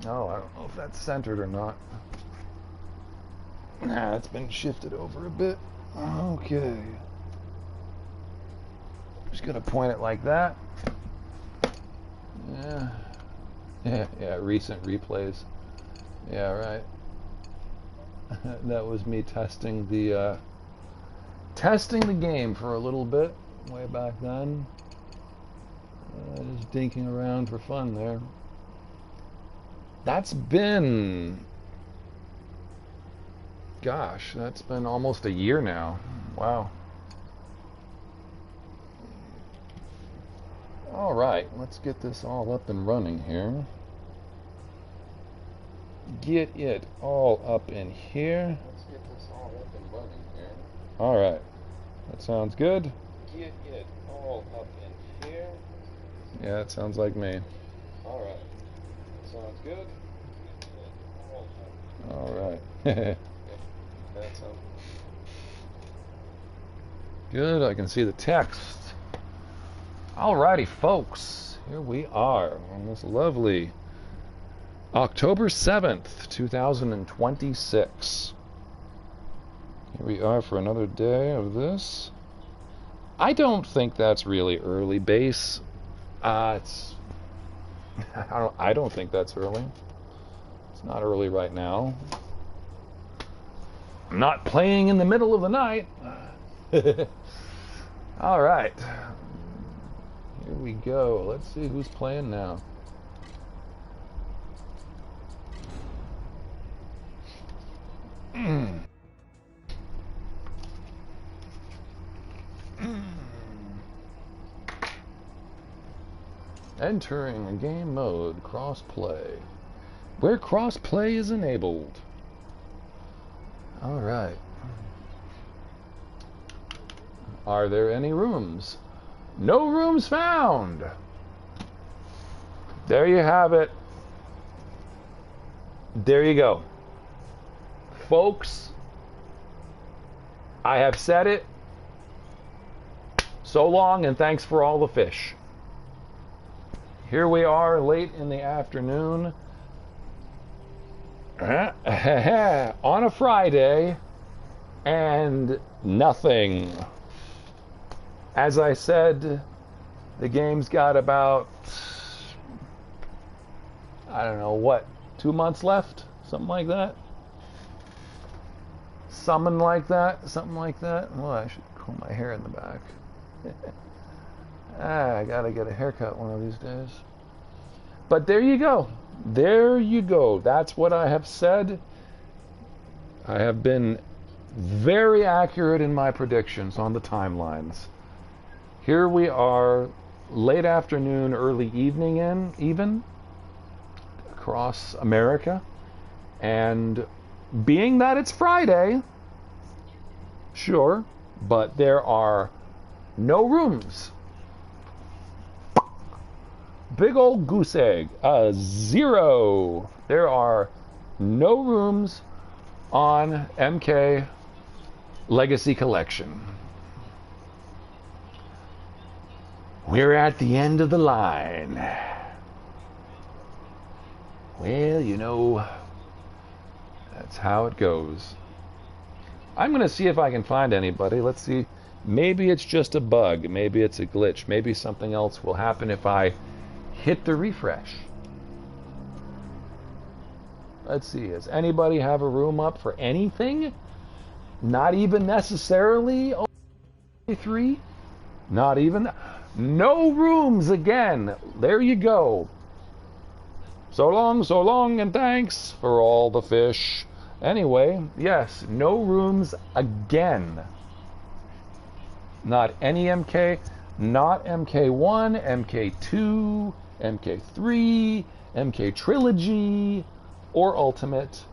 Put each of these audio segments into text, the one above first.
Oh, I don't know if that's centered or not. Nah, it's been shifted over a bit. Okay. Just gonna point it like that. Yeah. Yeah, recent replays. Yeah, right. That was me testing the game for a little bit way back then. Just dinking around for fun there. That's been, gosh, that's been almost a year now. Wow. All right, let's get this all up and running here. Get it all up in here. Let's get this all up and running here. All right, that sounds good. Get it all up in here. Yeah, that sounds like me. All right, that sounds good. All right. That sounds good. I can see the text. Alrighty, folks. Here we are on this lovely October 7th, 2026. Here we are for another day of this. I don't think that's really early base. I don't think that's early. It's not early right now. I'm not playing in the middle of the night. All right. Here we go. Let's see who's playing now. Entering a game mode, cross-play. Where cross-play is enabled. All right. Are there any rooms? No rooms found. There you have it. There you go. Folks, I have said it. So long and thanks for all the fish. Here we are late in the afternoon on a Friday and nothing. As I said, the game's got about, I don't know, what, 2 months left? Something like that? Something like that. Well, I should comb my hair in the back. I gotta get a haircut one of these days. But there you go. There you go. That's what I have said. I have been very accurate in my predictions on the timelines. Here we are, late afternoon, early evening even, across America. And being that it's Friday, sure, but there are no rooms. Big old goose egg, 0. There are no rooms on MK Legacy Kollection. We're at the end of the line. Well, you know, that's how it goes. I'm going to see if I can find anybody. Let's see. Maybe it's just a bug. Maybe it's a glitch. Maybe something else will happen if I hit the refresh. Let's see. Does anybody have a room up for anything? Not even necessarily UMK3? Not even. No rooms again. There you go. So long, and thanks for all the fish. Anyway, yes, no rooms again. Not any MK, not MK1, MK2, MK3, MK Trilogy, or Ultimate.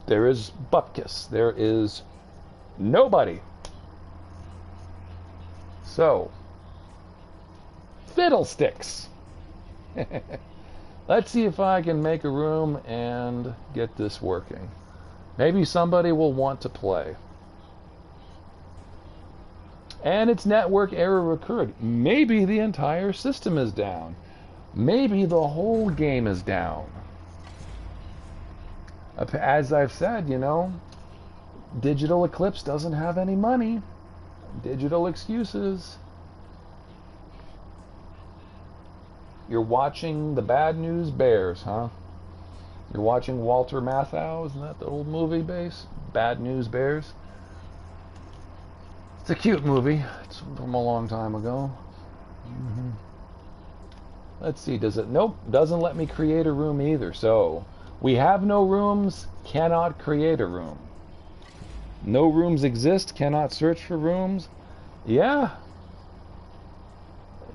There is Bupkis. There is nobody. So, fiddlesticks. Let's see if I can make a room and get this working. Maybe somebody will want to play. And its network error occurred. Maybe the entire system is down. maybe the whole game is down. As I've said, you know, Digital Eclipse doesn't have any money. Digital excuses. You're watching the Bad News Bears, huh? You're watching Walter Matthau, isn't that the old movie base? Bad News Bears. It's a cute movie. It's from a long time ago. Let's see, does it? Nope, doesn't let me create a room either. So, we have no rooms, cannot create a room. No rooms exist, cannot search for rooms. Yeah.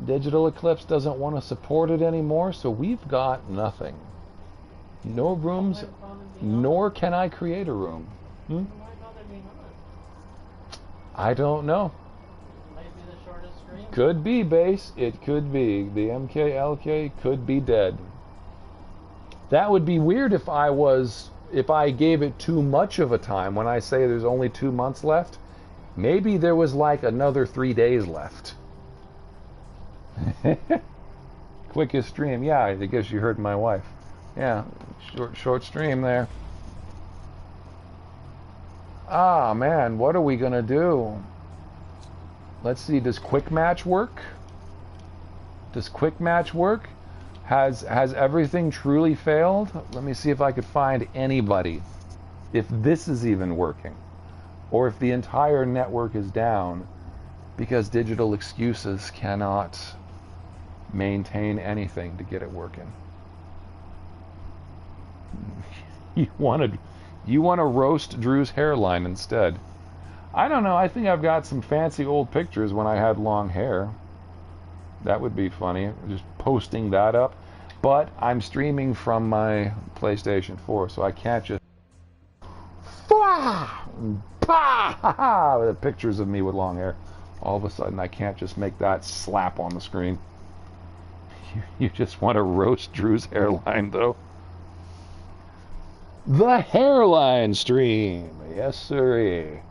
Digital Eclipse doesn't want to support it anymore, so we've got nothing. No rooms, nor can I create a room. I don't know. Could be base. It could be. The MKLK could be dead. That would be weird if I gave it too much of a time. When I say there's only 2 months left, maybe there was like another 3 days left. Quickest stream. Yeah, I guess you heard my wife. Yeah, short stream there. Ah, man, what are we gonna do? Let's see, does quick match work? Does quick match work? Has everything truly failed? Let me see if I could find anybody. If this is even working. Or if the entire network is down because digital excuses cannot maintain anything to get it working. You want to roast Drew's hairline instead. I don't know. I think I've got some fancy old pictures when I had long hair. That would be funny. Just posting that up. But I'm streaming from my PlayStation 4, so I can't just with pictures of me with long hair. All of a sudden, I can't just make that slap on the screen. You just want to roast Drew's hairline, though. The hairline stream. Yes, sirree.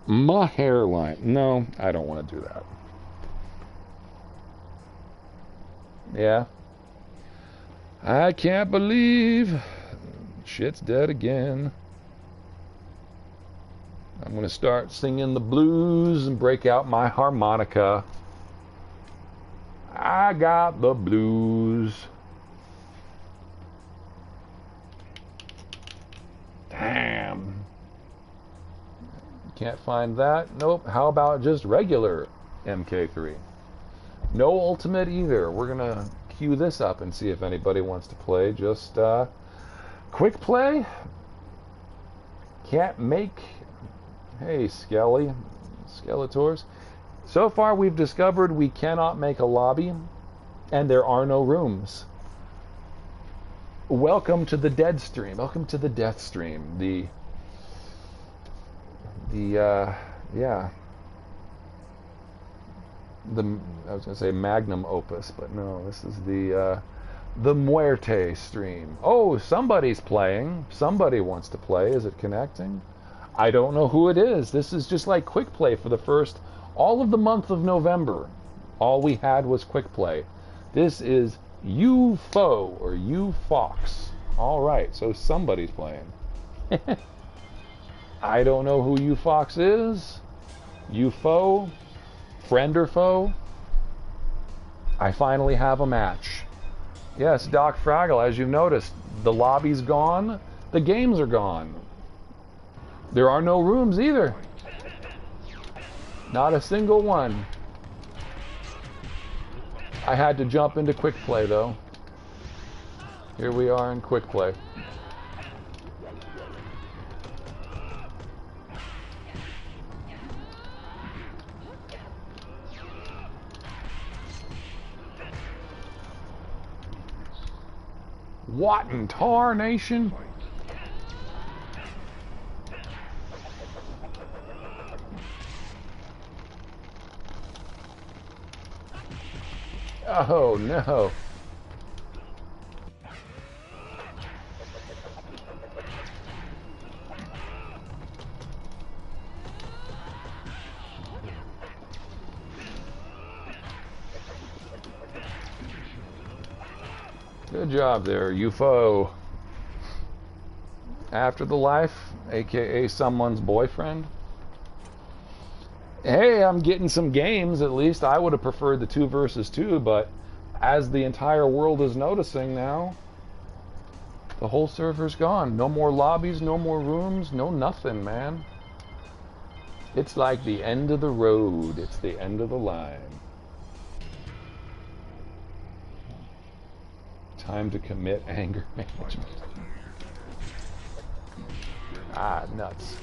My hairline. No, I don't want to do that. Yeah. I can't believe shit's dead again. I'm going to start singing the blues and break out my harmonica. I got the blues. Damn. Can't find that. Nope. How about just regular MK3? No ultimate either. We're going to queue this up and see if anybody wants to play. Just quick play. Can't make... Hey, Skeletors. So far we've discovered we cannot make a lobby and there are no rooms. Welcome to the dead stream. Welcome to the death stream. I was going to say magnum opus, but no, this is the Muerte stream. Oh, somebody's playing. Somebody wants to play. Is it connecting? I don't know who it is. This is just like quick play for the first, all of the month of November. All we had was quick play. This is UFO or UFox. All right, so somebody's playing. I don't know who UFox is. UFO, friend or foe. I finally have a match. Yes, Doc Fraggle, as you've noticed, the lobby's gone, the games are gone. There are no rooms either. Not a single one. I had to jump into quick play though. Here we are in quick play. What in tarnation? Oh no. Good job there, UFO. After the life, aka someone's boyfriend. Hey, I'm getting some games at least. I would have preferred the 2 versus 2, but as the entire world is noticing now, the whole server's gone. No more lobbies, no more rooms, no nothing, man. It's like the end of the road. It's the end of the line. Time to commit anger management. Ah, nuts.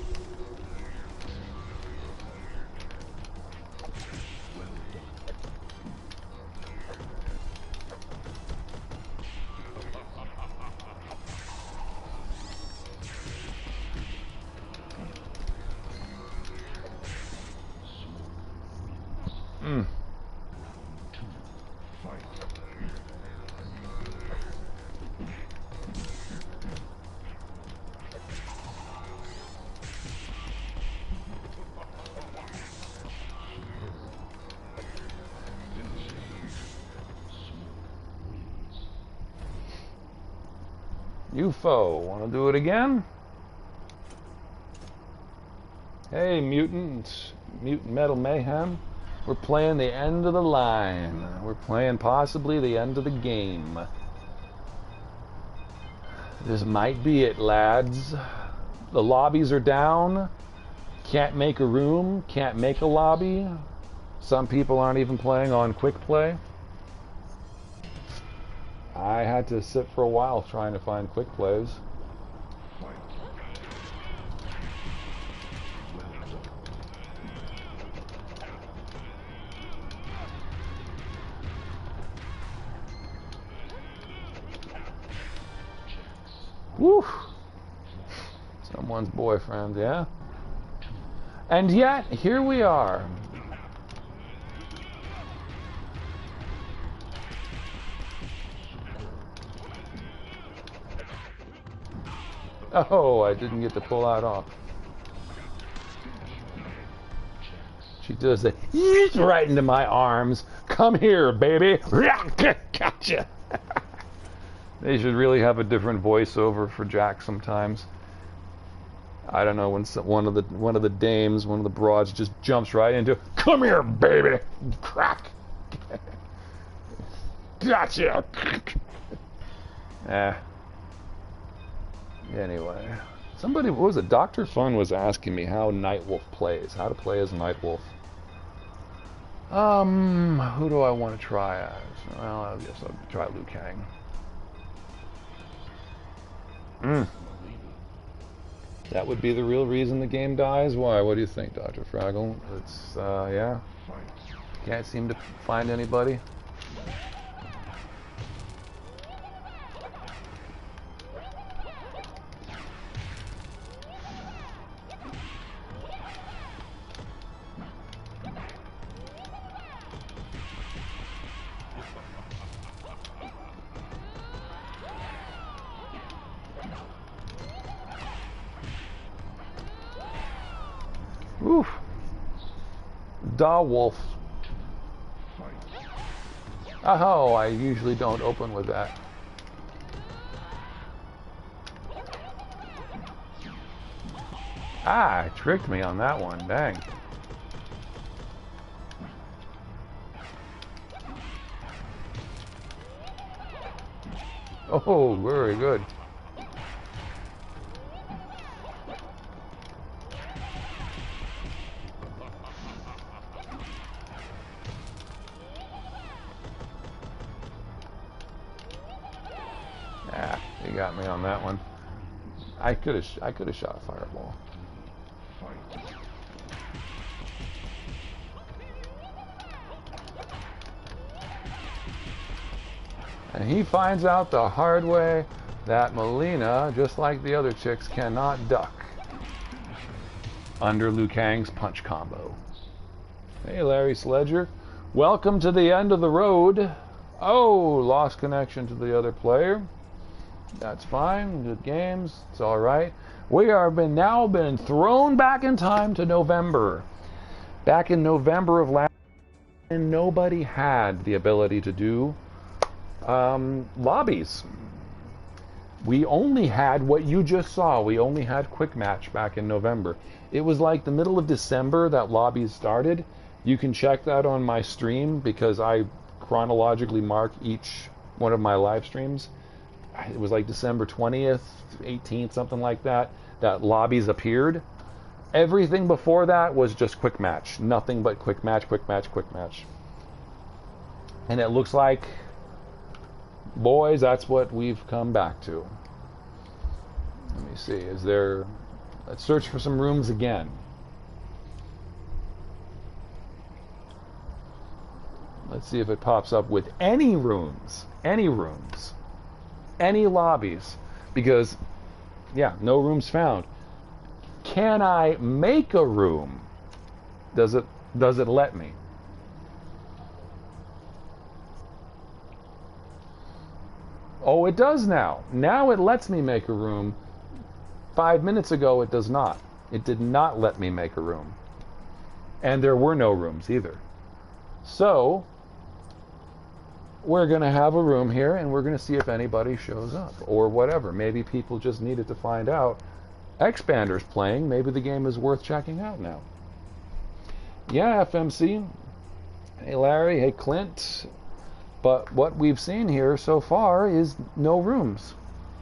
UFO, want to do it again? Hey, Mutant Metal Mayhem. We're playing the end of the line. We're playing possibly the end of the game. This might be it, lads. The lobbies are down. Can't make a room. Can't make a lobby. Some people aren't even playing on quick play. I had to sit for a while trying to find quick plays. Woo! Someone's boyfriend, yeah? And yet, here we are. Oh, I didn't get to pull that off. She does it right into my arms. Come here, baby. Gotcha. They should really have a different voiceover for Jack sometimes. I don't know, when one of the dames, one of the broads just jumps right into, come here, baby. Crack. Gotcha. Anyway, somebody, what was it? Dr. Fun was asking me how Nightwolf plays, how to play as Nightwolf. Who do I want to try as? Well, I guess I'll try Liu Kang. That would be the real reason the game dies? Why? What do you think, Dr. Fraggle? It's, yeah. Can't seem to find anybody. Oof. Da Wolf. Oh, I usually don't open with that. Ah, tricked me on that one. Dang. Oh, very good. Ah, you got me on that one. I could have shot a fireball. And he finds out the hard way that Melina, just like the other chicks, cannot duck under Liu Kang's punch combo. Hey, Larry Sledger. Welcome to the end of the road. Oh, lost connection to the other player. That's fine. Good games. It's all right. We are now been thrown back in time to November. Back in November of last year, and nobody had the ability to do Lobbies. We only had what you just saw. We only had Quick Match back in November. It was like the middle of December that Lobbies started. You can check that on my stream because I chronologically mark each one of my live streams. It was like December 20th, 18th, something like that, that Lobbies appeared. Everything before that was just Quick Match. Nothing but Quick Match, Quick Match, Quick Match. And it looks like, boys, that's what we've come back to. Let me see, is there... Let's search for some rooms again. Let's see if it pops up with any rooms. Any rooms. Any lobbies. Because, yeah, no rooms found. Can I make a room? Does it let me? Oh, it does now. Now it lets me make a room. 5 minutes ago, it does not. It did not let me make a room. And there were no rooms either. So, we're going to have a room here, and we're going to see if anybody shows up, or whatever. Maybe people just needed to find out. Xbander's playing. Maybe the game is worth checking out now. Yeah, FMC. Hey, Larry. Hey, Clint. But what we've seen here so far is no rooms,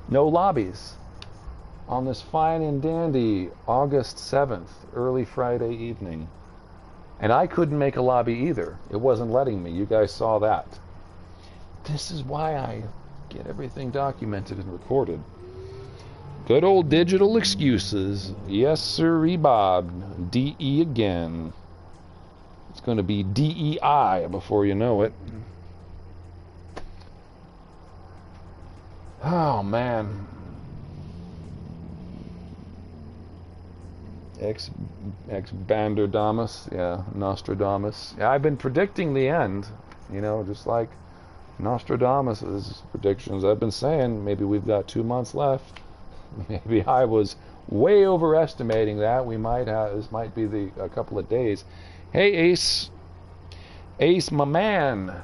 no lobbies. On this fine and dandy August 7th, early Friday evening. And I couldn't make a lobby either. It wasn't letting me. You guys saw that. This is why I get everything documented and recorded. Good old digital excuses. Yes, sir, Bob. DE again. It's going to be DEI before you know it. Oh, man. Xband, yeah, Nostradamus. Yeah, I've been predicting the end, you know, just like Nostradamus's predictions. I've been saying maybe we've got 2 months left. Maybe I was way overestimating that. We might have, this might be a couple of days. Hey, Ace. Ace, my man.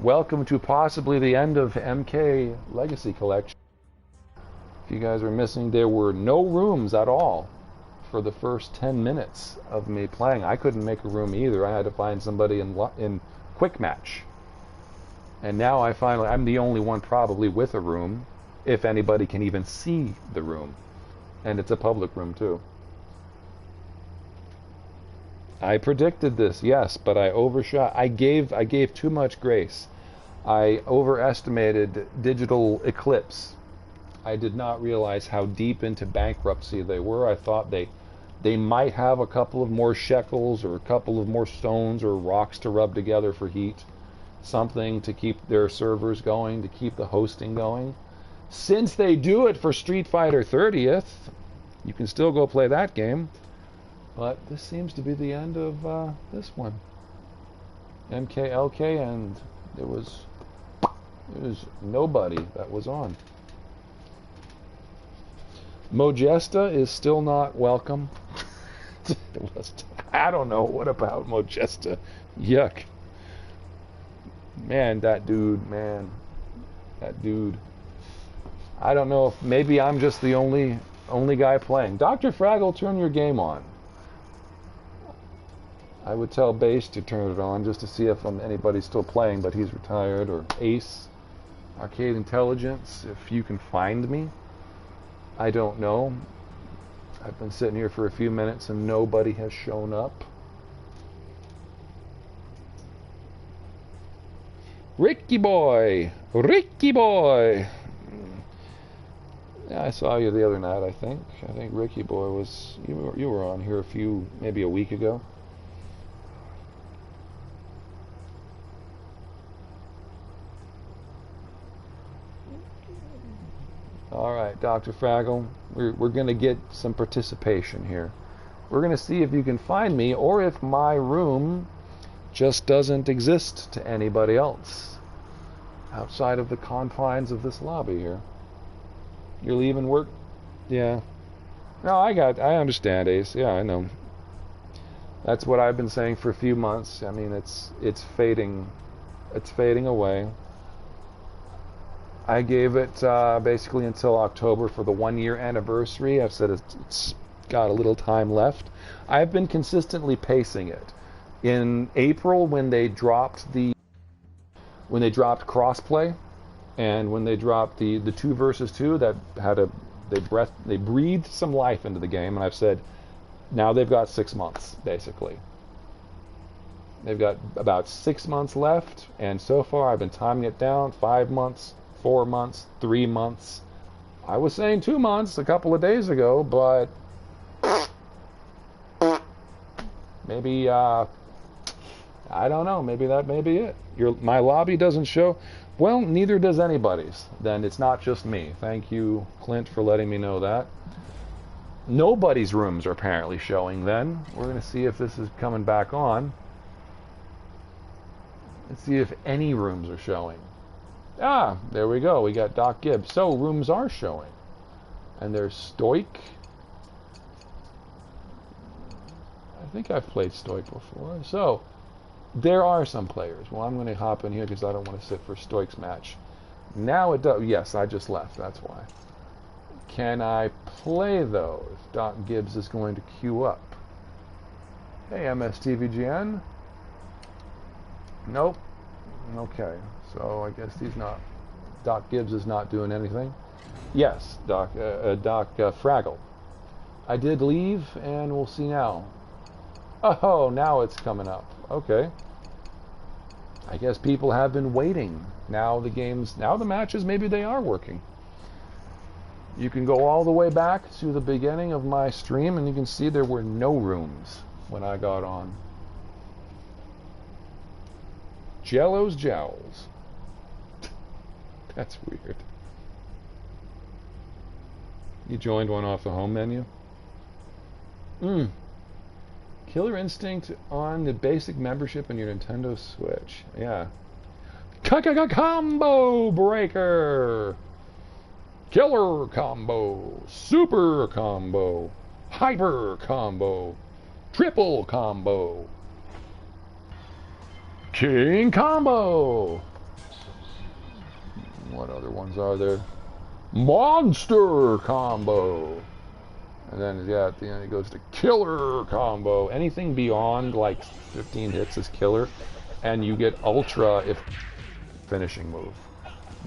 Welcome to possibly the end of MK Legacy Kollection. If you guys are missing, there were no rooms at all for the first 10 minutes of me playing. I couldn't make a room either. I had to find somebody in Quick Match. And now I'm the only one probably with a room, if anybody can even see the room. And it's a public room too. I predicted this, yes, but I overshot. I gave too much grace. I overestimated Digital Eclipse. I did not realize how deep into bankruptcy they were. I thought they might have a couple of more shekels or a couple of more stones or rocks to rub together for heat. Something to keep their servers going, to keep the hosting going. Since they do it for Street Fighter 30th, you can still go play that game. But this seems to be the end of this one. MKLK, and there was nobody that was on. Mojesta is still not welcome. I don't know. What about Mojesta? Yuck. Man, that dude, That dude. I don't know if maybe I'm just the only guy playing. Dr. Fraggle, turn your game on. I would tell Base to turn it on just to see if anybody's still playing, but he's retired. Or Ace, Arcade Intelligence, if you can find me. I don't know. I've been sitting here for a few minutes and nobody has shown up. Ricky boy! Ricky boy! Yeah, I saw you the other night, I think. I think Ricky boy was... You were on here maybe a week ago. All right, Dr. Fraggle, we're going to get some participation here. We're going to see if you can find me or if my room just doesn't exist to anybody else outside of the confines of this lobby here. You're leaving work? Yeah. No, I understand, Ace. Yeah, I know. That's what I've been saying for a few months. I mean, it's fading away. I gave it basically until October for the 1 year anniversary. I've said it's got a little time left. I've been consistently pacing it. In April, when they dropped crossplay, and when they dropped the 2 versus 2, that had they breathed some life into the game, and I've said now they've got 6 months basically. They've got about 6 months left, and so far I've been timing it down: 5 months, 4 months, 3 months. I was saying 2 months a couple of days ago, but maybe I don't know. Maybe that may be it. My lobby doesn't show. Well, neither does anybody's. Then it's not just me. Thank you, Clint, for letting me know that. Nobody's rooms are apparently showing then. We're going to see if this is coming back on. Let's see if any rooms are showing. Ah, there we go. We got Doc Gibbs. So rooms are showing. And there's Stoic. I think I've played Stoic before. So there are some players. Well, I'm going to hop in here because I don't want to sit for Stoic's match. Now it does. Yes, I just left. That's why. Can I play, though, if Doc Gibbs is going to queue up? Hey, MSTVGN. Nope. Okay. So I guess he's not. Doc Gibbs is not doing anything. Yes, Doc Fraggle. I did leave, and we'll see now. Oh, now it's coming up. Okay. I guess people have been waiting. Now the matches, maybe they are working. You can go all the way back to the beginning of my stream, and you can see there were no rooms when I got on. Jello's Jowls. That's weird. You joined one off the home menu? Killer Instinct on the basic membership in your Nintendo Switch. Yeah. Combo Breaker! Killer Combo! Super Combo! Hyper Combo! Triple Combo! King Combo! What other ones are there? Monster Combo! And then, yeah, at the end it goes to Killer Combo. Anything beyond like 15 hits is Killer. And you get Ultra if finishing move.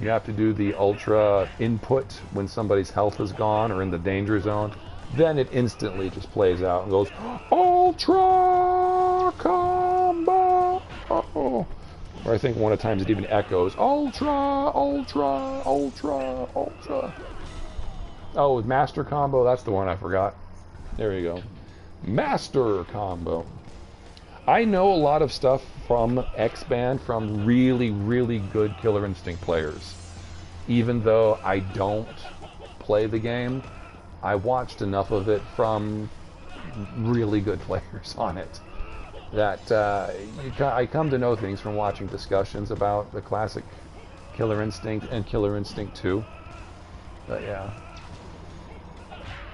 You have to do the Ultra input when somebody's health is gone or in the danger zone. Then it instantly just plays out and goes, Ultra Combo! Oh. Or I think one of the times it even echoes, Ultra, Ultra, Ultra, Ultra. Oh, Master Combo, that's the one I forgot. There you go. Master Combo. I know a lot of stuff from Xband from really, really good Killer Instinct players. Even though I don't play the game, I watched enough of it from really good players on it that I come to know things from watching discussions about the classic Killer Instinct and Killer Instinct 2. But yeah.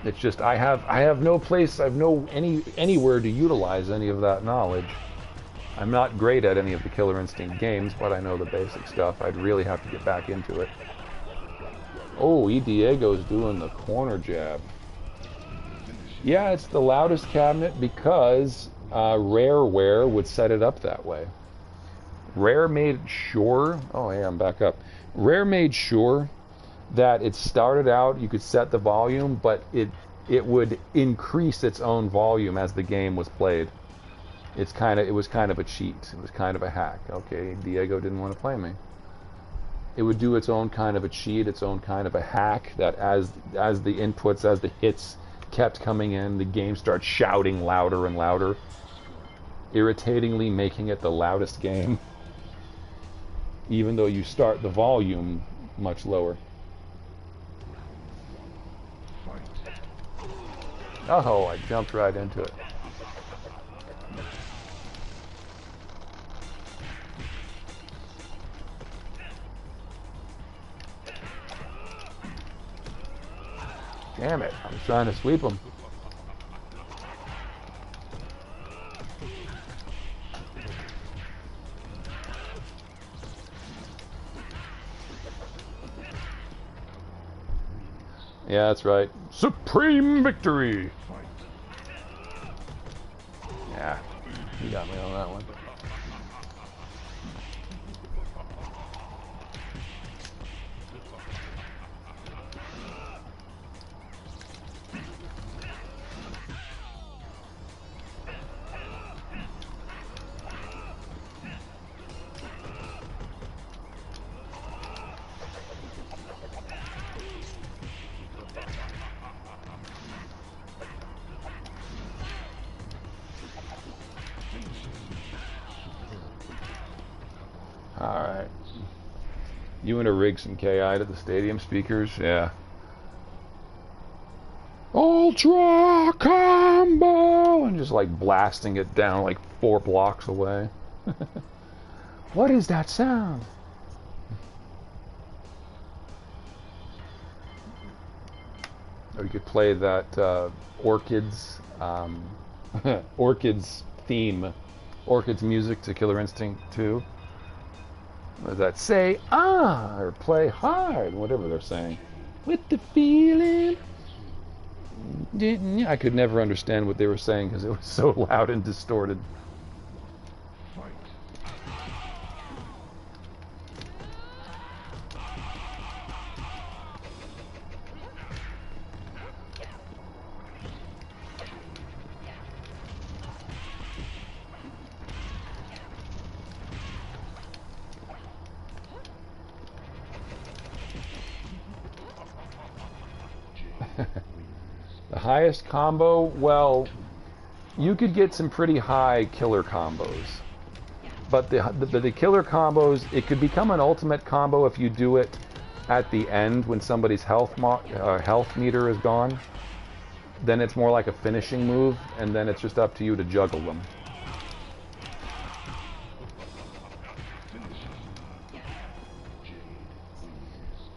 It's just I have no place, anywhere to utilize any of that knowledge. I'm not great at any of the Killer Instinct games, but I know the basic stuff. I'd really have to get back into it. Oh, E. Diego's doing the corner jab. Yeah, it's the loudest cabinet because Rareware would set it up that way. Rare made sure. Oh, yeah, I'm back up. Rare made sure that it started out, you could set the volume, but it would increase its own volume as the game was played. It was kind of a cheat. It was kind of a hack. Okay, Diego didn't want to play me. It would do its own kind of a cheat, its own kind of a hack, that as the inputs, as the hits kept coming in, the game starts shouting louder and louder, irritatingly making it the loudest game, even though you start the volume much lower. Oh, I jumped right into it. Damn it, I was trying to sweep him. Yeah, that's right. Supreme victory! Yeah, you got me on that one. Alright. You want to rig some KI to the stadium speakers? Yeah. Ultra combo! And just like blasting it down like 4 blocks away. What is that sound? Or you could play that Orchids Orchids theme, Orchids music to Killer Instinct 2. What does that say? Ah, or play hard, whatever they're saying. With the feeling. I could never understand what they were saying because it was so loud and distorted. The highest combo, well, you could get some pretty high killer combos. But the killer combos, it could become an ultimate combo if you do it at the end when somebody's health meter is gone. Then it's more like a finishing move, and then it's just up to you to juggle them.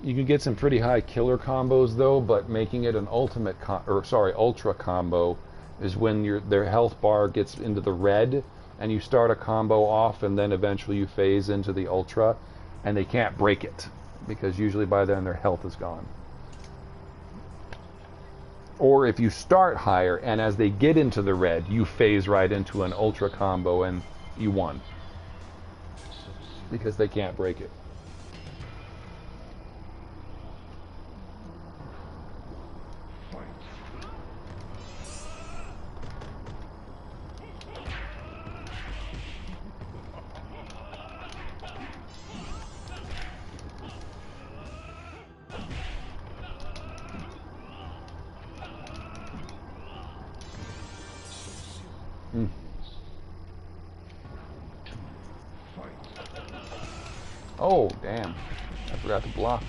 You can get some pretty high killer combos though, but making it an ultra combo is when their health bar gets into the red and you start a combo off and then eventually you phase into the ultra and they can't break it because usually by then their health is gone. Or if you start higher and as they get into the red, you phase right into an ultra combo and you won because they can't break it. Oh, damn. I forgot to block.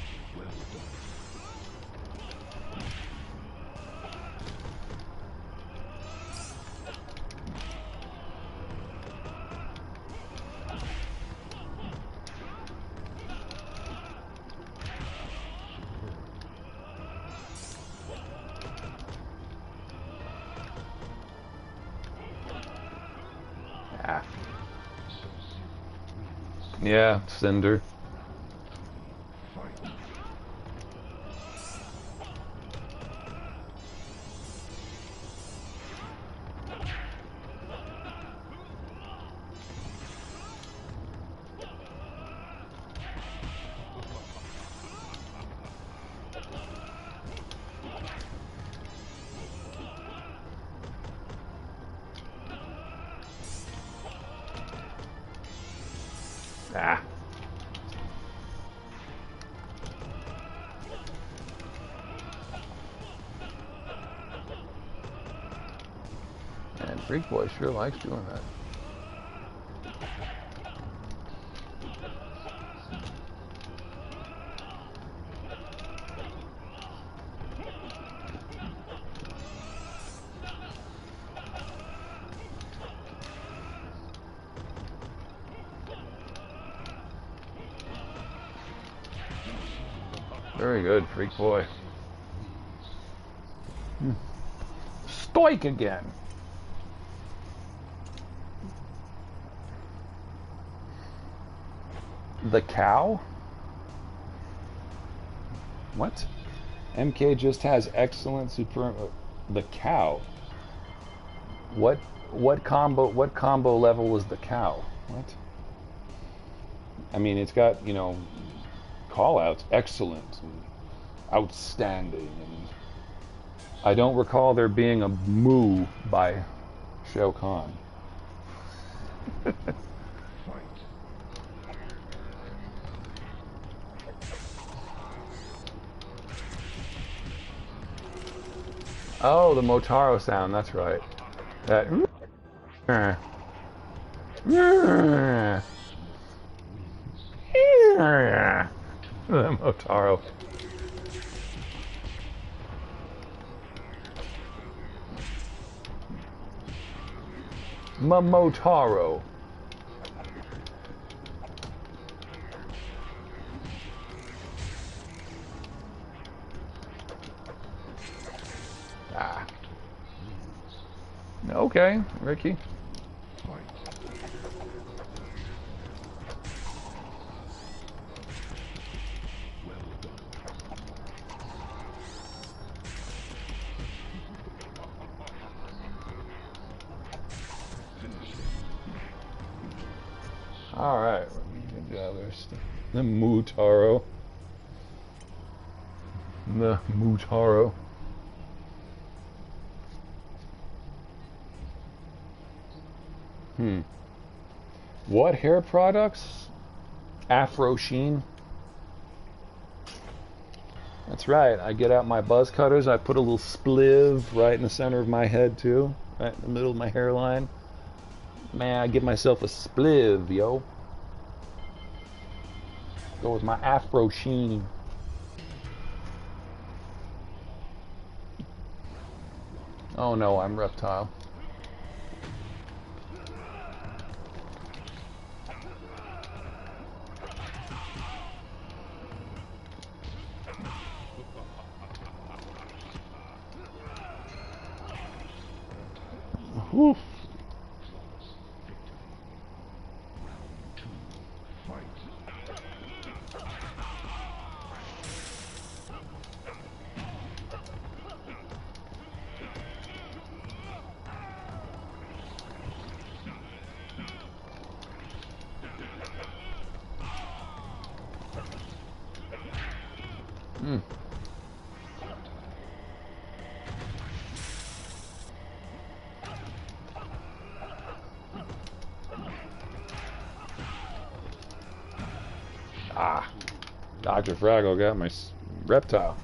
Ah. Yeah, Cinder. Ah. And Freak Boy sure likes doing that. Very good, Freak Boy. Stoik again. The cow? What? MK just has excellent super. The cow. What combo level was the cow? What? I mean, it's got, you know, call outs excellent and outstanding, and I don't recall there being a moo by Shao Kahn. Oh, the Motaro sound, that's right. That the Motaro. Momotaro. Ah. Okay, Ricky. All right, the other stuff. The Mutaro. The Mutaro. What hair products? Afro Sheen. That's right. I get out my buzz cutters. I put a little spliv right in the center of my head too, right in the middle of my hairline. Man, I give myself a spliv, yo. Go with my Afro Sheen. Oh no, I'm Reptile. Whew. Ah, Dr. Fraggle got my Reptile.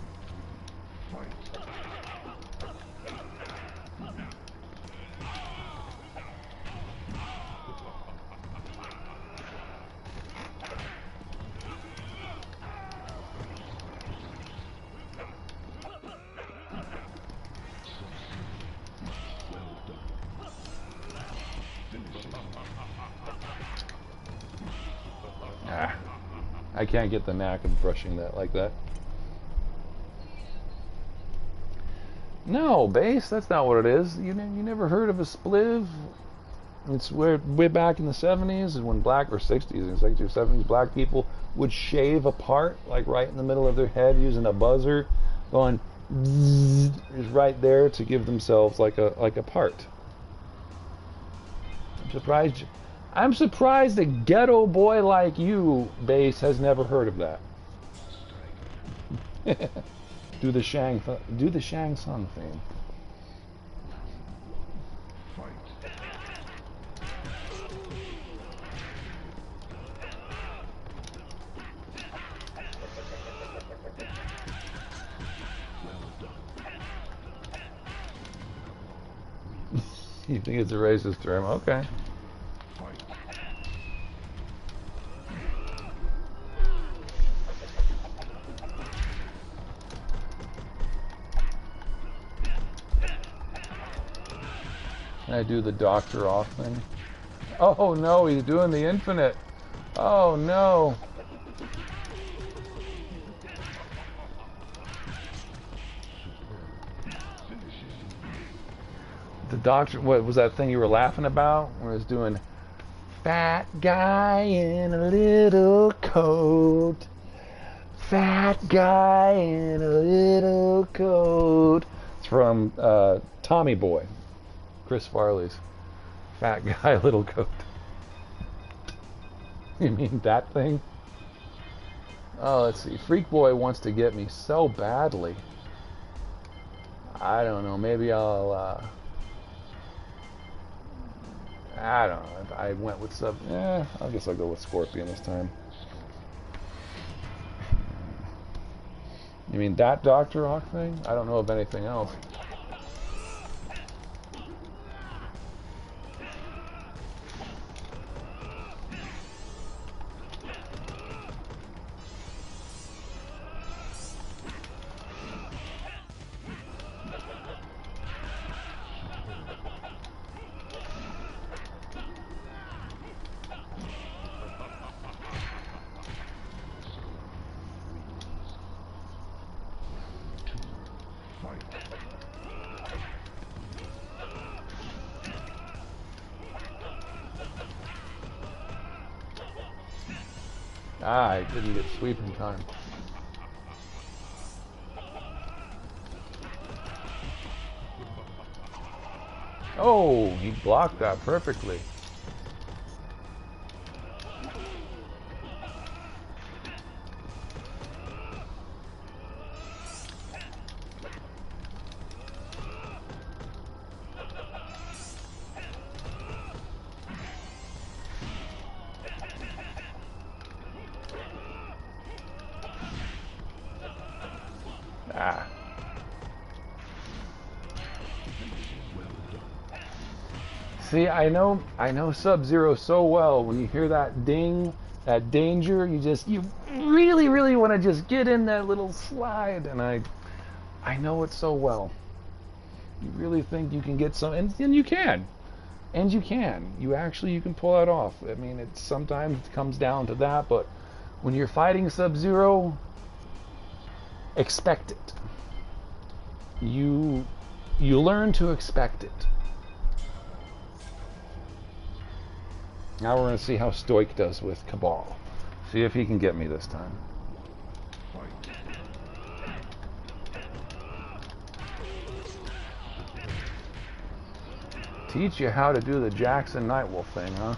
Ah. I can't get the knack of brushing that like that. No, base, that's not what it is. You never heard of a spliv? It's way back in the 70s when black, or 60s, in the 60s or 70s, black people would shave a part, like right in the middle of their head using a buzzer, going is right there to give themselves like a part. I'm surprised a ghetto boy like you, Base, has never heard of that. do the Shang Tsung thing. You think it's a racist term? Okay. Can I do the doctor off thing? Oh no, he's doing the infinite. Oh no. The doctor, what was that thing you were laughing about? Where he was doing fat guy in a little coat. fat guy in a little coat. It's from Tommy Boy, Chris Farley's fat guy, little coat. You mean that thing? Oh, let's see. Freak Boy wants to get me so badly. I don't know. Maybe I'll. I don't know. I went with sub. I guess I'll go with Scorpion this time. You mean that Dr. Rock thing? I don't know of anything else. I didn't get sweep in time. Oh, he blocked that perfectly. See, I know Sub-Zero so well. When you hear that ding, that danger, you really, really want to just get in that little slide, and I know it so well. You really think you can get some, and you can. And you can. You can pull that off. I mean, sometimes it comes down to that, but when you're fighting Sub-Zero, expect it. You learn to expect it. Now we're going to see how Stoic does with Cabal. See if he can get me this time. Teach you how to do the Jackson Nightwolf thing, huh?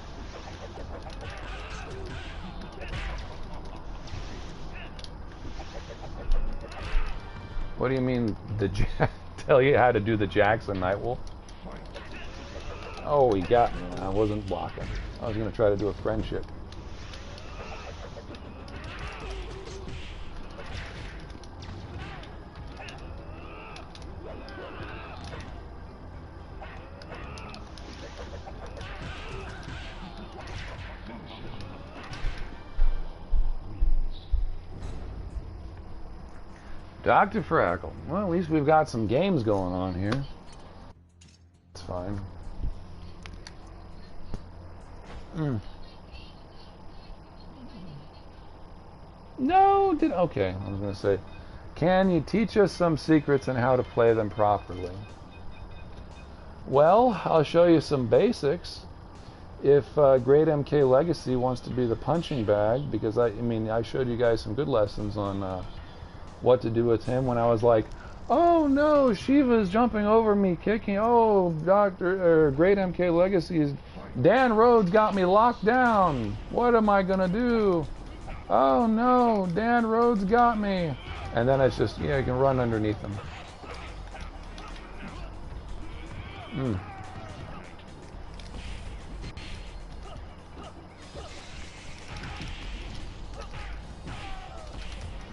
What do you mean, tell you how to do the Jackson Nightwolf? Oh, he got me. I wasn't blocking. I was going to try to do a friendship. Dr. Frackle. Well, at least we've got some games going on here. It's fine. No, okay, I was going to say, can you teach us some secrets and how to play them properly? Well, I'll show you some basics. If Great MK Legacy wants to be the punching bag, because I showed you guys some good lessons on what to do with him when I was like, oh no, Shiva's jumping over me, kicking. Oh, Great MK Legacy Dan Rhodes got me locked down. What am I gonna do? Oh no, Dan Rhodes got me. And then it's just, you can run underneath them.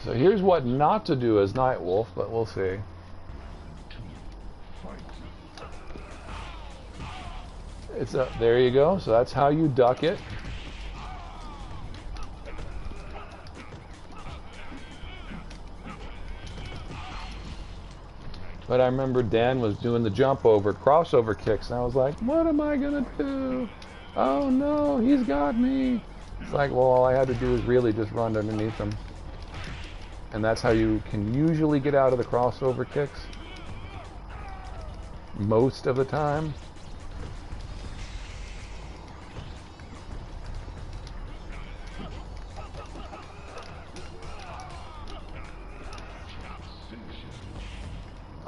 So here's what not to do as Nightwolf, but we'll see. There you go. So that's how you duck it. But I remember Dan was doing the jump over, crossover kicks, and I was like, what am I gonna do? Oh no, he's got me. It's like, well, all I had to do is really just run underneath him. And that's how you can usually get out of the crossover kicks. Most of the time.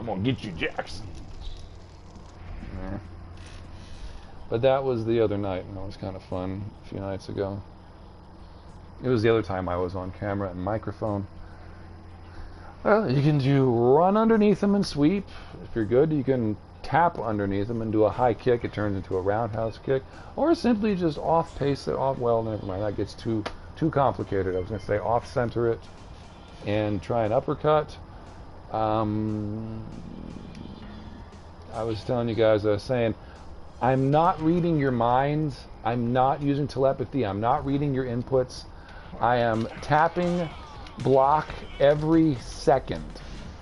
I'm gonna get you, Jax. Yeah. But that was the other night, and that was kind of fun a few nights ago. It was the other time I was on camera and microphone. Well, you can do run underneath them and sweep. If you're good, you can tap underneath them and do a high kick. It turns into a roundhouse kick. Or simply just off-pace it off. Well, never mind. That gets too complicated. I was going to say off-center it and try an uppercut. I was telling you guys, I was saying, I'm not reading your minds. I'm not using telepathy. I'm not reading your inputs. I am tapping block every second.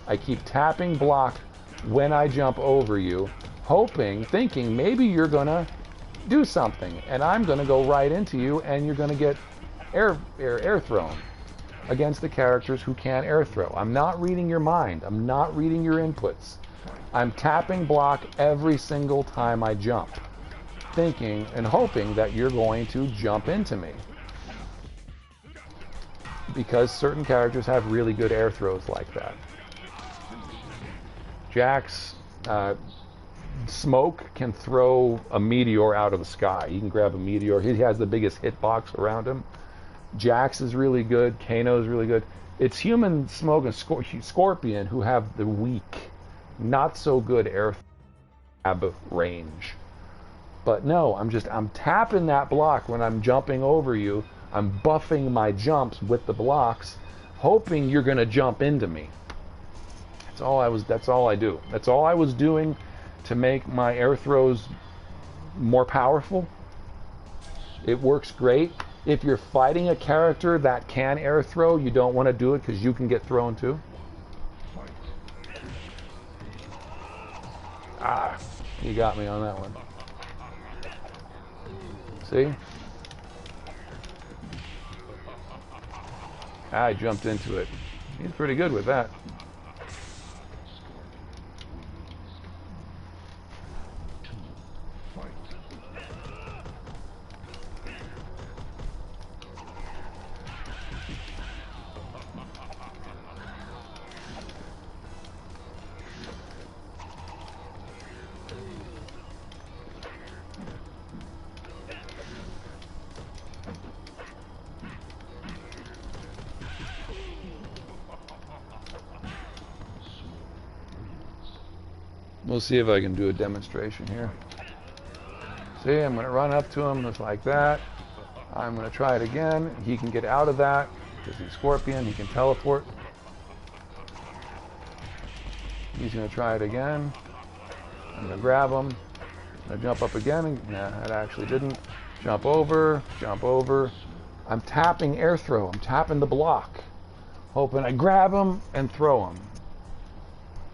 I keep tapping block when I jump over you, thinking maybe you're gonna do something, and I'm gonna go right into you, and you're gonna get air thrown against the characters who can't air throw. I'm not reading your mind. I'm not reading your inputs. I'm tapping block every single time I jump, thinking and hoping that you're going to jump into me. Because certain characters have really good air throws like that. Jax, Smoke can throw a meteor out of the sky. He can grab a meteor. He has the biggest hitbox around him. Jax is really good. Kano is really good. It's Human, Smoke, and Scorpion who have the weak, not so good air grab range. But no, I'm tapping that block when I'm jumping over you. I'm buffing my jumps with the blocks, hoping you're going to jump into me. That's all I do. That's all I was doing to make my air throws more powerful. It works great. If you're fighting a character that can air throw, you don't want to do it because you can get thrown too. Ah, you got me on that one. See? I jumped into it. He's pretty good with that. We'll see if I can do a demonstration here. See, I'm going to run up to him just like that. I'm going to try it again. He can get out of that because he's Scorpion. He can teleport. He's going to try it again. I'm going to grab him. I'm going to jump up again. Nah, that actually didn't. Jump over, jump over. I'm tapping air throw. I'm tapping the block. Hoping I grab him and throw him.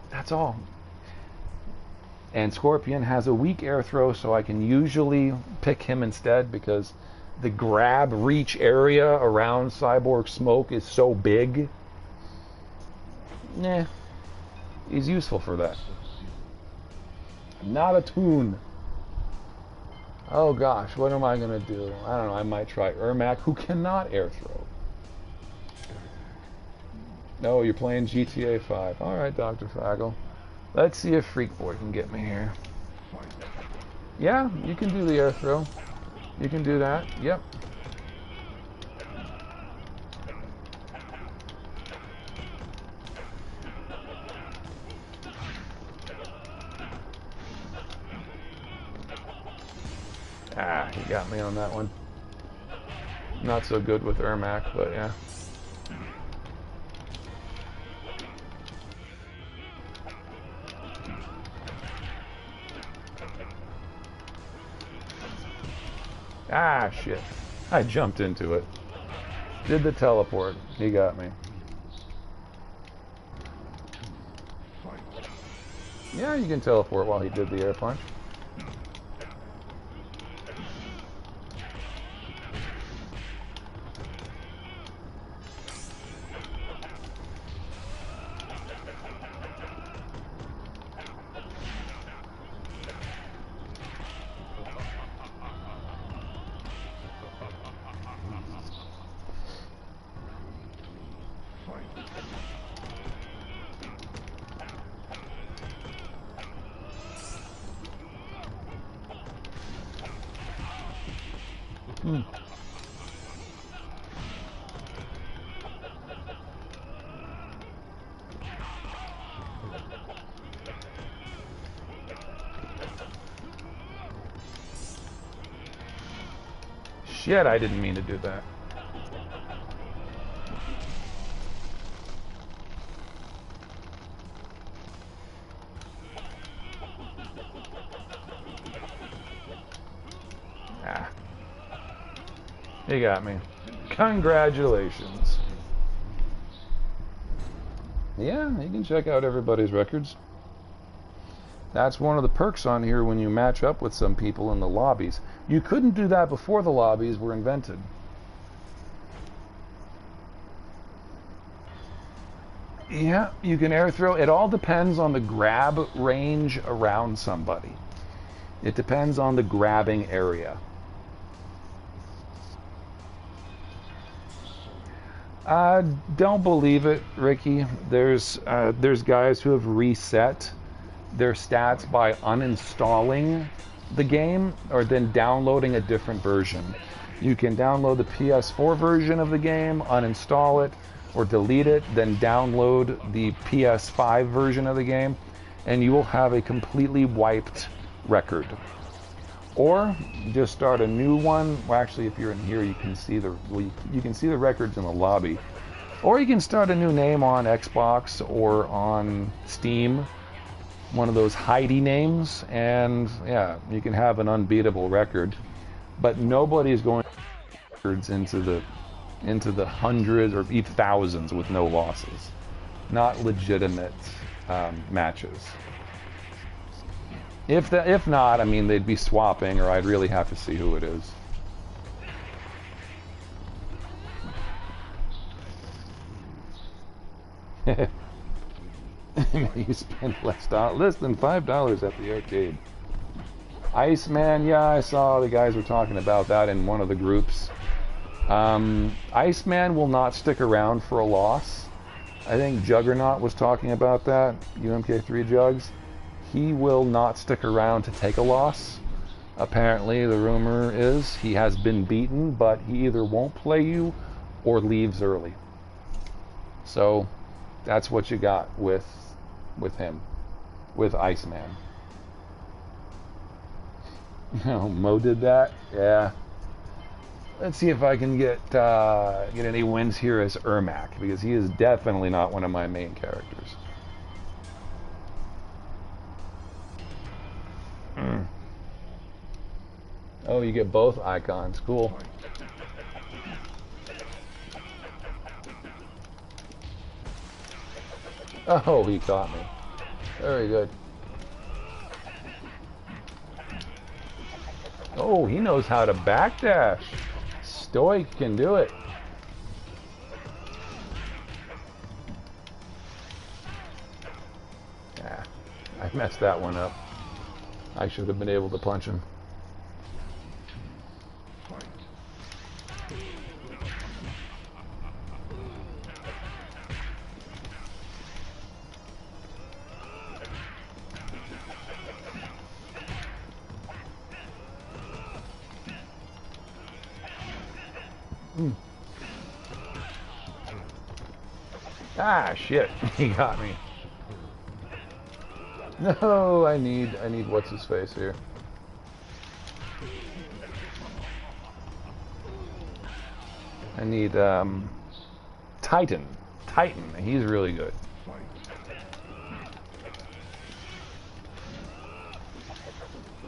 That's all. And Scorpion has a weak air throw, so I can usually pick him instead because the grab reach area around Cyborg Smoke is so big. Nah, he's useful for that. Not a tune. Oh gosh, what am I going to do? I don't know, I might try Ermac, who cannot air throw. No, you're playing GTA 5. Alright, Dr. Fagel. Let's see if Freak Boy can get me here. Yeah, you can do the air throw. You can do that. Yep. Ah, he got me on that one. Not so good with Ermac, but yeah. Ah, shit. I jumped into it. Did the teleport. He got me. Yeah, you can teleport while he did the air punch. Hmm. Shit, I didn't mean to do that. Ah. You got me. Congratulations. Yeah, you can check out everybody's records. That's one of the perks on here when you match up with some people in the lobbies. You couldn't do that before the lobbies were invented. Yeah, you can air throw. It all depends on the grab range around somebody. It depends on the grabbing area. Don't believe it, Ricky. There's guys who have reset their stats by uninstalling the game or then downloading a different version. You can download the PS4 version of the game, uninstall it, or delete it, then download the PS5 version of the game, and you will have a completely wiped record. Or just start a new one. Well, actually, if you're in here, you can see the records in the lobby. Or you can start a new name on Xbox or on Steam, one of those Heidi names, and yeah, you can have an unbeatable record. But nobody's going records into the hundreds or even thousands with no losses. Not legitimate matches. If not, I mean, they'd be swapping, or I'd really have to see who it is. You spend less than $5 at the arcade. Iceman, yeah, I saw the guys were talking about that in one of the groups. Iceman will not stick around for a loss. I think Juggernaut was talking about that, UMK3 Jugs. He will not stick around to take a loss. Apparently, the rumor is he has been beaten, but he either won't play you or leaves early. So that's what you got with him, with Iceman. Oh, Mo did that? Yeah. Let's see if I can get any wins here as Ermac, because he is definitely not one of my main characters. Oh, you get both icons. Cool. Oh, he caught me. Very good. Oh, he knows how to backdash. Stoic can do it. Ah, I messed that one up. I should have been able to punch him. Ah, shit. He got me. No, I need what's his face here. I need Titan. He's really good.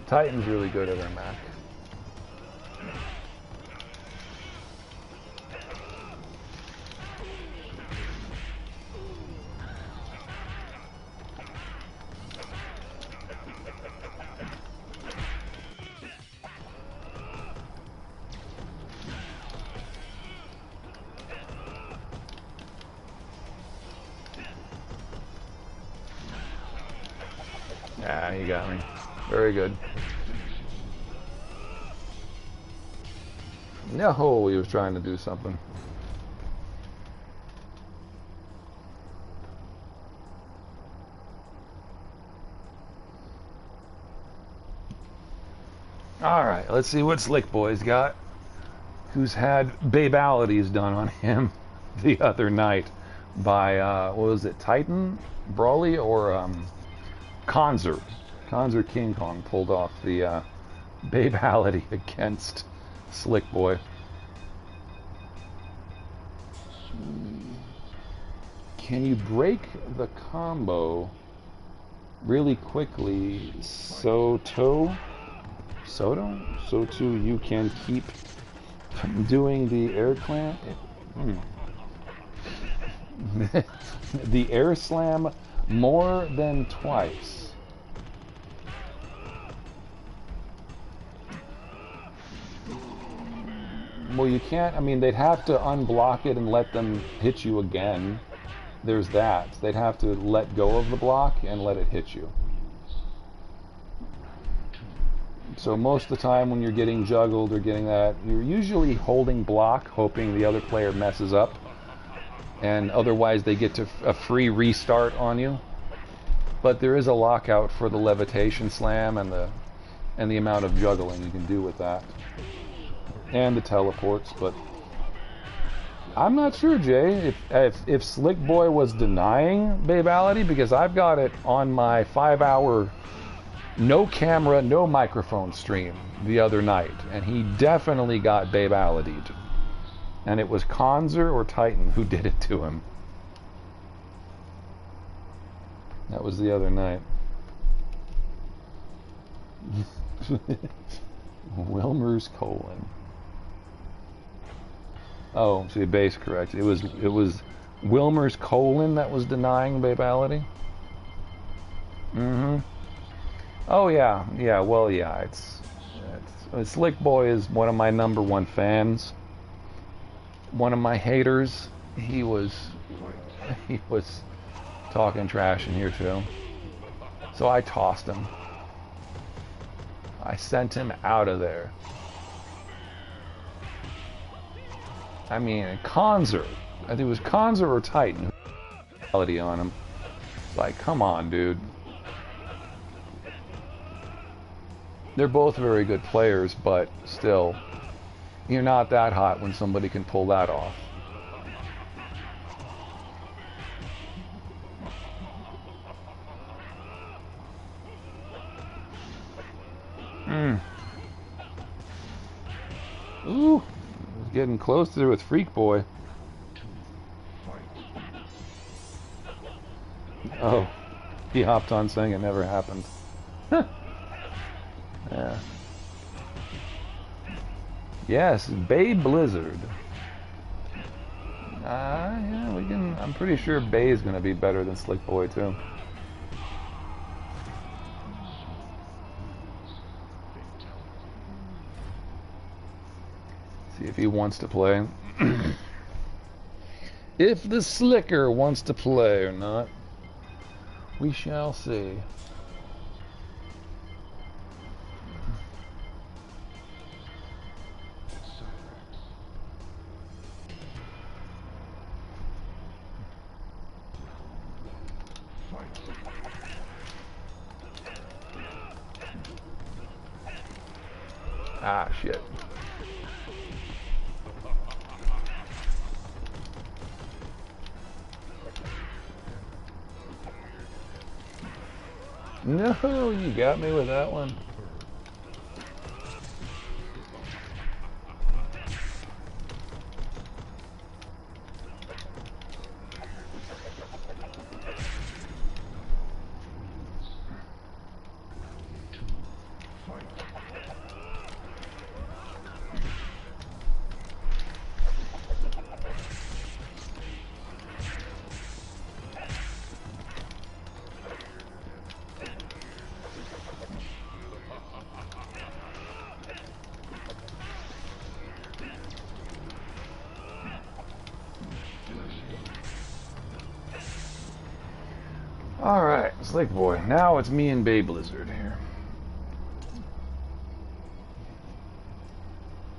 Titan's really good at Ermac. Ah, he got me. Very good. No, he was trying to do something. All right, let's see what Slick Boy's got. who's had babalities done on him the other night by, what was it, Titan Brawley or Conzer? Conzer King Kong pulled off the babality against Slick Boy. Can you break the combo really quickly so you can keep doing the air clamp? The air slam more than twice. Well, you can't, I mean, they'd have to unblock it and let them hit you again. There's that. They'd have to let go of the block and let it hit you. So most of the time when you're getting juggled or getting that, you're usually holding block, hoping the other player messes up, and otherwise they get to a free restart on you. But there is a lockout for the levitation slam and the amount of juggling you can do with that, and the teleports. But I'm not sure, Jay, if Slick Boy was denying babality, because I've got it on my 5-hour no camera, no microphone stream the other night, and he definitely got babalitied. And it was Conzer or Titan who did it to him. That was the other night. Wilmer's colon. Oh, see, base correct. It was Wilmer's colon that was denying babality. Mm-hmm. Oh yeah, yeah. Well, yeah. It's Slick Boy is one of my #1 fans. One of my haters. He was talking trash in here too. So I tossed him. I sent him out of there. I mean, Conzer. I think it was Conzer or Titan who had on him. Like, come on, dude. They're both very good players, but still, you're not that hot when somebody can pull that off. Ooh, getting close there with Freak Boy. Oh, he hopped on saying it never happened. Yeah. Yes, Bay Blizzard. Yeah, we can. I'm pretty sure Bay is going to be better than Slick Boy too. See if he wants to play. If the Slicker wants to play or not, we shall see. Ah, shit. No, you got me with that one. Alright, Slick Boy. Now it's me and Bay Blizzard here.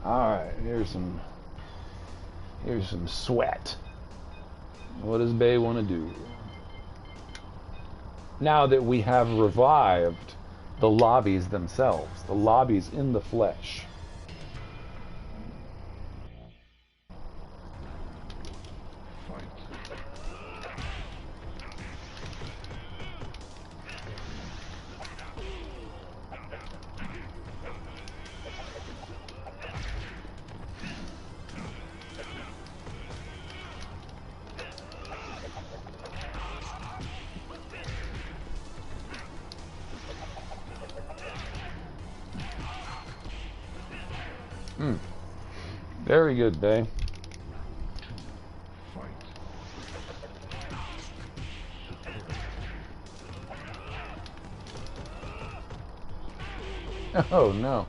Alright, here's some sweat. What does Bay want to do? Now that we have revived the lobbies themselves, the lobbies in the flesh. Very good, Bay. Oh no.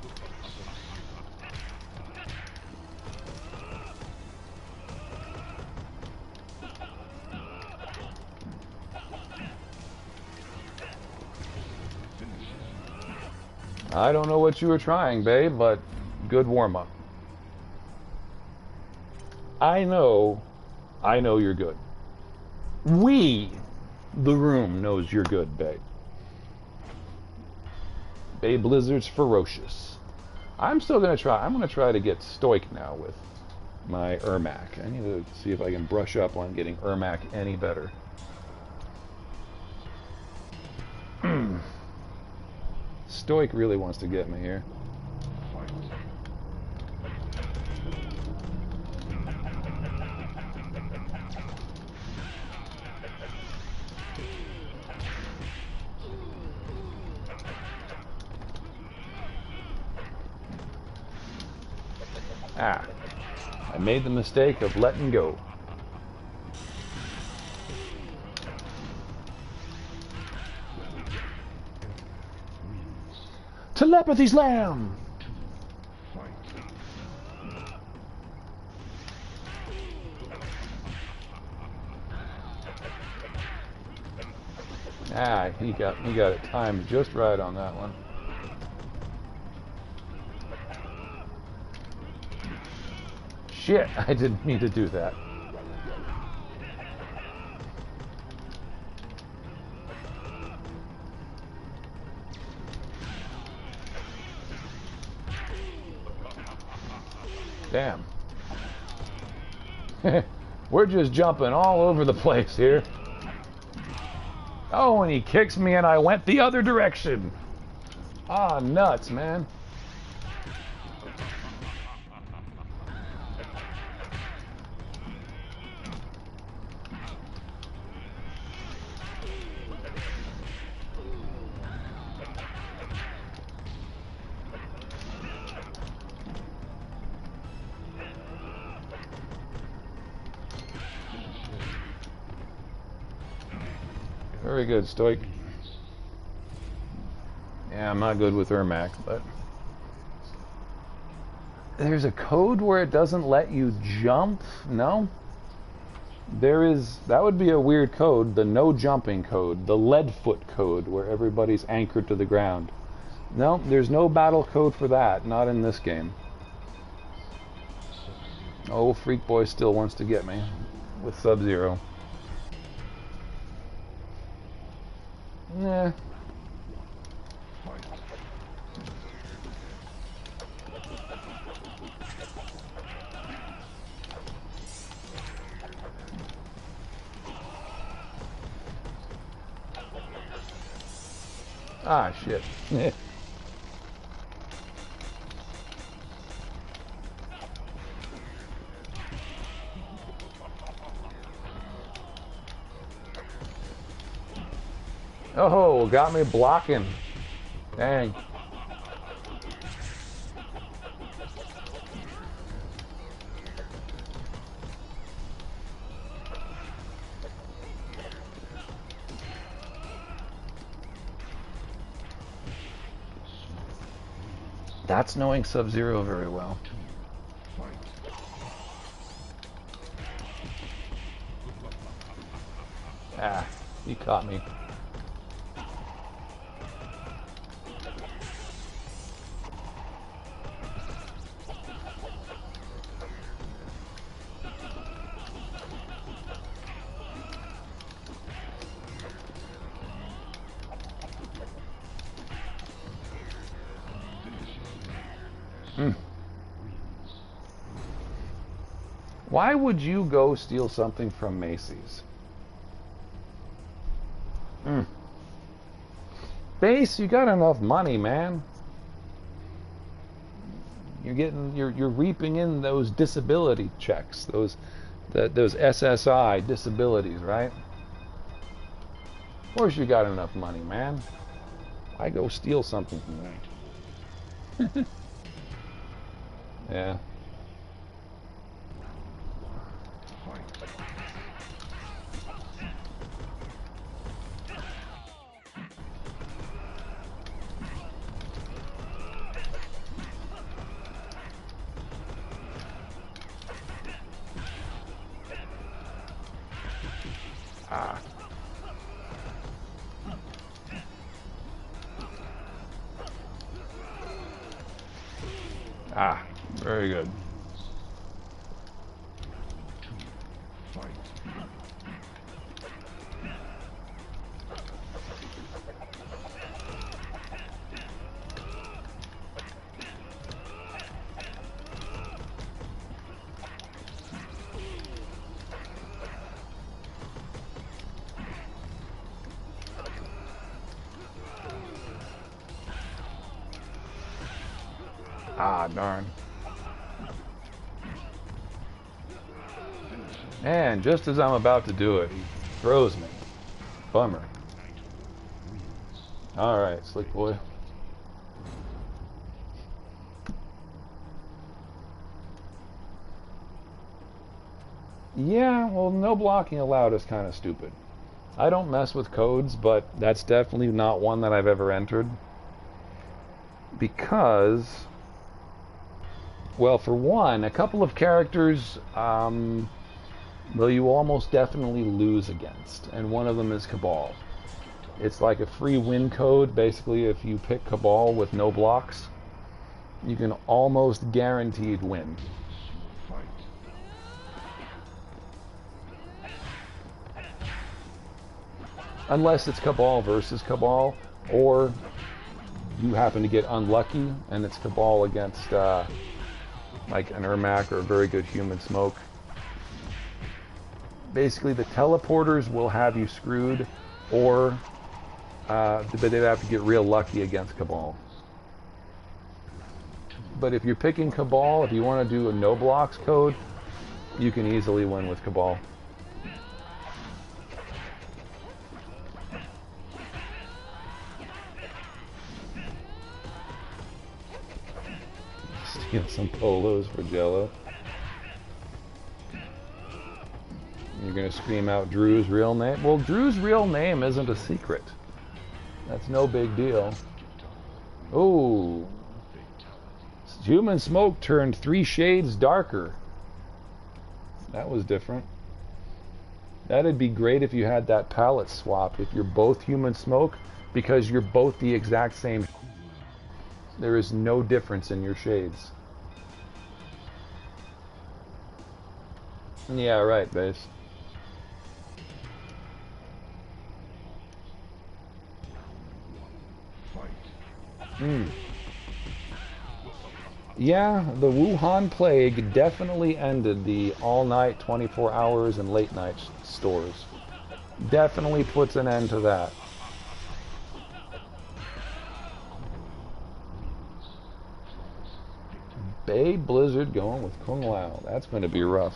I don't know what you were trying, babe, but good warm-up. I know you're good. We, the room, knows you're good, babe. Babe Blizzard's ferocious. I'm still gonna try. I'm gonna try to get stoic now with my Ermac. I need to see if I can brush up on getting Ermac any better. Stoic really wants to get me here. Ah, I made the mistake of letting go. Telepathy slam! Ah, he got it timed just right on that one. Shit, I didn't mean to do that. Damn. We're just jumping all over the place here. Oh, and he kicks me and I went the other direction. Ah, nuts, man. Very good, Stoic. Yeah, I'm not good with Ermac, but... There's a code where it doesn't let you jump? No? There is... That would be a weird code, the no jumping code, the Leadfoot code, where everybody's anchored to the ground. No, there's no battle code for that, not in this game. Oh, Freak Boy still wants to get me with Sub-Zero. Nah. Ah, shit. Oh, got me blocking. Dang. That's knowing Sub-Zero very well. Ah, he caught me. Why would you go steal something from Macy's? Base, you got enough money, man. You're reaping in those disability checks, those SSI disabilities, right? Of course you got enough money, man. Why go steal something from that? Yeah. Ah. Ah, very good. Ah, darn. And just as I'm about to do it, he throws me. Bummer. Alright, slick boy. Yeah, well, no blocking allowed is kind of stupid. I don't mess with codes, but that's definitely not one that I've ever entered. Because, well, for one, a couple of characters, well, you almost definitely lose against, and one of them is Cabal. It's like a free win code. Basically, if you pick Cabal with no blocks, you can almost guaranteed win. Unless it's Cabal versus Cabal, or you happen to get unlucky and it's Cabal against like an Ermac or a very good human smoke. Basically, the teleporters will have you screwed, or but they'd have to get real lucky against Cabal. But if you're picking Cabal, if you want to do a no blocks code, you can easily win with Cabal. Steal some polos for Jello. You're gonna scream out Drew's real name? Well, Drew's real name isn't a secret. That's no big deal. Ooh. Human smoke turned 3 shades darker. That was different. That'd be great if you had that palette swap. If you're both human smoke, because you're both the exact same. There is no difference in your shades. Yeah, right, base. Yeah, the Wuhan plague definitely ended the all-night, 24 hours, and late-night stores. Definitely puts an end to that. Bay Blizzard going with Kung Lao. That's going to be rough.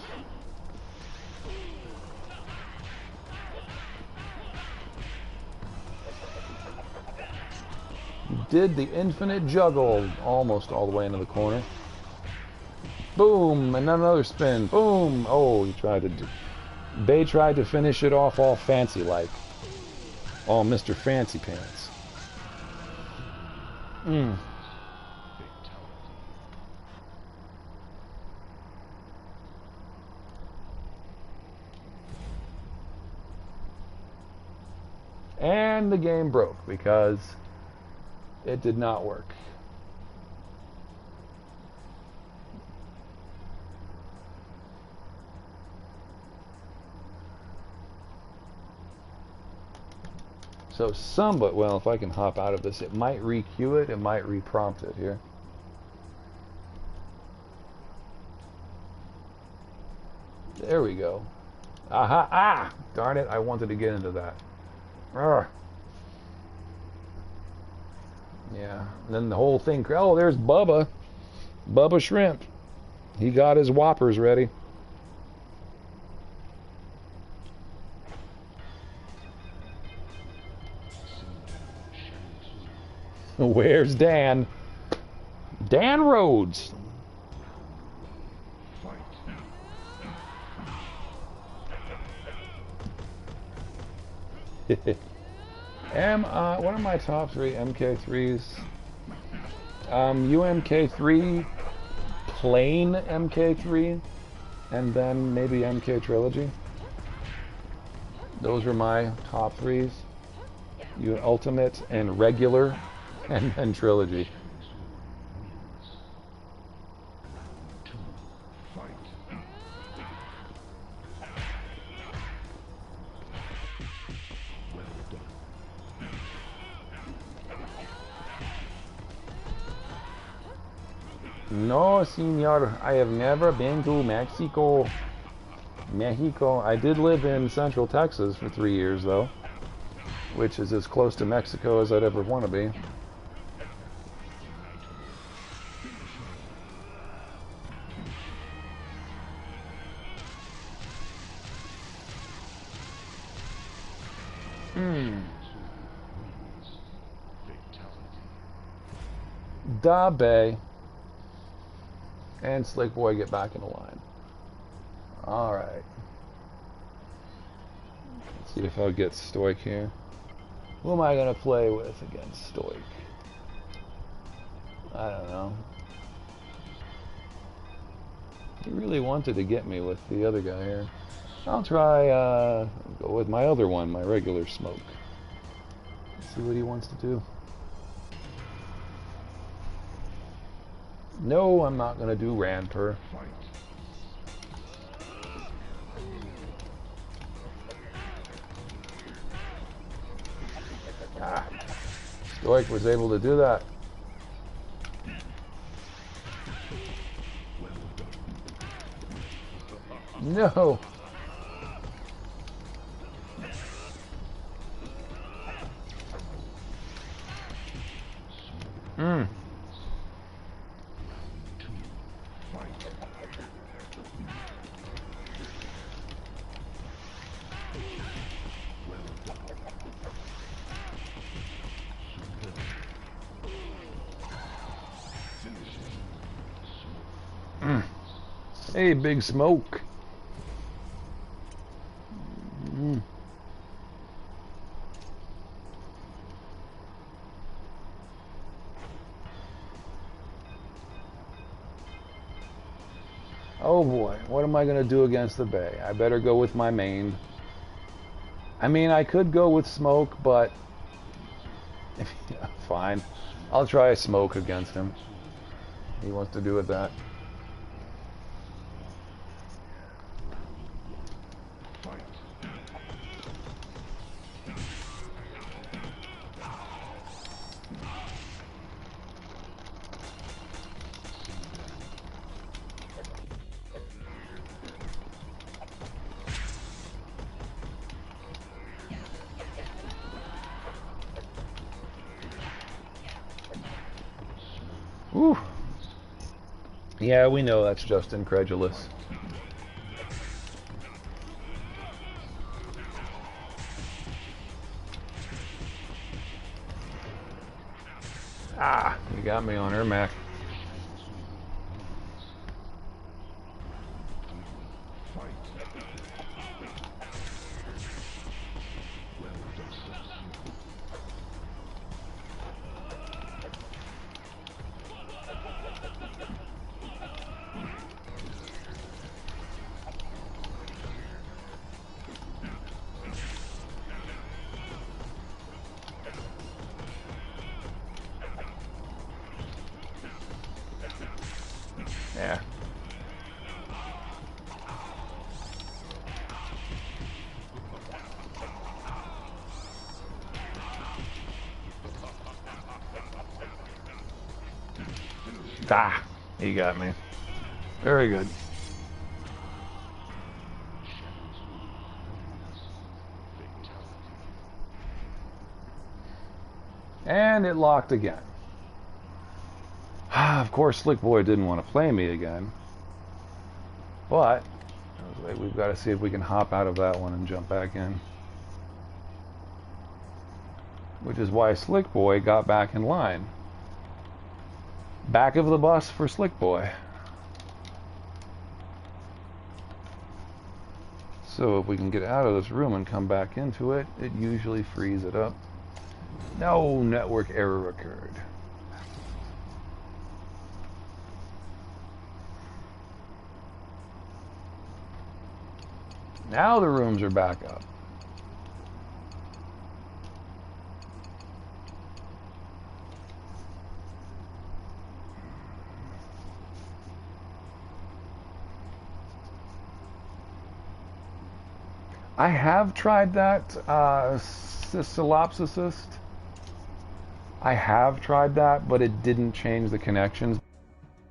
Did the infinite juggle almost all the way into the corner. Boom, and another spin. Boom. Oh, he tried to do. Bay tried to finish it off all fancy like. All Mr. Fancy Pants. And the game broke because it did not work. So somewhat, well, if I can hop out of this, it might re-queue it, it might re-prompt it here. There we go. Aha! Ah! Darn it, I wanted to get into that. Arrgh. Yeah, and then the whole thing, oh, there's Bubba. Bubba Shrimp. He got his whoppers ready. Where's Dan? Dan Rhodes. What are my top 3 MK3s? UMK3, plain MK3, and then maybe MK Trilogy. Those are my top threes. You ultimate and regular, and then trilogy. No, senor, I have never been to Mexico. Mexico. I did live in Central Texas for 3 years, though, which is as close to Mexico as I'd ever want to be. Da Bay. And Slick Boy get back in the line. Alright. Let's see if I'll get Stoic here. Who am I going to play with against Stoic? I don't know. He really wanted to get me with the other guy here. I'll try go with my other one, my regular Smoke. See what he wants to do. No, I'm not going to do Ranter. Ah, Stoic was able to do that. No. Hey, Big Smoke. Oh boy, what am I going to do against the Bay? I better go with my main. I mean, I could go with Smoke, but yeah, fine. I'll try a Smoke against him. He wants to do with that. Ooh. Yeah, we know that's just incredulous. Ah, you got me on Ermac. Yeah. Ah, he got me. Very good. And it locked again. Of course, Slick Boy didn't want to play me again. But we've got to see if we can hop out of that one and jump back in. Which is why Slick Boy got back in line. Back of the bus for Slick Boy. So if we can get out of this room and come back into it, it usually frees it up. No network error occurred. Now the rooms are back up. I have tried that Cystolopsis. I have tried that, but it didn't change the connections.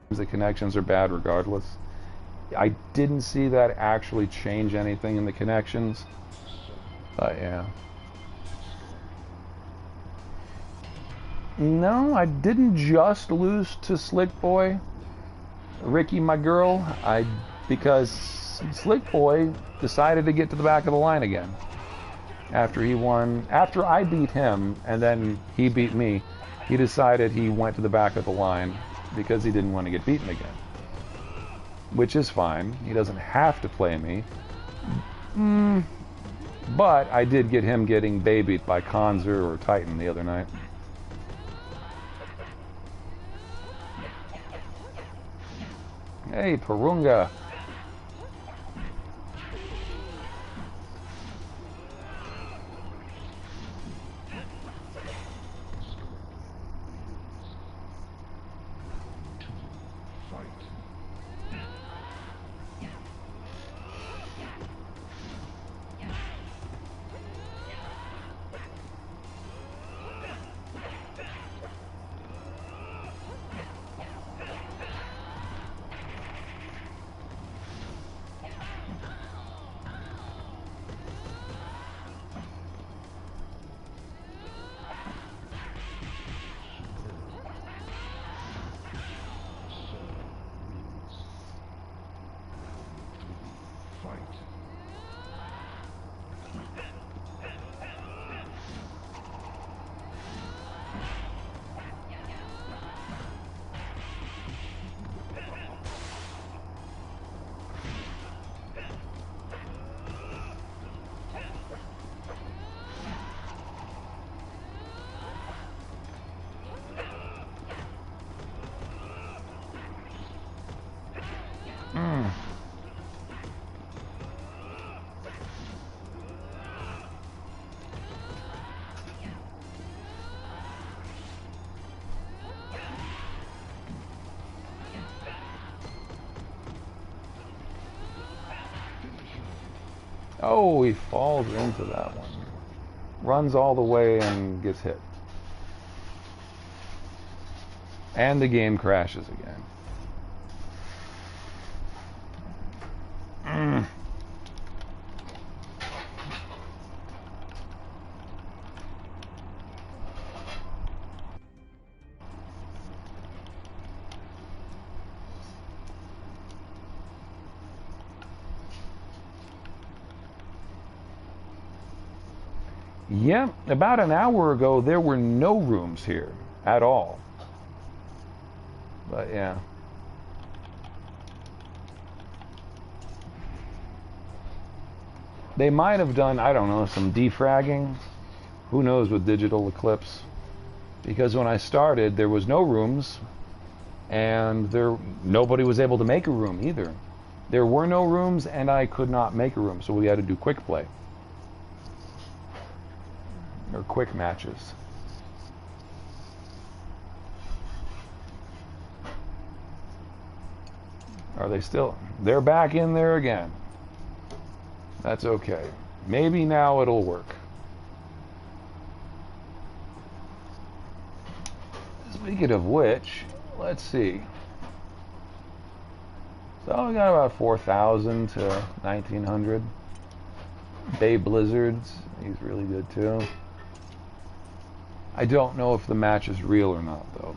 The connections are bad regardless. I didn't see that actually change anything in the connections. But yeah. No, I didn't just lose to Slick Boy, Ricky, my girl. Because Slick Boy decided to get to the back of the line again after he won. After I beat him and then he beat me, he decided he went to the back of the line because he didn't want to get beaten again, which is fine. He doesn't have to play me. But I did get him getting babied by Konzer or Titan the other night. Hey, Parunga. Oh, he falls into that one. Runs all the way and gets hit. And the game crashes again. Yeah, about an hour ago, there were no rooms here at all. But yeah. They might have done, I don't know, some defragging. Who knows with Digital Eclipse? Because when I started, there was no rooms, and nobody was able to make a room either. There were no rooms, and I could not make a room, so we had to do quick play. Or quick matches. Are they still? They're back in there again. That's okay. Maybe now it'll work. Speaking of which, let's see. So we got about 4,000 to 1,900. Bay Blizzards, he's really good too. I don't know if the match is real or not, though.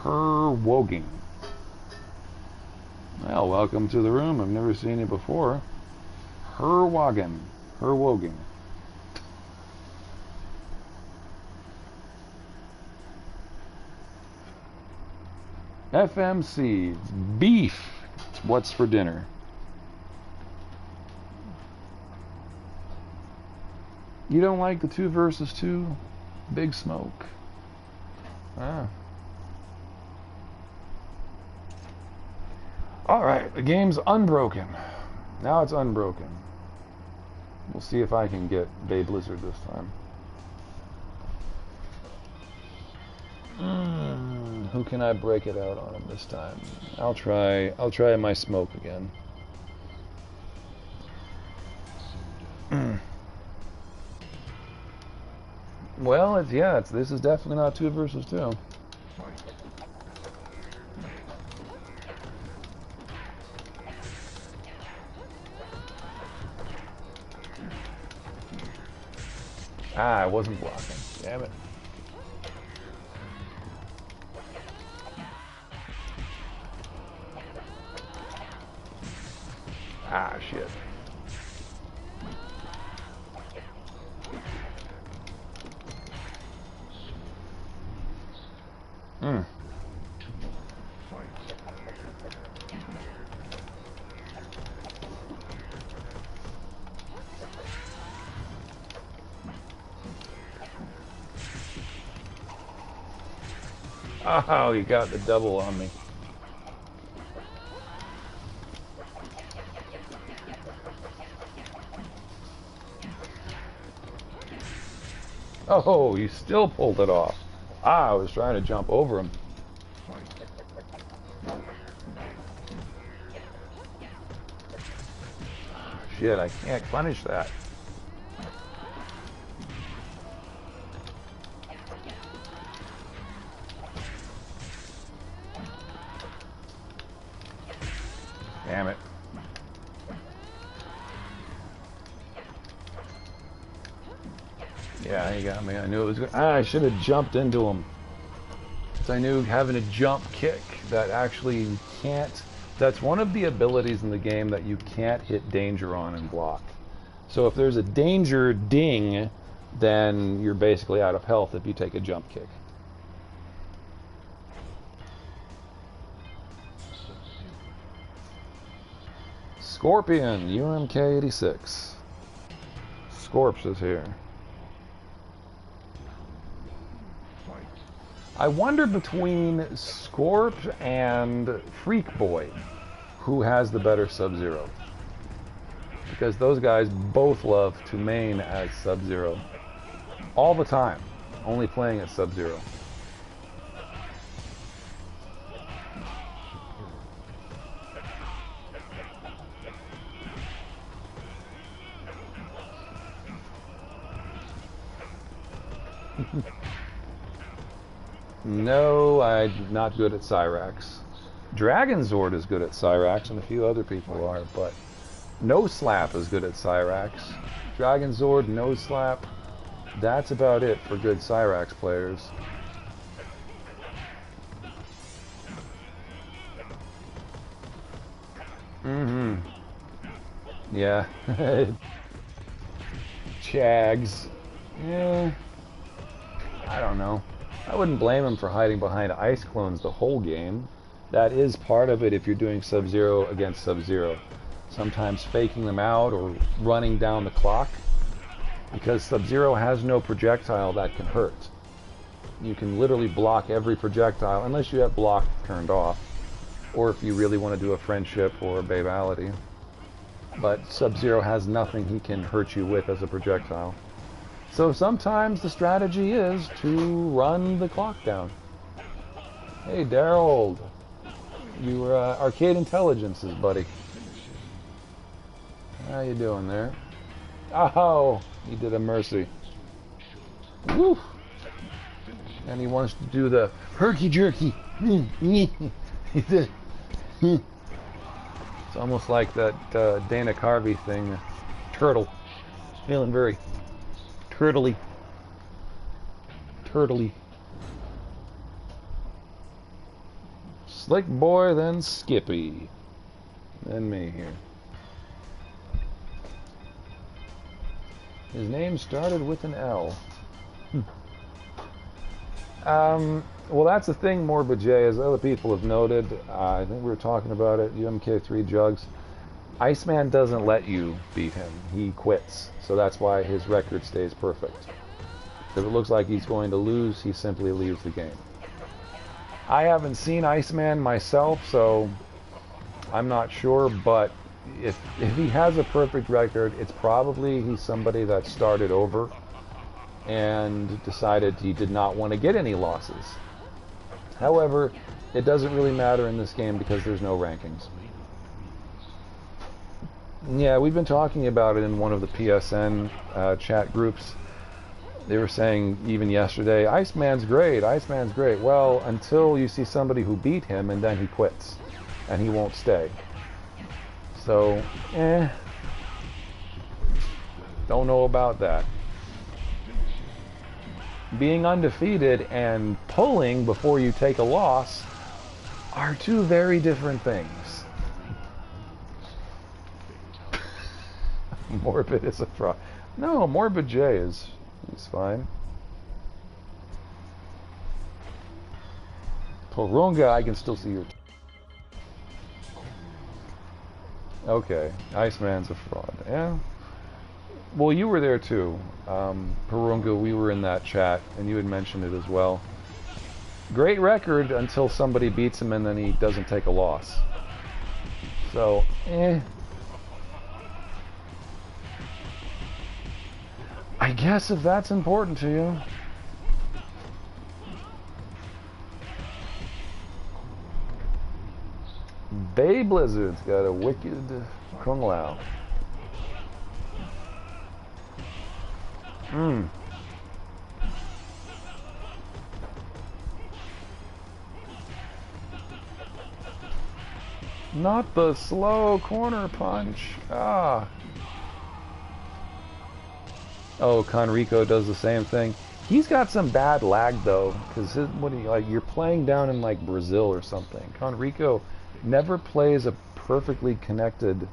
Herwogging. Well, welcome to the room. I've never seen you before. Herwogging. Herwogging. FMC. Beef. What's for dinner? You don't like the 2 versus 2? Big Smoke. Ah. Alright, the game's unbroken. Now it's unbroken. We'll see if I can get Bay Blizzard this time. Who can I break it out on him this time? I'll try my smoke again. Well, this is definitely not 2 versus 2. Ah, I wasn't blocking. Damn it. Ah, shit. Oh, you got the double on me. Oh, you still pulled it off. Ah, I was trying to jump over him. Shit, I can't punish that. Damn it. Yeah, he got me. I knew it was good. I should have jumped into him. Because I knew having a jump kick that actually can't... That's one of the abilities in the game that you can't hit danger on and block. So if there's a danger ding, then you're basically out of health if you take a jump kick. Scorpion, UMK86. Scorps is here. I wonder between Scorp and Freak Boy, who has the better Sub-Zero. Because those guys both love to main as Sub-Zero. All the time. Only playing as Sub-Zero. No, I'm not good at Cyrax. Dragon Zord is good at Cyrax, and a few other people are, but No Slap is good at Cyrax. Dragon Zord, No Slap, that's about it for good Cyrax players. Mm-hmm. Yeah. Chags. Yeah. I don't know. I wouldn't blame him for hiding behind ice clones the whole game. That is part of it if you're doing Sub-Zero against Sub-Zero. Sometimes faking them out or running down the clock. Because Sub-Zero has no projectile that can hurt. You can literally block every projectile unless you have block turned off. Or if you really want to do a friendship or a babality. But Sub-Zero has nothing he can hurt you with as a projectile. So sometimes the strategy is to run the clock down. Hey, Daryl. You were Arcade Intelligences, buddy. How you doing there? Oh, he did a mercy. Woo! And he wants to do the herky-jerky. He did. It's almost like that Dana Carvey thing. Turtle. Feeling very... turtly. Slick Boy, then Skippy. Then me here. His name started with an L. Well, that's the thing, Morbid J, as other people have noted. I think we were talking about it, UMK3 Jugs. Iceman doesn't let you beat him. He quits. So that's why his record stays perfect. If it looks like he's going to lose, he simply leaves the game. I haven't seen Iceman myself, so I'm not sure, but if he has a perfect record, it's probably he's somebody that started over and decided he did not want to get any losses. However, it doesn't really matter in this game because there's no rankings. Yeah, we've been talking about it in one of the PSN chat groups. They were saying even yesterday, Iceman's great, Iceman's great. Well, until you see somebody who beat him and then he quits and he won't stay. So, don't know about that. Being undefeated and pulling before you take a loss are two very different things. Morbid is a fraud. No, Morbid J is fine. Porunga, I can still see your... Okay, Iceman's a fraud. Yeah. Well, you were there too. Porunga, we were in that chat, and you had mentioned it as well. Great record until somebody beats him and then he doesn't take a loss. So, I guess if that's important to you. Bay Blizzard's got a wicked Kung Lao. Not the slow corner punch. Ah. Oh, Conrico does the same thing. He's got some bad lag though, because what do you like? You're playing down in like Brazil or something. Conrico never plays a perfectly connected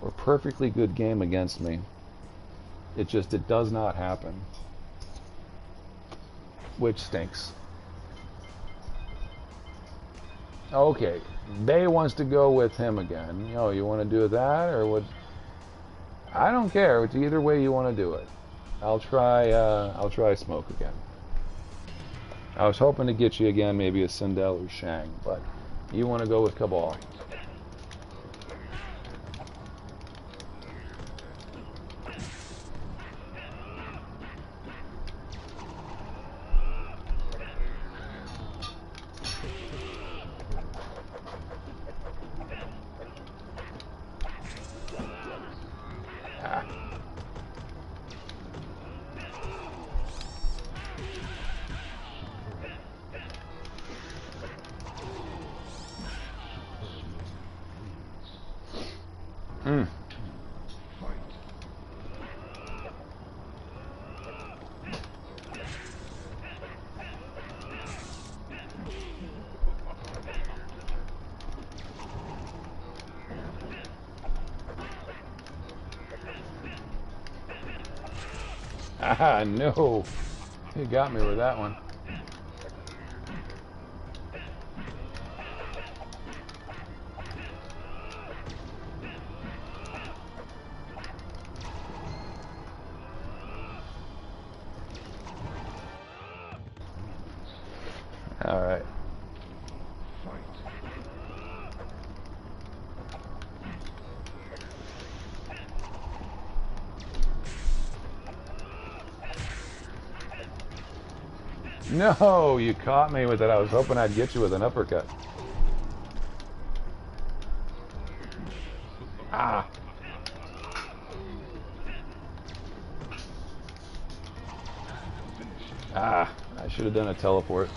or perfectly good game against me. It does not happen, which stinks. Okay, Bay wants to go with him again. Oh, you want to do that or what? I don't care. It's either way you want to do it. I'll try Smoke again. I was hoping to get you again, maybe a Sindel or Shang, but you want to go with Cabal. Ah, no. You got me with that one. All right. No, you caught me with it. I was hoping I'd get you with an uppercut. Ah. Ah, I should have done a teleport.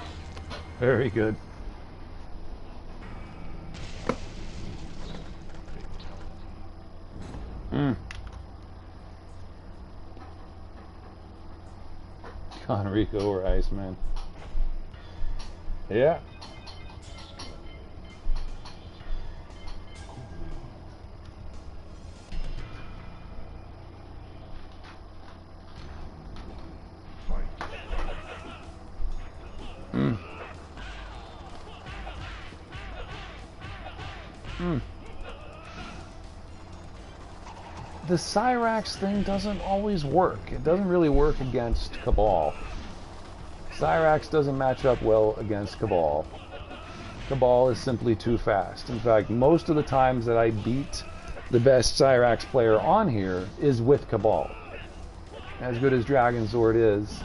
Very good. Conrico or Iceman. Yeah. The Cyrax thing doesn't always work. It doesn't really work against Cabal. Cyrax doesn't match up well against Cabal. Cabal is simply too fast. In fact, most of the times that I beat the best Cyrax player on here is with Cabal. As good as Dragon Sword is,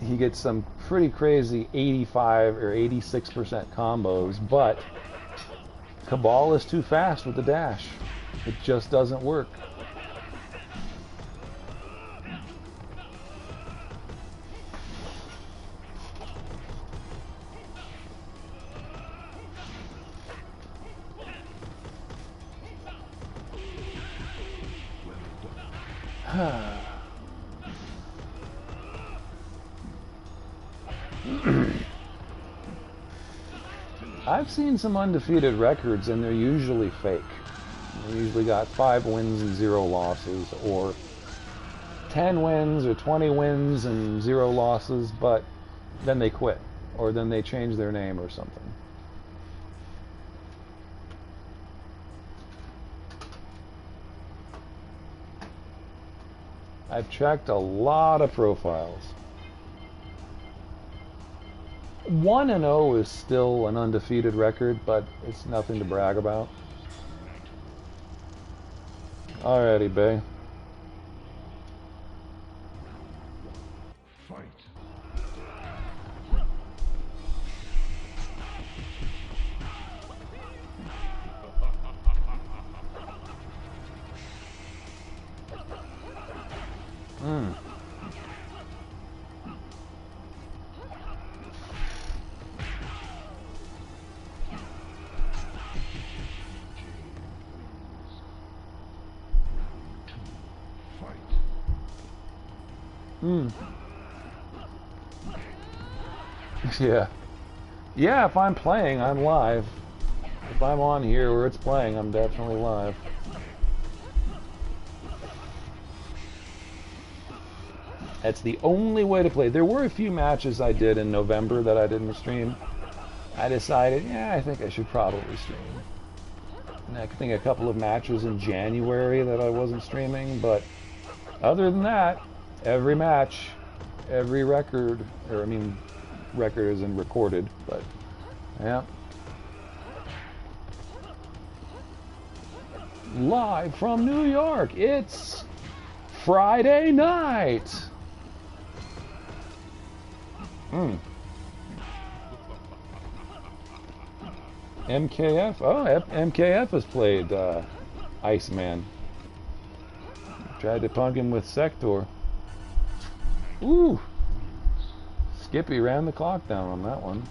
he gets some pretty crazy 85 or 86% combos, but Cabal is too fast with the dash. It just doesn't work. I've seen some undefeated records and they're usually fake. They usually got 5 wins and 0 losses, or 10 wins or 20 wins and 0 losses, but then they quit, or then they change their name or something. I've checked a lot of profiles. 1-0 is still an undefeated record, but it's nothing to brag about. Alrighty, Bay. Yeah. Yeah, if I'm playing, I'm live. If I'm on here where it's playing, I'm definitely live. That's the only way to play. There were a few matches I did in November that I didn't stream. I decided, yeah, I think I should probably stream. And I think a couple of matches in January that I wasn't streaming, but other than that, every match, every record, or I mean, record isn't recorded, but yeah. Live from New York, it's Friday night. MKF, oh, MKF has played Iceman. Tried to punk him with Sector. Ooh! Skippy ran the clock down on that one.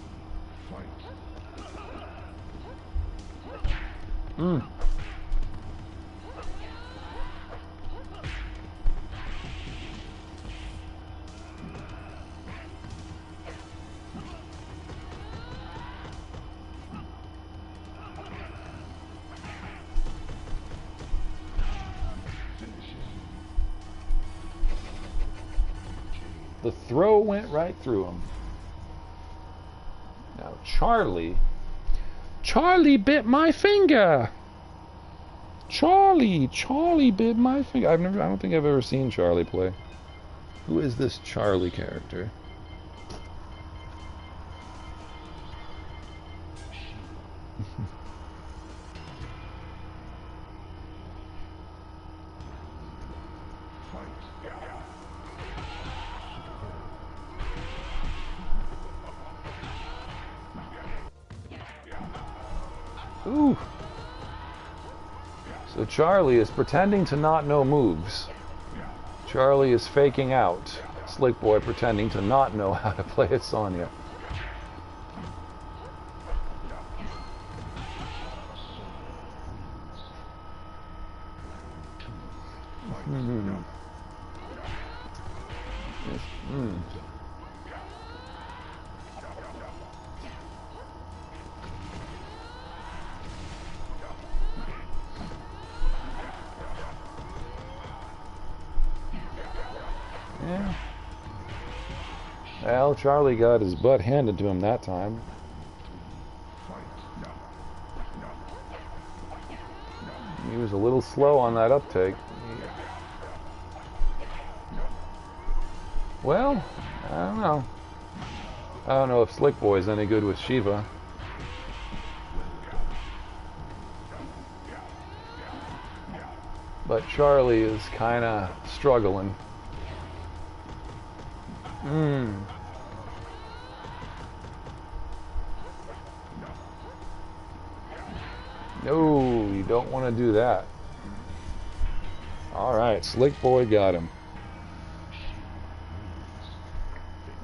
The throw went right through him. Now Charlie bit my finger. Charlie bit my finger. I don't think I've ever seen Charlie play. Who is this Charlie character? Ooh. So Charlie is pretending to not know moves. Charlie is faking out. Slick Boy pretending to not know how to play at Sonya. Yeah. Well, Charlie got his butt handed to him that time. He was a little slow on that uptake. Well, I don't know. I don't know if Slick Boy's any good with Shiva. But Charlie is kind of struggling. No, you don't want to do that. All right, Slick Boy got him.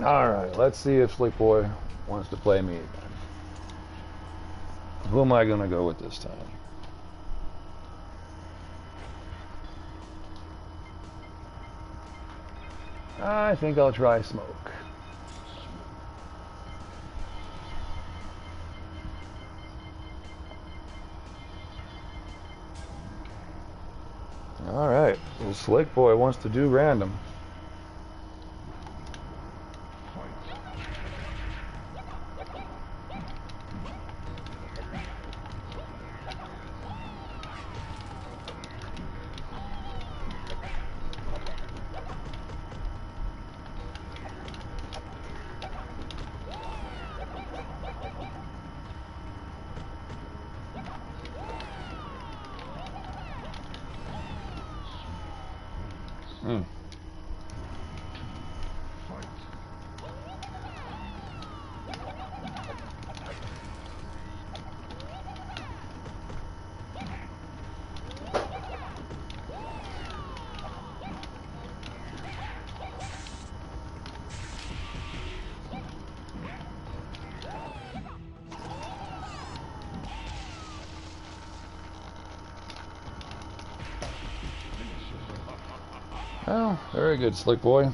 All right, let's see if Slick Boy wants to play me again. Who am I going to go with this time? I think I'll try Smoke. All right, well, Slick Boy wants to do random. Oh, very good, Slick Boy.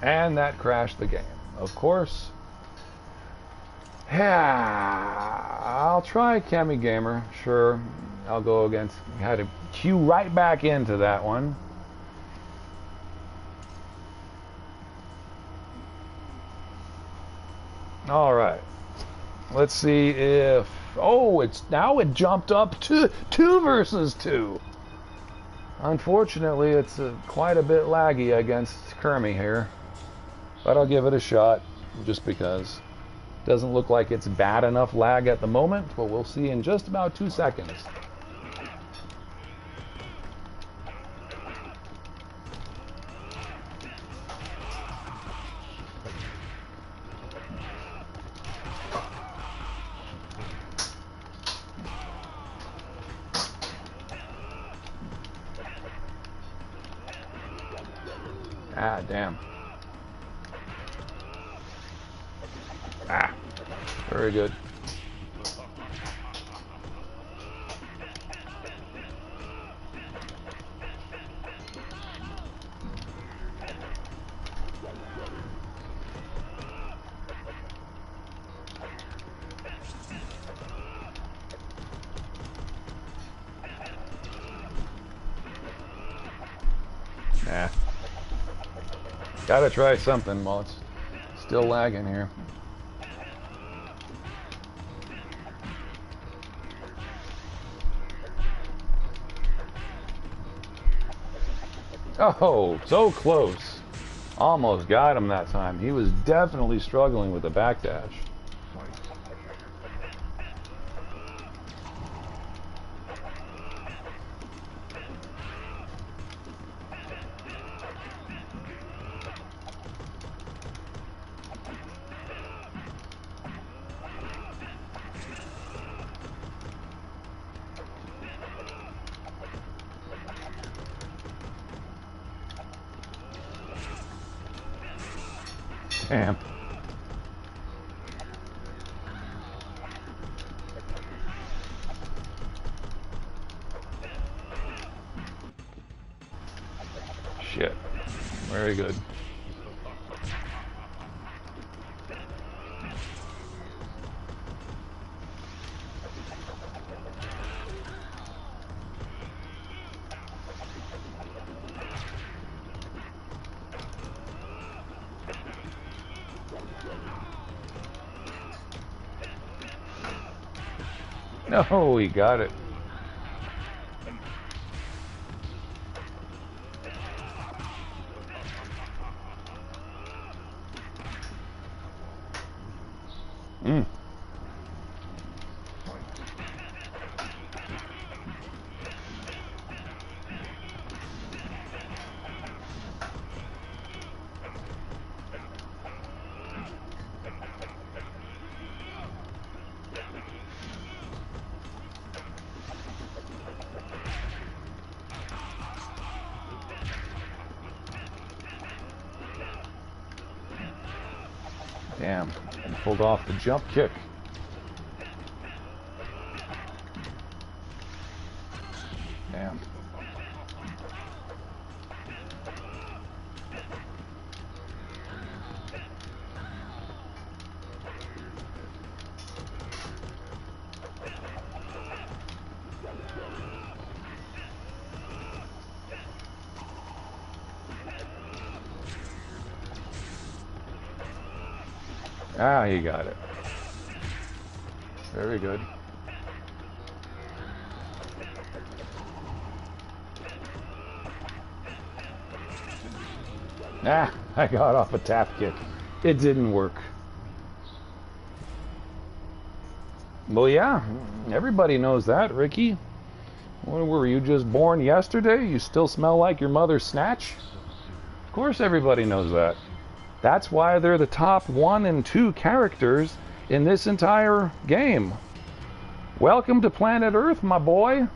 And that crashed the game, of course. Yeah, I'll try Kemi Gamer. Sure, I'll go against. Had to cue right back into that one. All right. Let's see if. Oh, it jumped up to 2 versus 2. Unfortunately, it's quite a bit laggy against Kermie here, but I'll give it a shot just because. Doesn't look like it's bad enough lag at the moment, but we'll see in just about 2 seconds. Ah, damn. Ah, very good. Nah. Gotta try something while it's still lagging here. Oh, so close. Almost got him that time. He was definitely struggling with the backdash. Damn. Shit. Very good. No, he got it. Mm. Damn, and pulled off the jump kick. Damn. Ah, he got it. Very good. Ah, I got off a tap kick. It didn't work. Well, yeah, everybody knows that, Ricky. What, were you just born yesterday? You still smell like your mother's snatch? Of course everybody knows that. That's why they're the top 1 and 2 characters in this entire game. Welcome to planet Earth, my boy.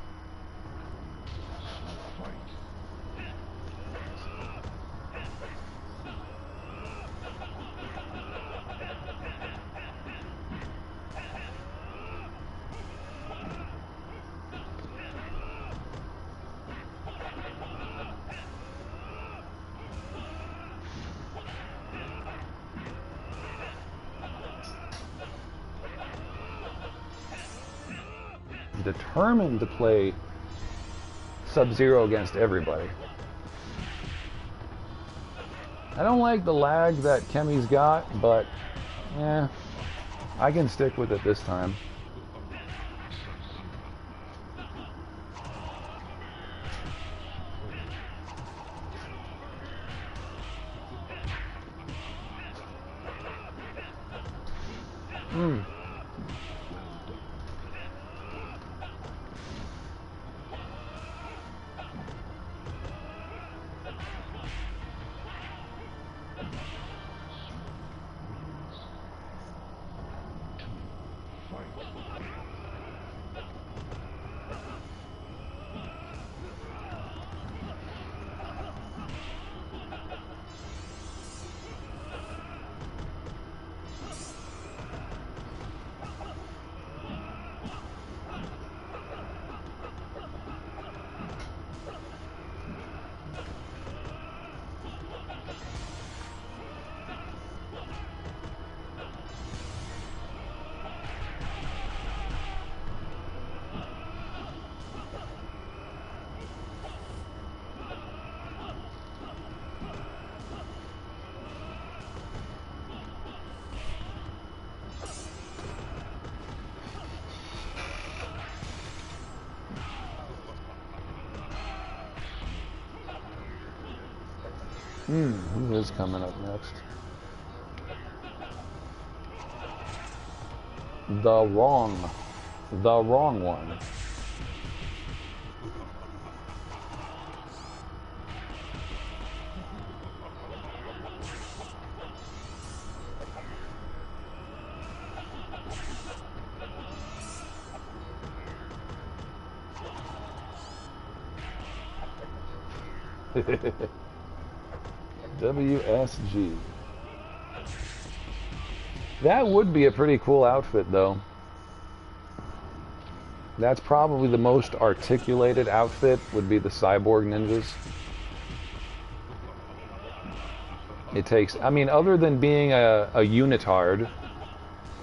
Determined to play Sub-Zero against everybody. I don't like the lag that Kemi's got, but I can stick with it this time. Who is coming up next? The wrong one. WSG. That would be a pretty cool outfit, though. That's probably the most articulated outfit, would be the Cyborg Ninjas. It takes, I mean, other than being a unitard,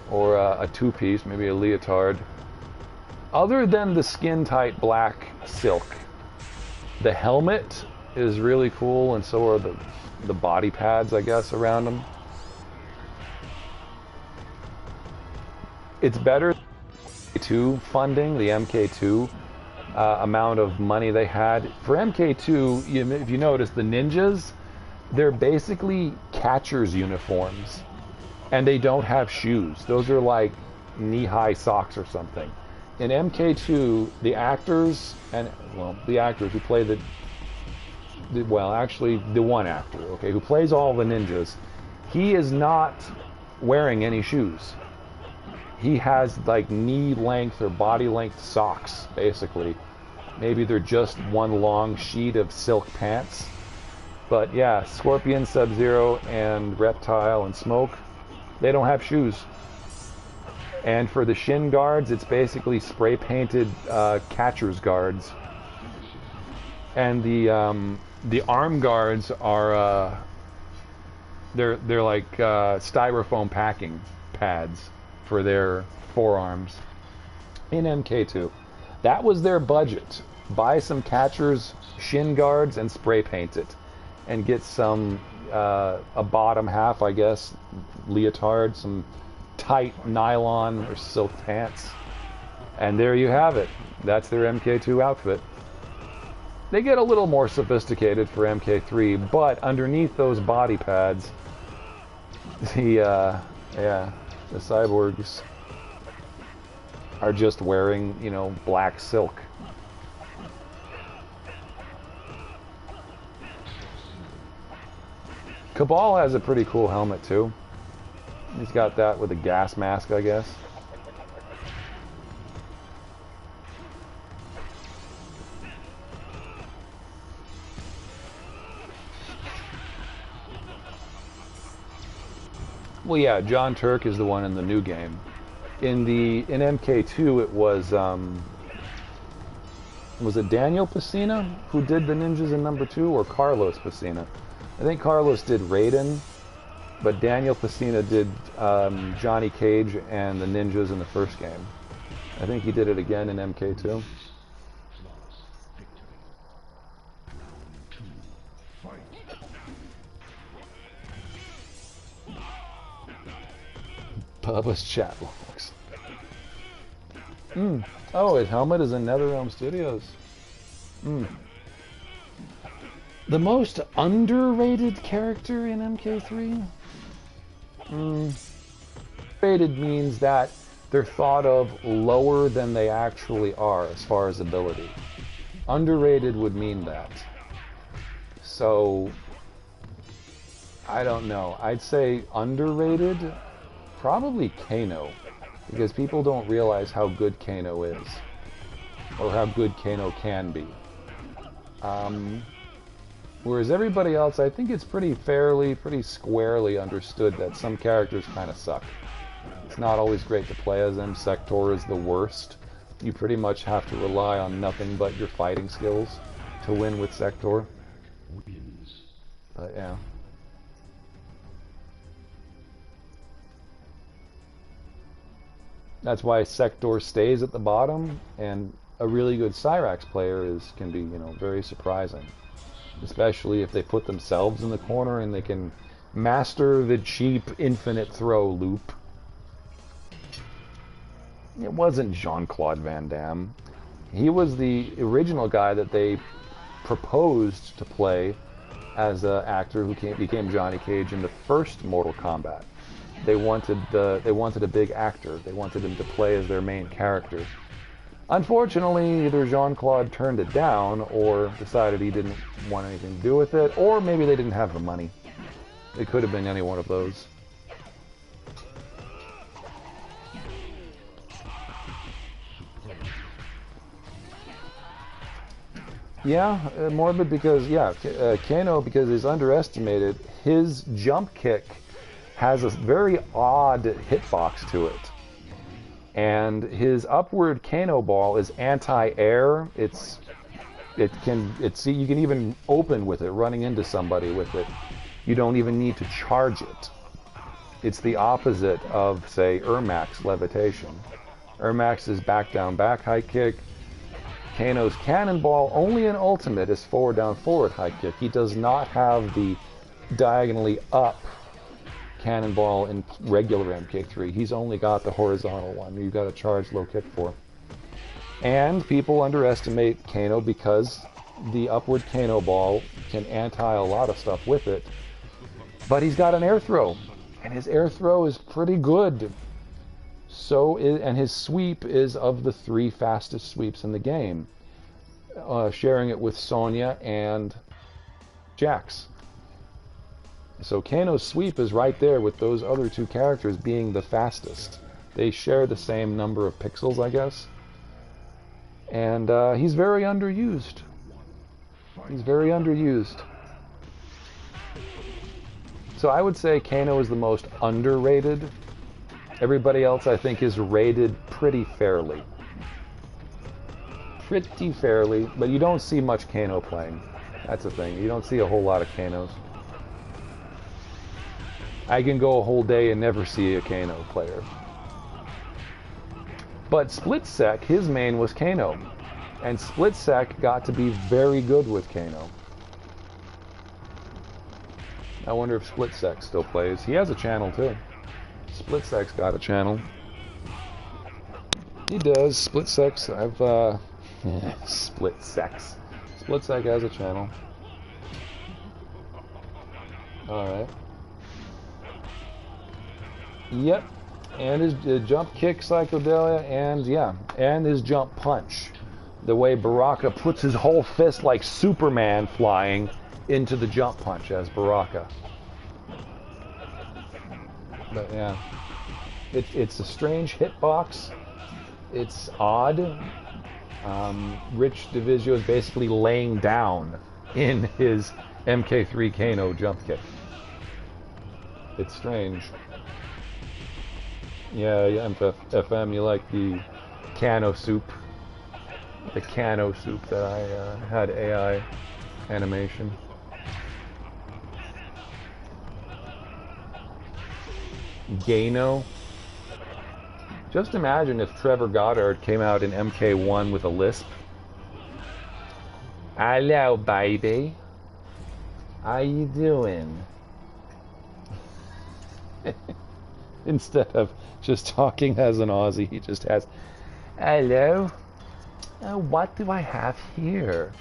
or a two-piece, maybe a leotard, other than the skin-tight black silk, the helmet is really cool, and so are the body pads, I guess, around them. It's better than the MK2 funding, the MK2 amount of money they had. For MK2, if you notice, the ninjas, they're basically catcher's uniforms, and they don't have shoes. Those are like knee-high socks or something. In MK2, the actors who play the one actor, okay, who plays all the ninjas, he is not wearing any shoes. He has like knee length or body length socks, basically. Maybe they're just one long sheet of silk pants. But yeah, Scorpion, Sub-Zero, and Reptile and Smoke, They don't have shoes. And for the shin guards, it's basically spray painted catcher's guards. And the arm guards are they're like styrofoam packing pads for their forearms in MK2. That was their budget. Buy some catchers, shin guards, and spray paint it, and get some a bottom half, I guess, leotard, some tight nylon or silk pants, and there you have it. That's their MK2 outfit. They get a little more sophisticated for MK3, but underneath those body pads, the cyborgs are just wearing, you know, black silk. Cabal has a pretty cool helmet too. He's got that with a gas mask, I guess. Well, yeah, John Turk is the one in the new game. In MK2, it was it Daniel Pacina who did the ninjas in number 2, or Carlos Pacina? I think Carlos did Raiden, but Daniel Pacina did Johnny Cage and the ninjas in the first game. I think he did it again in MK2. Bubba's chat logs. Oh, his helmet is in NetherRealm Studios. The most underrated character in MK3? Rated means that they're thought of lower than they actually are as far as ability. Underrated would mean that. So, I don't know. I'd say underrated, probably Kano, because people don't realize how good Kano is, or how good Kano can be. Whereas everybody else, I think it's pretty squarely understood that some characters kind of suck. It's not always great to play as them. Sector is the worst. You pretty much have to rely on nothing but your fighting skills to win with Sector. But yeah. That's why Sector stays at the bottom, and a really good Cyrax player can be, you know, very surprising. Especially if they put themselves in the corner and they can master the cheap infinite throw loop. It wasn't Jean-Claude Van Damme. He was the original guy that they proposed to play as an actor who became Johnny Cage in the first Mortal Kombat. They wanted a big actor. They wanted him to play as their main character. Unfortunately, either Jean-Claude turned it down or decided he didn't want anything to do with it, or maybe they didn't have the money. It could have been any one of those. Yeah, Morbid, because, yeah, Kano, because he's underestimated, his jump kick has a very odd hitbox to it. And his upward Kano ball is anti-air. You can even open with it, running into somebody with it. You don't even need to charge it. It's the opposite of, say, Ermac's levitation. Ermac's back down back high kick. Kano's cannonball, only in ultimate, is forward down forward high kick. He does not have the diagonally up cannonball in regular MK3. He's only got the horizontal one you've got to charge low kick for. And people underestimate Kano because the upward Kano ball can anti a lot of stuff with it. But he's got an air throw, and his air throw is pretty good. And his sweep is of the 3 fastest sweeps in the game, sharing it with Sonya and Jax. So Kano's sweep is right there with those other 2 characters being the fastest. They share the same number of pixels, I guess. And he's very underused. He's very underused. So I would say Kano is the most underrated. Everybody else, I think, is rated pretty fairly. Pretty fairly, but you don't see much Kano playing. That's the thing. You don't see a whole lot of Kanos. I can go a whole day and never see a Kano player. But Splitsec, his main was Kano. And Splitsec got to be very good with Kano. I wonder if Splitsec still plays. He has a channel too. Splitsec's got a channel. He does. Splitsec, Splitsec. Splitsec has a channel. Alright. Yep. And his jump kick psychedelia, and yeah, and his jump punch. The way Baraka puts his whole fist like Superman flying into the jump punch as Baraka. But yeah, it's a strange hitbox. It's odd. Rich Divisio is basically laying down in his MK3 Kano jump kick. It's strange. Yeah, FM, you like the Kano soup. The Kano soup that I had AI animation. Gano. Just imagine if Trevor Goddard came out in MK1 with a lisp. Hello, baby. How you doing? Instead of just talking as an Aussie, he just has, hello. What do I have here?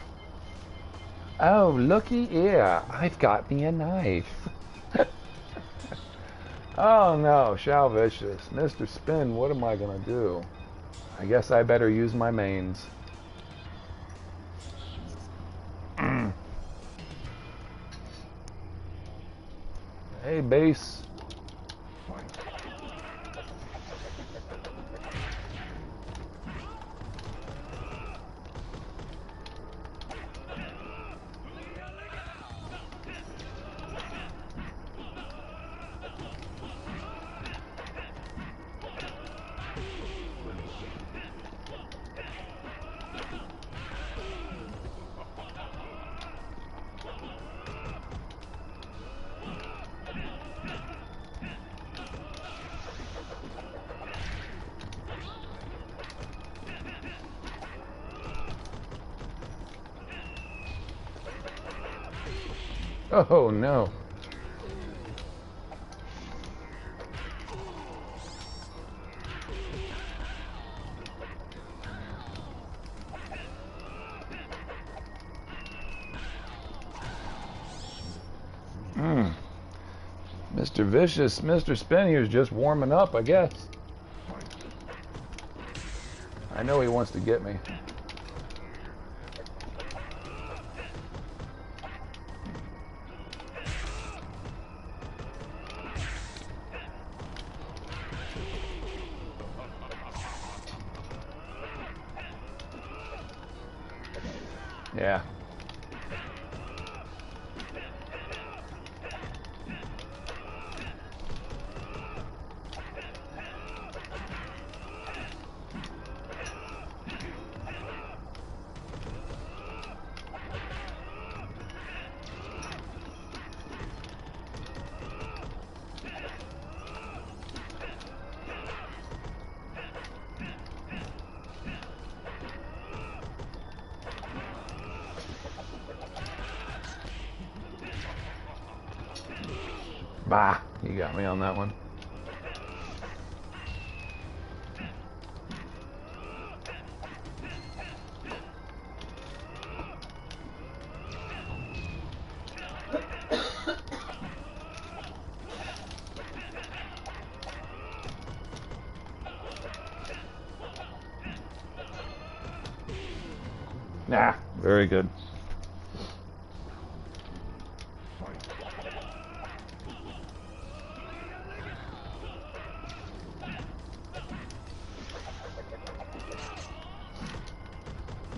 Oh, looky here. I've got me a knife. Oh no, Shao Vicious. Mr. Spin, what am I gonna do? I guess I better use my mains. Hey, base. Oh no. Mr. Vicious, Mr. Spin here's just warming up, I guess. I know he wants to get me. Yeah. Bah, you got me on that one. Nah, very good.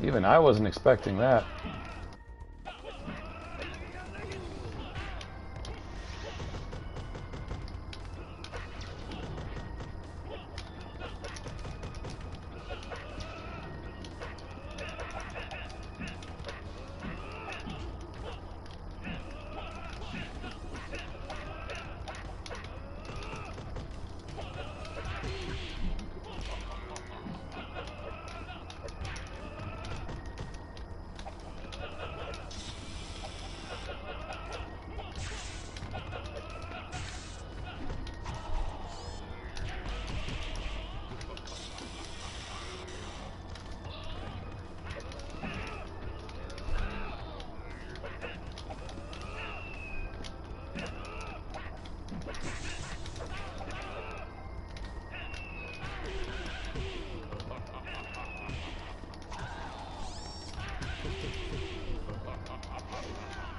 Even I wasn't expecting that.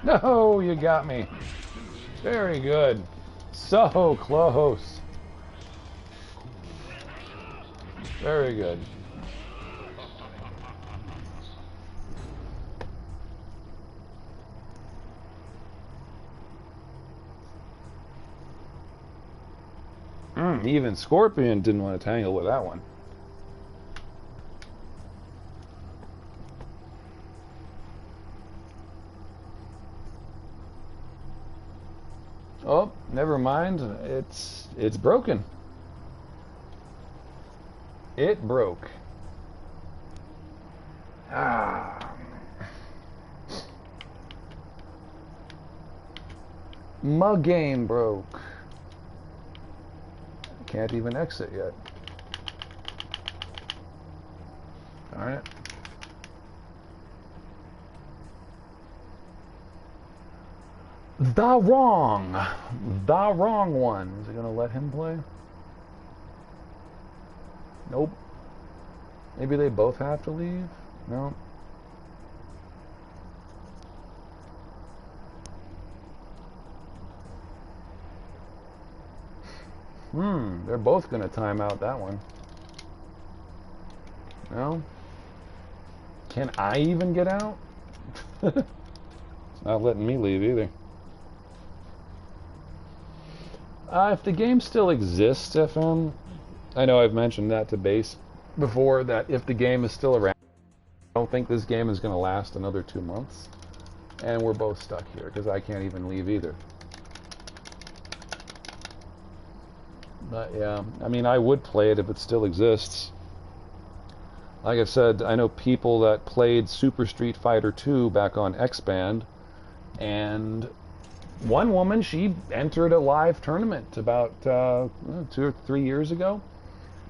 No, you got me. Very good. So close. Very good. Even Scorpion didn't want to tangle with that one. Oh, never mind. It's broken. It broke. Ah. My game broke. Can't even exit yet. Darn it. The wrong one. Is it gonna let him play? Nope. Maybe they both have to leave? No. They're both gonna time out that one. No? Can I even get out? It's not letting me leave either. If the game still exists, FM, I know I've mentioned that to Base before, that if the game is still around, I don't think this game is going to last another 2 months. And we're both stuck here, because I can't even leave either. But yeah, I mean, I would play it if it still exists. Like I said, I know people that played Super Street Fighter 2 back on Xband, and one woman, she entered a live tournament about 2 or 3 years ago,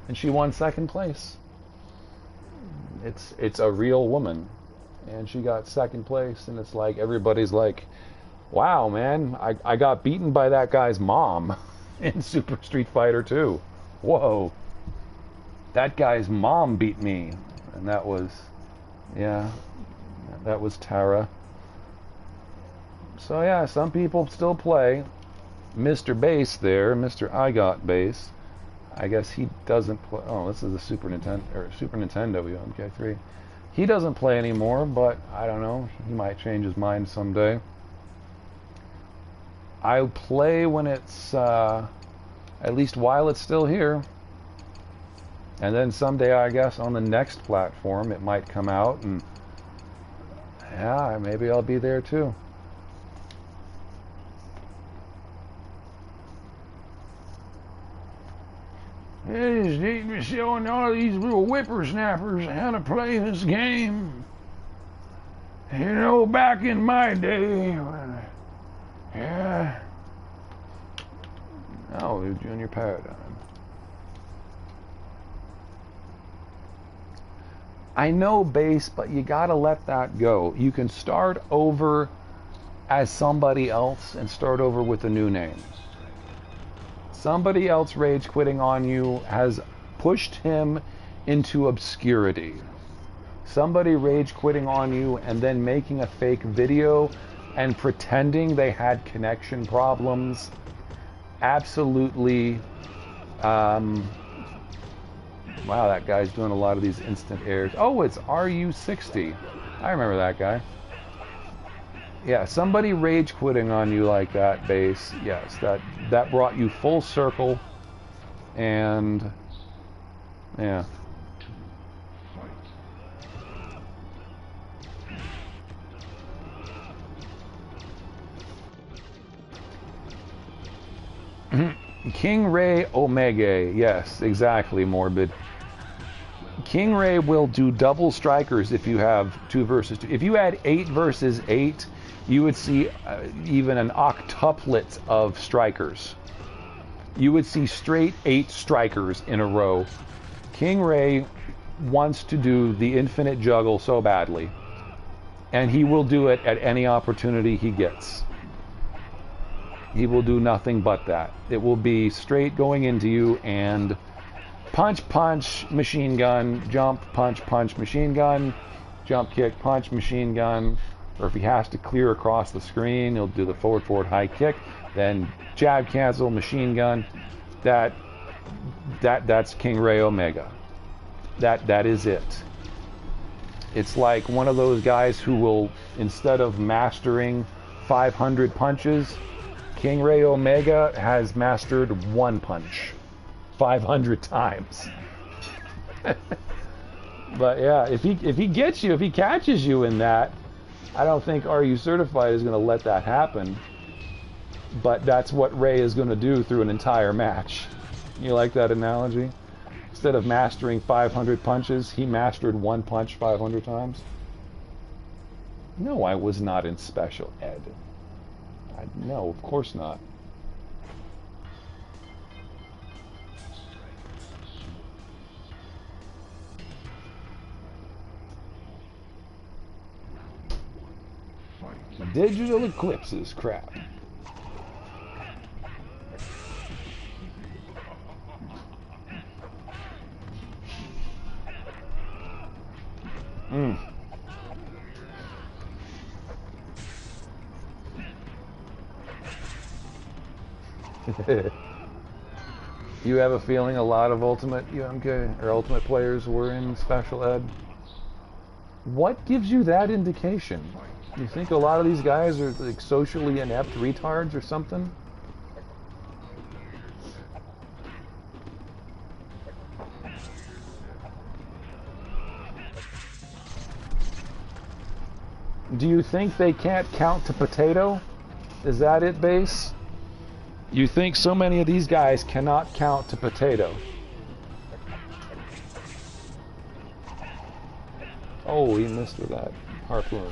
and she won second place. It's a real woman, and she got second place, and it's like everybody's like, wow, man, I got beaten by that guy's mom in Super Street Fighter 2. Whoa, that guy's mom beat me. And that was, yeah, that was Tara. So yeah, some people still play. Mr. Bass there, Mr. I Got Bass, I guess he doesn't play. Oh, this is a Super Nintendo UMK3. He doesn't play anymore, but I don't know, he might change his mind someday. I'll play when it's at least while it's still here, and then someday, I guess, on the next platform it might come out, and yeah, maybe I'll be there too. It is neat to be showing all these little whippersnappers how to play this game. You know, back in my day, yeah. Oh, Junior Paradigm. I know, Base, but you gotta let that go. You can start over as somebody else and start over with a new name. Somebody else rage quitting on you has pushed him into obscurity. Somebody rage quitting on you and then making a fake video and pretending they had connection problems. Absolutely. Wow, that guy's doing a lot of these instant airs. Oh, it's RU60. I remember that guy. Yeah, somebody rage quitting on you like that, Base. Yes, that brought you full circle, and yeah. King Ray Omega. Yes, exactly, Morbid. King Ray will do double strikers if you have 2 versus 2. If you had 8 versus 8, you would see even an octuplet of strikers. You would see straight 8 strikers in a row. King Ray wants to do the infinite juggle so badly, and he will do it at any opportunity he gets. He will do nothing but that. It will be straight going into you and punch, punch, machine gun, jump, punch, punch, machine gun, jump, kick, punch, machine gun. Or if he has to clear across the screen, he'll do the forward high kick, then jab cancel, machine gun. That's King Ray Omega. That is it. It's like one of those guys who will, instead of mastering 500 punches, King Ray Omega has mastered one punch 500 times. But yeah, if he gets you, if he catches you in that, I don't think Are You Certified is going to let that happen. But that's what Ray is going to do through an entire match. You like that analogy? Instead of mastering 500 punches, he mastered one punch 500 times. No, I was not in special ed. No, of course not. Digital eclipses crap. You have a feeling a lot of Ultimate UMK or Ultimate players were in special ed? What gives you that indication? You think a lot of these guys are like socially inept retards or something? Do you think they can't count to potato? Is that it, Base? You think so many of these guys cannot count to potato? Oh, he missed with that harpoon.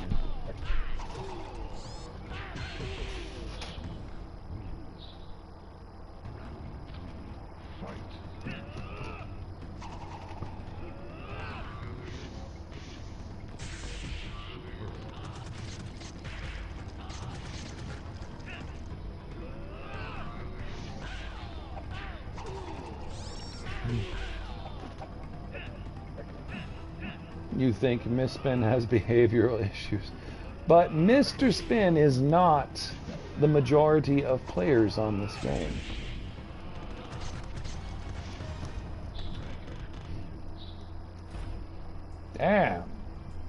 You think Miss Spin has behavioral issues. But Mr. Spin is not the majority of players on this game. Damn.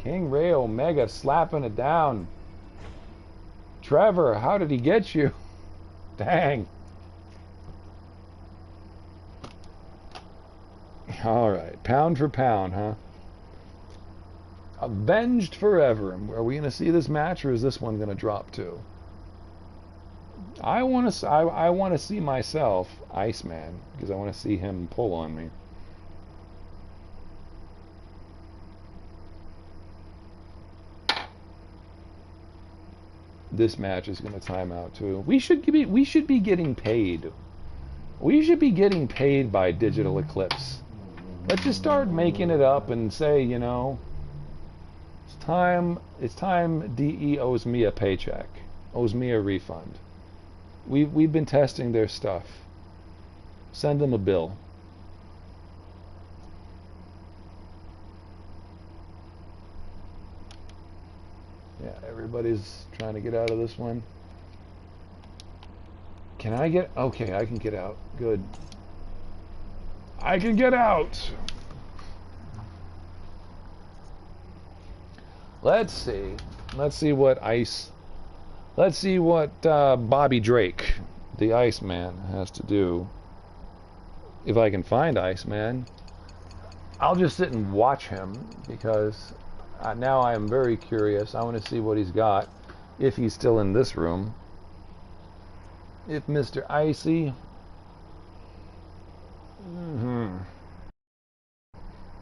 King Ray Omega slapping it down. Trevor, how did he get you? Dang. Alright, pound for pound, huh? Avenged forever. Are we going to see this match, or is this one going to drop too? I want to see myself Iceman, because I want to see him pull on me. This match is going to time out too. We should be getting paid. We should be getting paid by Digital Eclipse. Let's just start making it up and say, you know, it's time DE owes me a paycheck, owes me a refund. We've been testing their stuff. Send them a bill. Yeah, everybody's trying to get out of this one. Can I get... Okay, I can get out. Good. I can get out! Let's see. Let's see what Ice... Let's see what Bobby Drake, the Iceman, has to do. If I can find Iceman. I'll just sit and watch him, because now I am very curious. I want to see what he's got, if he's still in this room. If Mr. Icy...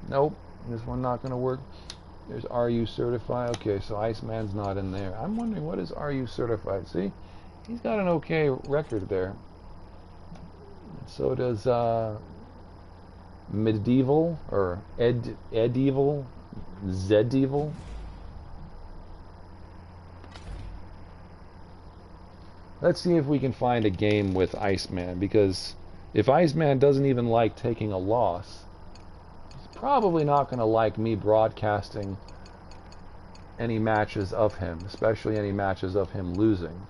Nope, this one not going to work. There's Are You Certified? Okay, so Iceman's not in there. I'm wondering, what is Are You Certified? See? He's got an okay record there. So does Medieval, or Edevil, Zedevil. Let's see if we can find a game with Iceman, because if Iceman doesn't even like taking a loss, he's probably not going to like me broadcasting any matches of him, especially any matches of him losing.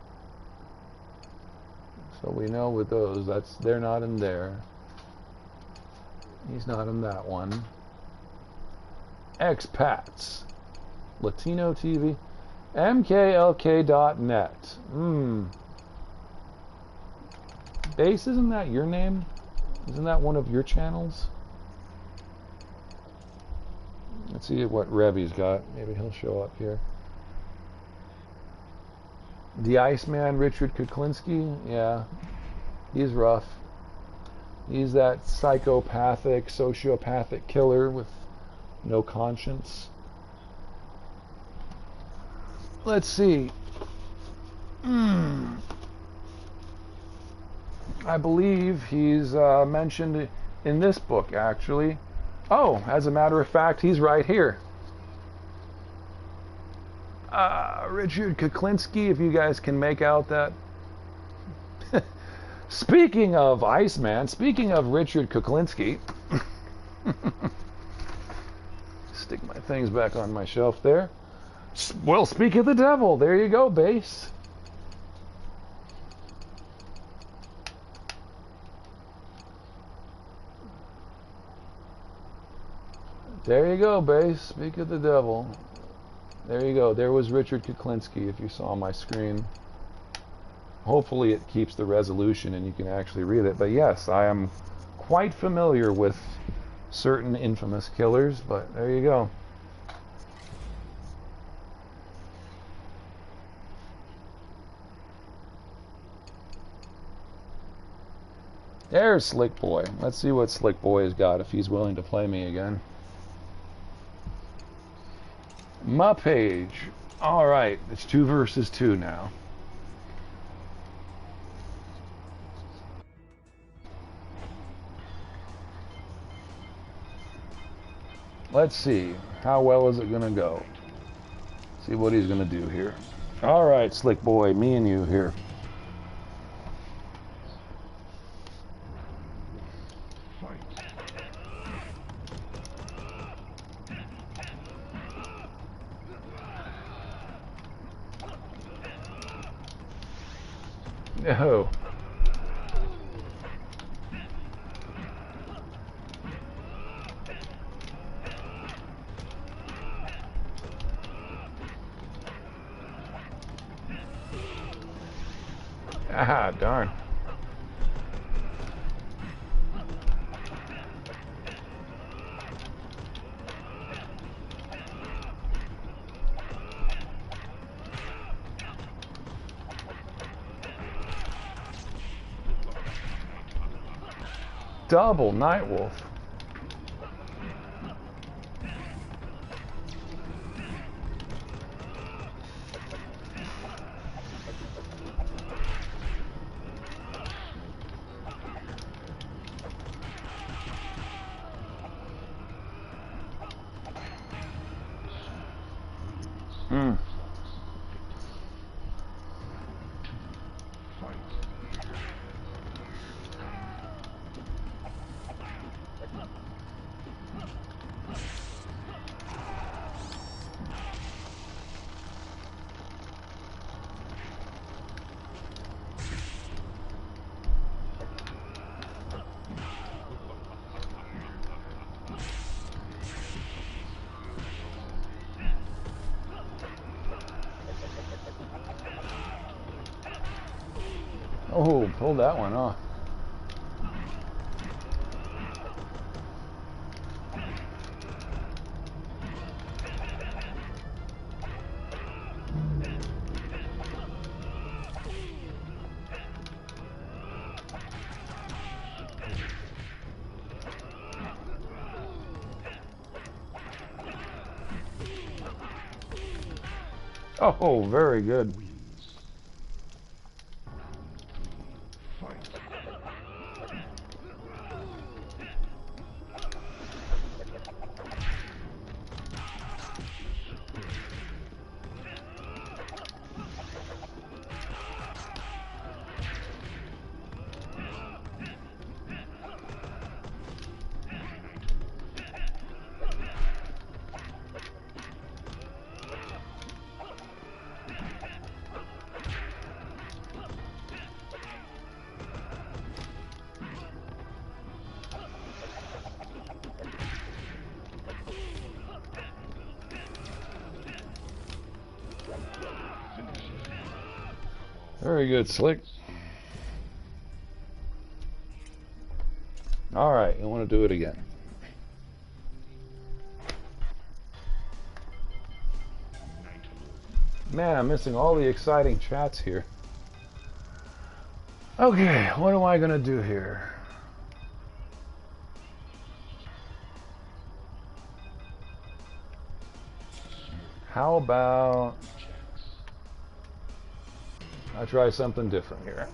So we know with those, they're not in there. He's not in that one. Expats. Latino TV. MKLK.net. Base, isn't that your name? Isn't that one of your channels? Let's see what Revy's got. Maybe he'll show up here. The Iceman, Richard Kuklinski. Yeah, he's rough. He's that psychopathic, sociopathic killer with no conscience. Let's see. I believe he's mentioned in this book, actually. Oh, as a matter of fact, he's right here. Richard Kuklinski, if you guys can make out that. Speaking of Iceman, speaking of Richard Kuklinski. Stick my things back on my shelf there. Well, speak of the devil. There you go, Base. There you go, Base. Speak of the devil. There you go. There was Richard Kuklinski, if you saw my screen. Hopefully it keeps the resolution and you can actually read it. But yes, I am quite familiar with certain infamous killers, but there you go. There's Slick Boy. Let's see what Slick Boy has got if he's willing to play me again. My page. Alright, it's 2 versus 2 now. Let's see. How well is it going to go? See what he's going to do here. Alright, Slick Boy, me and you here. No. Ah, darn. Double Nightwolf. Oh, pulled that one off. Oh, very good. Very good, Slick. Alright, you want to do it again. Man, I'm missing all the exciting chats here. Okay, what am I going to do here? How about I try something different here?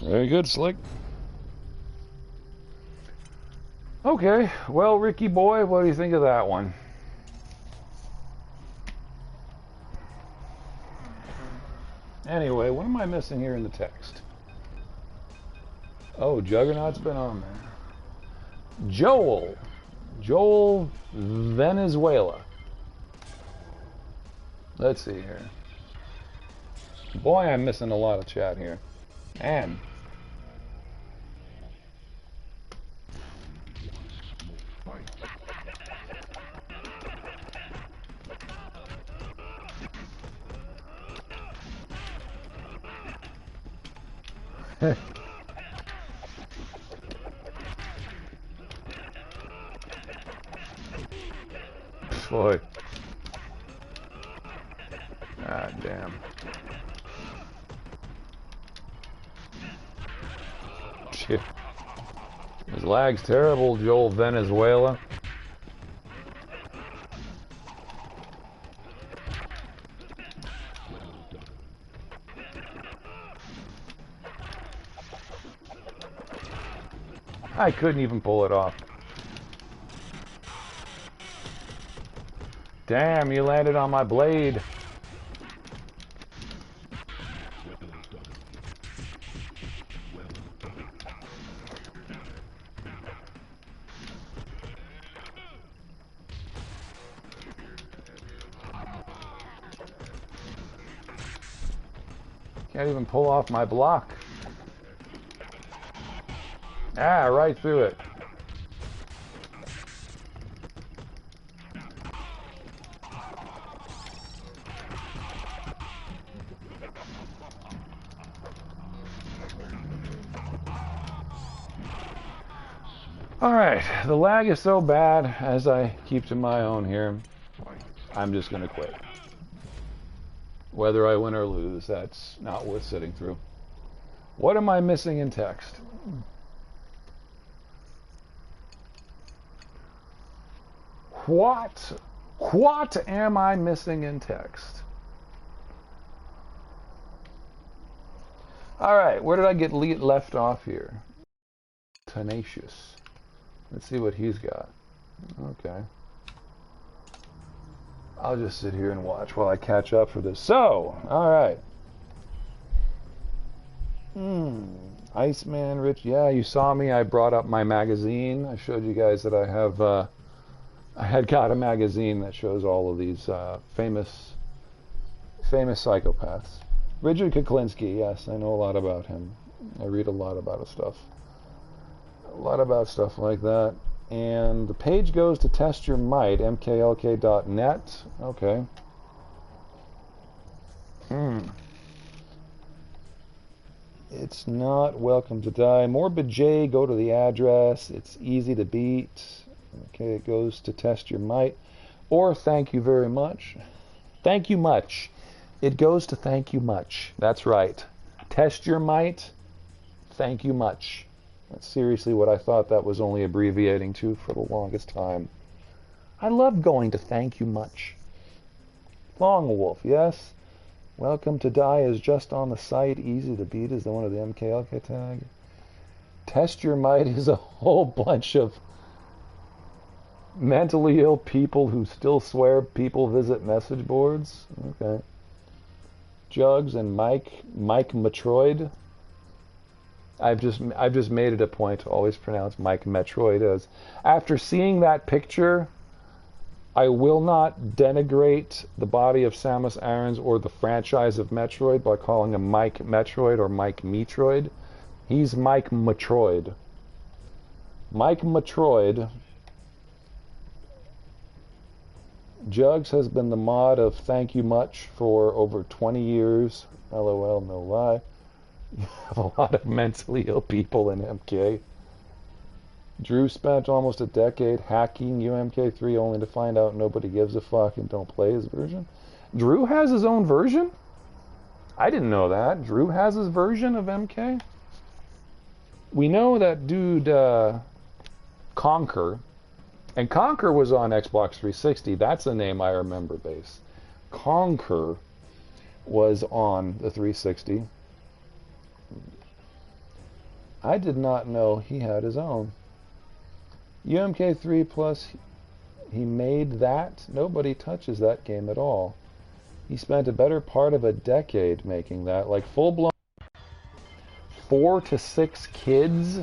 Very good, Slick. Okay, well, Ricky boy, what do you think of that one? Anyway, what am I missing here in the text? Oh, Juggernaut's been on there. Joel Venezuela. Let's see here. Boy, I'm missing a lot of chat here. And boy. God damn. Shit. His lag's terrible, Joel Venezuela. I couldn't even pull it off. Damn, you landed on my blade. Can't even pull off my block. Ah, right through it. Alright, the lag is so bad as I keep to my own here. I'm just gonna quit. Whether I win or lose, that's not worth sitting through. What am I missing in text? What am I missing in text? Alright, where did I get left off here? Tenacious. Let's see what he's got. Okay. I'll just sit here and watch while I catch up for this. So, alright. Iceman, Rich. Yeah, you saw me. I brought up my magazine. I showed you guys that I have I had got a magazine that shows all of these famous psychopaths. Richard Kuklinski, yes, I know a lot about him. I read a lot about his stuff. A lot about stuff like that. And the page goes to Test Your Might, mklk.net. Okay. It's not Welcome to Die. Morbid J, go to the address. It's easy to beat. Okay, it goes to Test Your Might. Or Thank You Very Much. Thank you much. It goes to Thank You Much. That's right. Test Your Might. Thank you much. That's seriously what I thought that was only abbreviating to for the longest time. I love going to Thank You Much. Long Wolf, yes. Welcome to Die is just on the site. Easy to beat is the one of the MKLK tag. Test Your Might is a whole bunch of mentally ill people who still swear people visit message boards. Okay. Jugs and Mike Metroid. I've just made it a point to always pronounce Mike Metroid as. After seeing that picture, I will not denigrate the body of Samus Aran's or the franchise of Metroid by calling him Mike Metroid or Mike Metroid. He's Mike Metroid. Mike Metroid. Jugs has been the mod of Thank You Much for over 20 years. LOL, no lie. You have a lot of mentally ill people in MK. Drew spent almost a decade hacking UMK3 only to find out nobody gives a fuck and don't play his version. Drew has his own version? I didn't know that. Drew has his version of MK? We know that dude Conker, and Conker was on Xbox 360. That's a name I remember base. Conker was on the 360. I did not know he had his own. UMK3 Plus, he made that. Nobody touches that game at all. He spent a better part of a decade making that. Like full-blown 4 to 6 kids,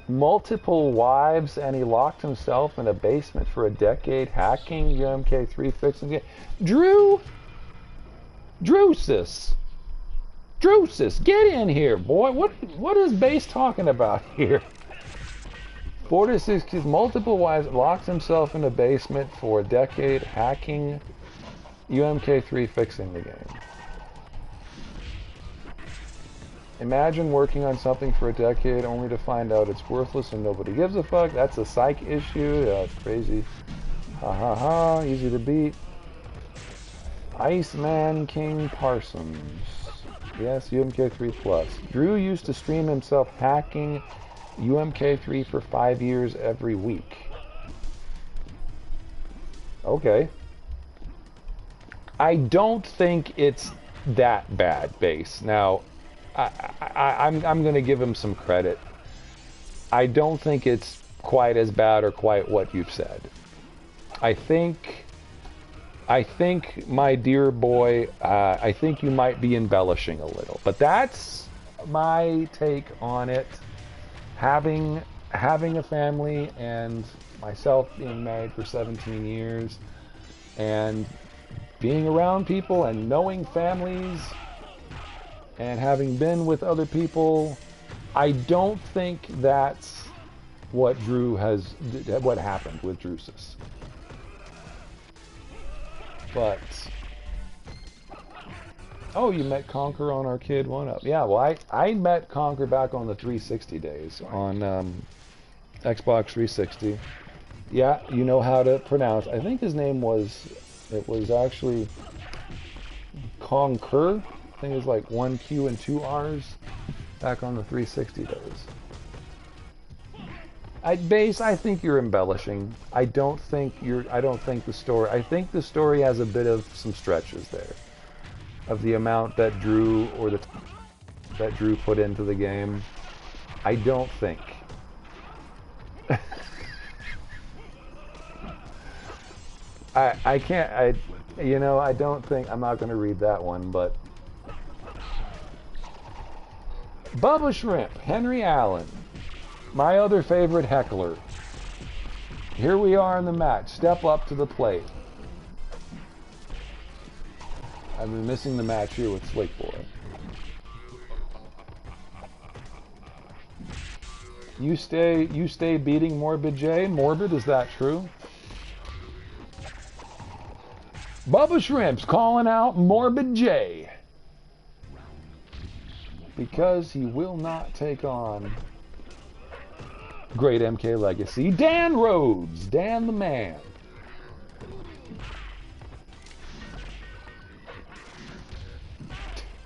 multiple wives, and he locked himself in a basement for a decade hacking UMK3 fixing it. Drusus, get in here, boy. What is Base talking about here? 4 to 6 kids, multiple wives, locked himself in a basement for a decade hacking UMK3 fixing the game. Imagine working on something for a decade only to find out it's worthless and nobody gives a fuck. That's a psych issue. That's crazy. Ha ha ha. Easy to beat. Iceman King Parsons. Yes, UMK3 Plus. Drew used to stream himself hacking UMK3 for 5 years every week. Okay. I don't think it's that bad, Base. Now, I'm going to give him some credit. I don't think it's quite as bad or quite what you've said. I think, my dear boy, I think you might be embellishing a little. But that's my take on it. Having a family and myself being married for 17 years and being around people and knowing families and having been with other people, I don't think that's what happened with Drusus. But, oh, you met Conker on Arcade 1-Up. Yeah, well, I met Conker back on the 360 days on Xbox 360. Yeah, you know how to pronounce. I think his name was, it was actually Conker. I think it was like 1 Q and 2 R's back on the 360 days. Base, I think you're embellishing. I think the story has a bit of some stretches there. Of the amount that Drew put into the game. I don't think. I don't think, I'm not going to read that one, but Bubba Shrimp, Henry Allen, my other favorite heckler. Here we are in the match. Step up to the plate. I've been missing the match here with Slick Boy. You stay beating Morbid J? Morbid, is that true? Bubba Shrimp's calling out Morbid J. Because he will not take on great MK Legacy. Dan Rhodes, Dan the man.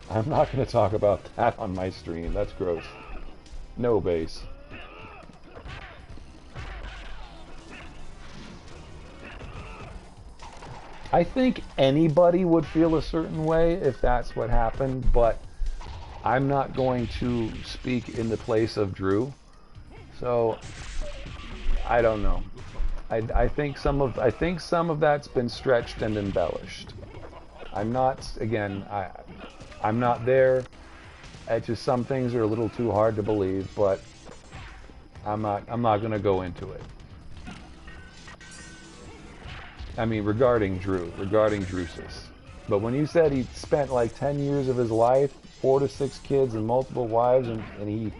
I'm not going to talk about that on my stream. That's gross. No base. I think anybody would feel a certain way if that's what happened, but I'm not going to speak in the place of Drew. So I don't know. I think some of that's been stretched and embellished. I'm not, again, I'm not there. It's just some things are a little too hard to believe, but I'm not going to go into it. I mean, regarding Drusus. But when you said he spent like 10 years of his life, 4 to 6 kids and multiple wives, and he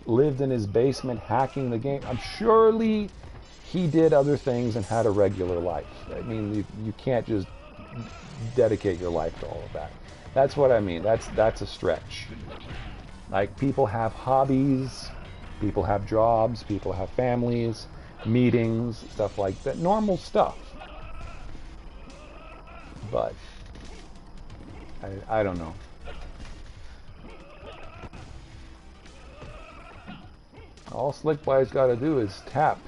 lived in his basement hacking the game, I'm surely he did other things and had a regular life. I mean, you can't just dedicate your life to all of that. That's what I mean. That's a stretch. Like, people have hobbies, people have jobs, people have families, meetings, stuff like that. Normal stuff. But I don't know. All Slick Boy's got to do is tap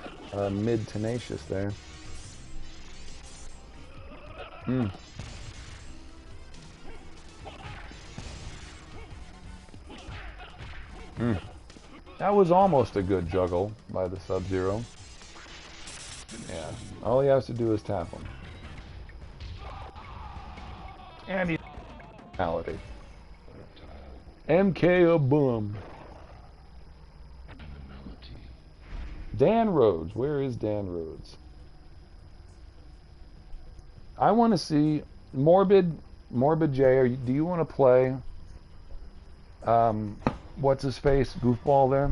mid Tenacious there. That was almost a good juggle by the Sub-Zero. Yeah, all he has to do is tap him. And he's reality. MK a boom. Dan Rhodes, where is Dan Rhodes? I want to see Morbid J. Do you want to play? What's his face? Goofball there.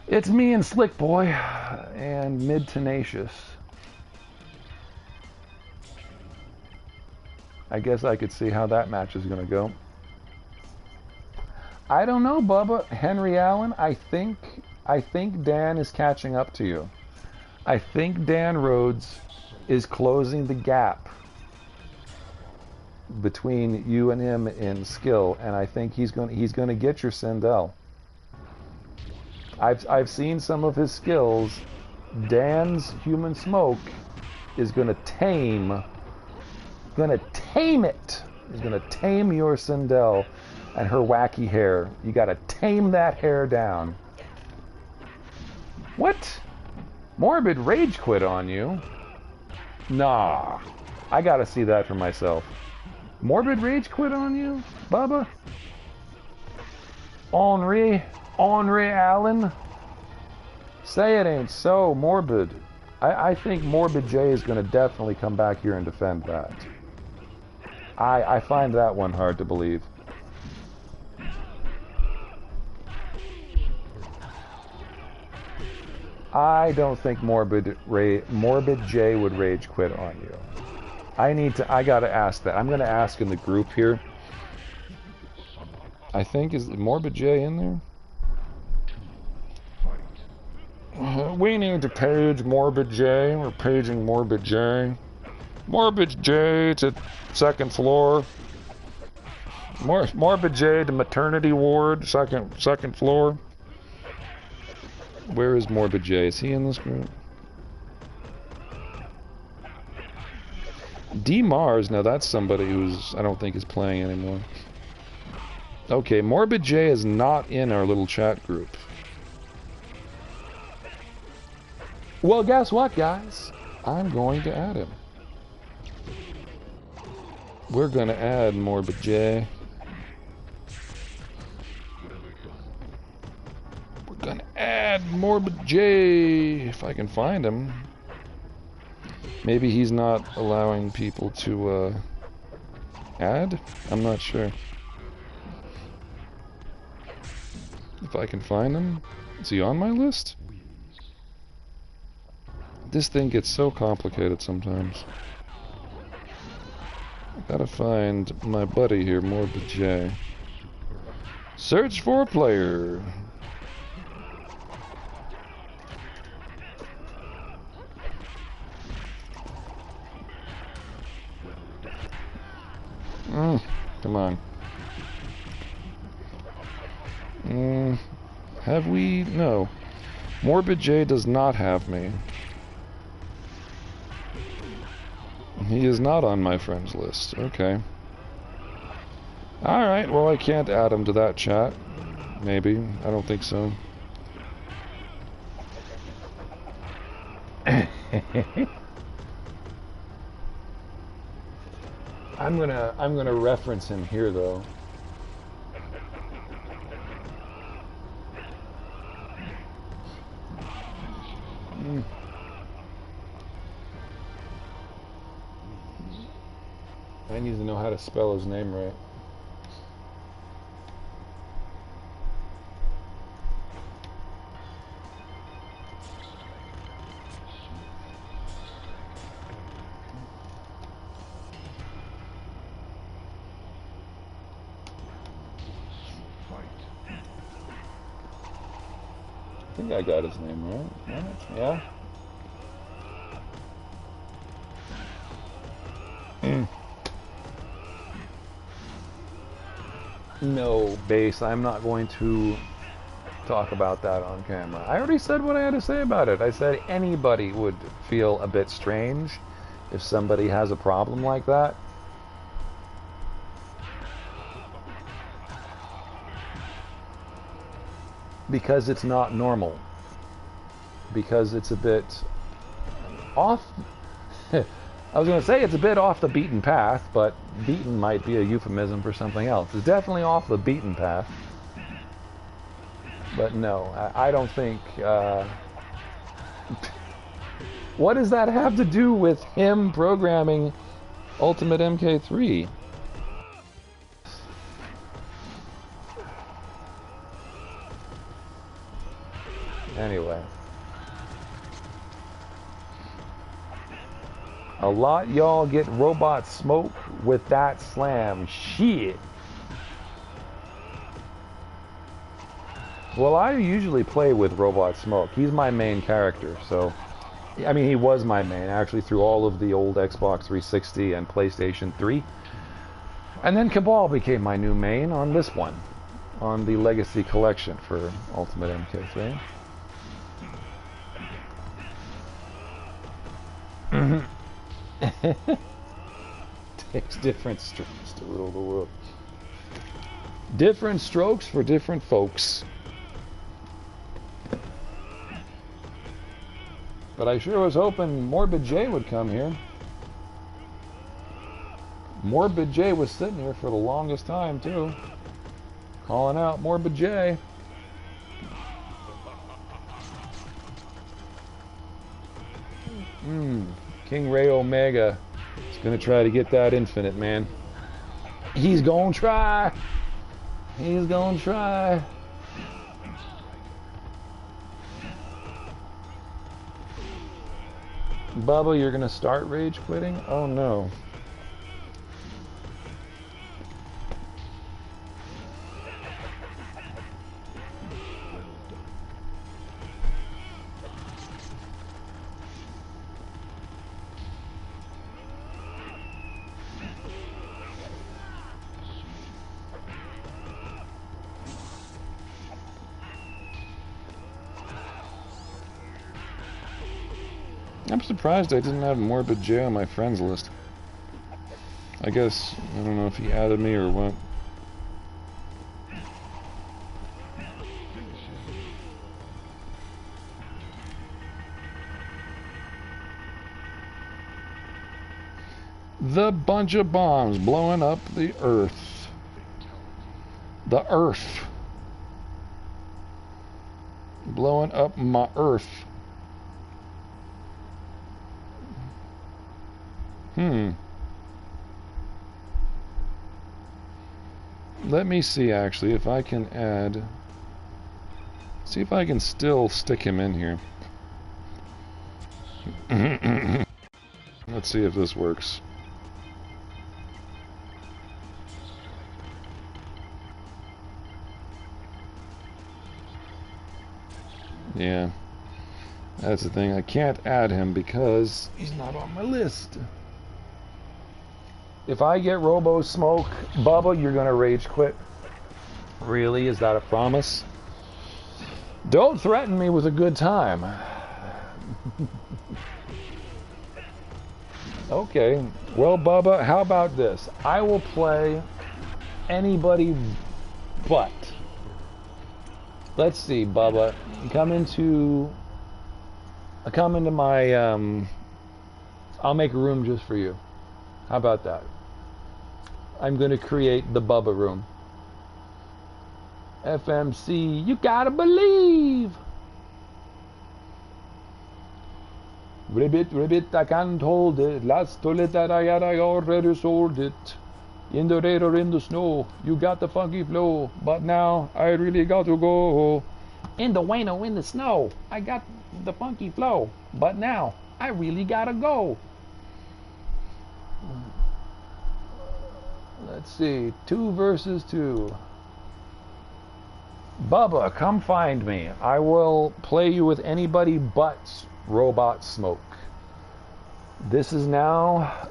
It's me and Slick Boy and Mid Tenacious. I guess I could see how that match is going to go. I don't know, Bubba. Henry Allen, I think Dan is catching up to you. I think Dan Rhodes is closing the gap between you and him in skill, and I think he's going to get your Sindel. I've seen some of his skills. Dan's Human Smoke is going to tame it. He's going to tame your Sindel and her wacky hair. You got to tame that hair down. What? Morbid rage quit on you? Nah. I got to see that for myself. Morbid rage quit on you, Bubba? Henri Allen? Say it ain't so, Morbid. I think Morbid J is going to definitely come back here and defend that. I find that one hard to believe. I don't think Morbid J would rage quit on you. I gotta ask that. I'm gonna ask in the group here. I think, is Morbid J in there? We need to page Morbid J. We're paging Morbid J. Morbid J to 2nd floor. Morbid J to maternity ward, second floor. Where is Morbid J? Is he in this group? D Mars, now that's somebody who's, I don't think is playing anymore. Okay, Morbid J is not in our little chat group. Well, guess what, guys? I'm going to add him. We're going to add Morbid J. We're Gonna add Morbid J if I can find him. Maybe he's not allowing people to add? I'm not sure. If I can find him. Is he on my list? This thing gets so complicated sometimes. I gotta find my buddy here, Morbid J. Search for a player. Come on. Have we? No. Morbid J does not have me. He is not on my friends list. Okay. Alright, well I can't add him to that chat. Maybe. I don't think so. I'm gonna reference him here though. I need to know how to spell his name right. I think I got his name right. Yeah? No, base. I'm not going to talk about that on camera. I already said what I had to say about it. I said anybody would feel a bit strange if somebody has a problem like that. Because it's not normal. Because it's a bit off. I was going to say it's a bit off the beaten path, but beaten might be a euphemism for something else. It's definitely off the beaten path. But no, I don't think... What does that have to do with him programming Ultimate MK3? Anyway. A lot y'all get robot smoke with that slam. Shit. Well, I usually play with Robot Smoke. He's my main character, so... I mean, he was my main, actually, through all of the old Xbox 360 and PlayStation 3. And then Cabal became my new main on this one. On the Legacy Kollection for Ultimate MK3. Takes different strokes to rule the world. Different strokes for different folks. But I sure was hoping Morbid J would come here. Morbid J was sitting here for the longest time too. Calling out Morbid J. King Ray Omega is gonna try to get that infinite, man. He's gonna try. He's gonna try. Bubba, you're gonna start rage quitting? Oh no. I'm surprised I didn't have Morbid J on my friends list. I guess, I don't know if he added me or what. The bunch of bombs blowing up the earth. The earth. Blowing up my earth. Let me see, actually, if I can add... See if I can still stick him in here. Let's see if this works. Yeah, that's the thing. I can't add him because he's not on my list. If I get Robo Smoke, Bubba, you're gonna rage quit. Really? Is that a promise? Don't threaten me with a good time. Okay, well, Bubba, how about this? I will play anybody but. Let's see, Bubba. Come into my, I'll make a room just for you. How about that? I'm going to create the Bubba room. FMC, you gotta believe. Ribbit, I can't hold it. Last toilet that I had, I already sold it. In the rain or in the snow, you got the funky flow. But now, I really got to go. In the rain or in the snow, I got the funky flow. But now, I really gotta go. Let's see, 2 versus 2. Bubba, come find me. I will play you with anybody but Robot Smoke. This is now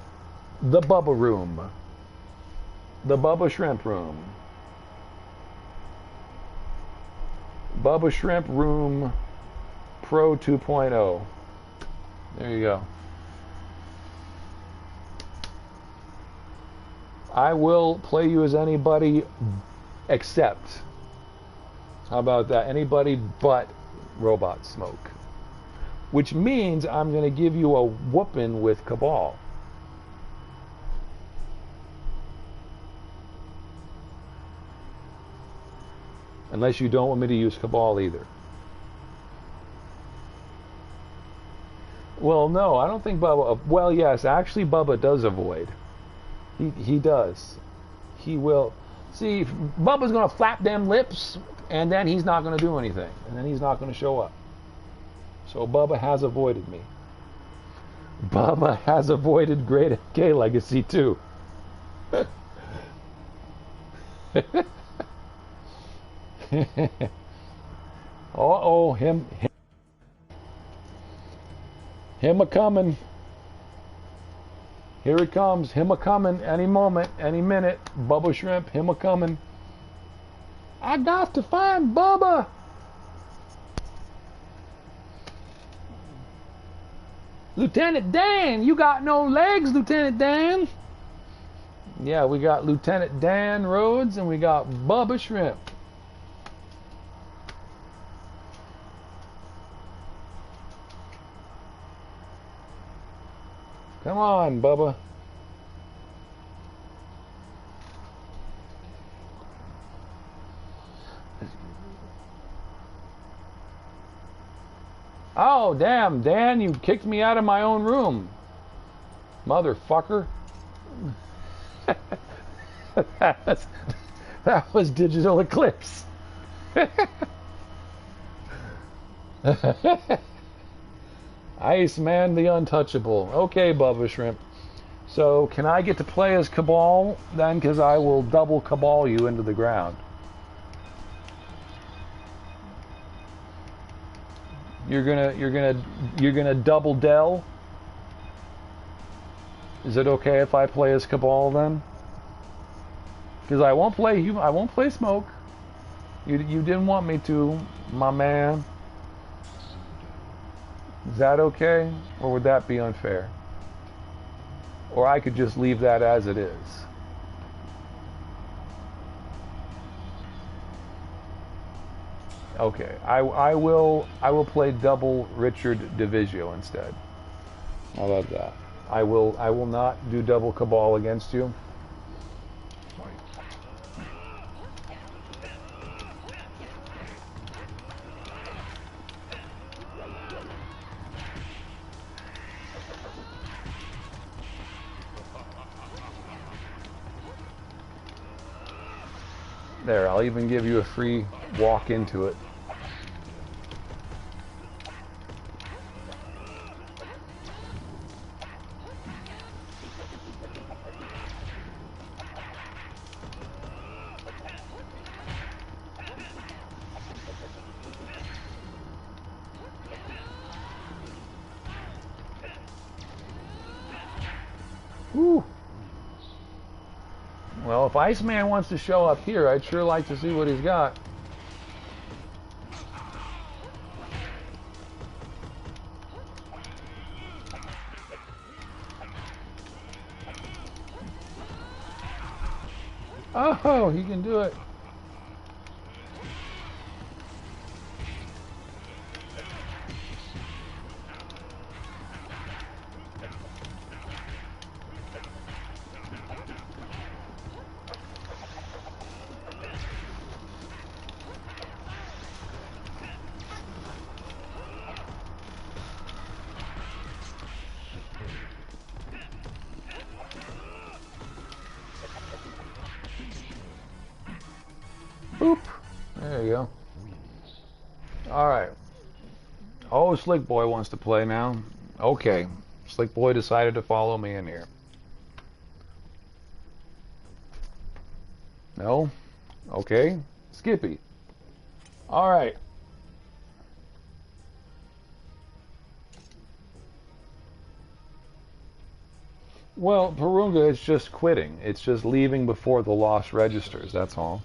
the Bubba room. The Bubba Shrimp room. Bubba Shrimp room Pro 2.0. There you go. I will play you as anybody except. How about that? Anybody but Robot Smoke. Which means I'm going to give you a whooping with Cabal. Unless you don't want me to use Cabal either. Well, no, I don't think Bubba... Well, yes, actually Bubba does avoid. He does. He will. See, Bubba's going to flap them lips, and then he's not going to do anything. And then he's not going to show up. So Bubba has avoided me. Bubba has avoided Great MK Legacy too. Uh-oh, him a-coming. Here it comes, him a-coming any moment, any minute. Bubba Shrimp, him a-coming. I got to find Bubba. Lieutenant Dan, you got no legs, Lieutenant Dan. Yeah, we got Lieutenant Dan Rhodes and we got Bubba Shrimp. Come on, Bubba. Oh, damn, Dan, you kicked me out of my own room. Motherfucker. that was Digital Eclipse. Iceman the Untouchable. Okay, Bubba Shrimp. So, can I get to play as Cabal then? Because I will double Cabal you into the ground. You're gonna double Dell. Is it okay if I play as Cabal then? Because I won't play you. I won't play Smoke. You didn't want me to, my man. Is that okay, or would that be unfair? Or I could just leave that as it is. Okay, I will play double Richard Divisio instead. How about that? I will not do double Cabal against you. There, I'll even give you a free walk into it. Whew. Well, if Iceman wants to show up here, I'd sure like to see what he's got. Oh, he can do it. Boop. There you go. Alright. Oh, Slick Boy wants to play now. Okay. Slick Boy decided to follow me in here. No? Okay. Skippy. Alright. Well, Purunga is just quitting. It's just leaving before the loss registers, that's all.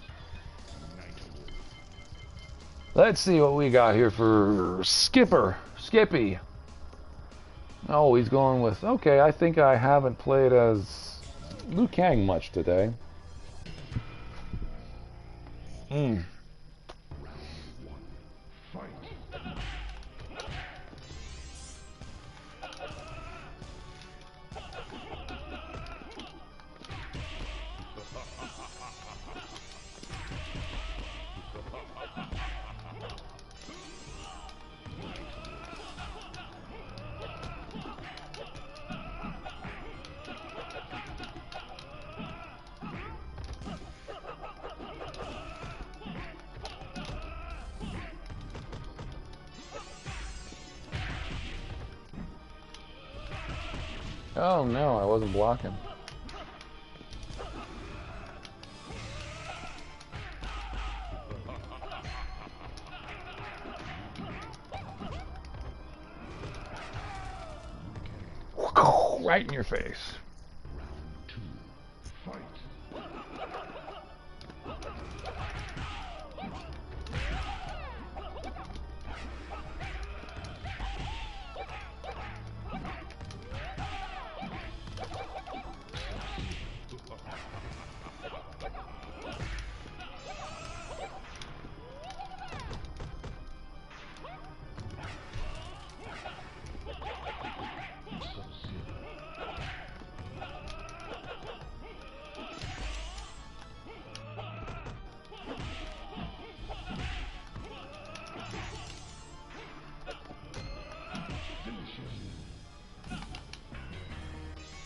Let's see what we got here for Skippy. Oh, he's going with... Okay, I think I haven't played as Liu Kang much today. Oh no, I wasn't blocking. Right in your face.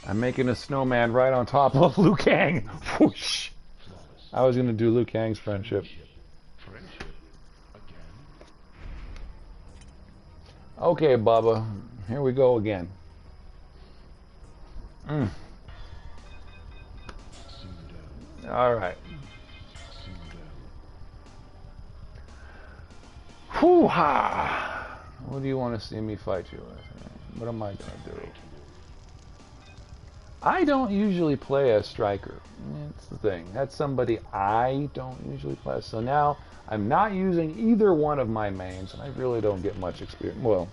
I'm making a snowman right on top of Liu Kang. Whoosh. I was going to do Liu Kang's friendship. Okay, Bubba. Here we go again. Alright. Whoo-ha! What do you want to see me fight you with? What am I going to do? I don't usually play as striker. That's the thing. That's somebody I don't usually play. So now I'm not using either one of my mains, and I really don't get much experience. Well,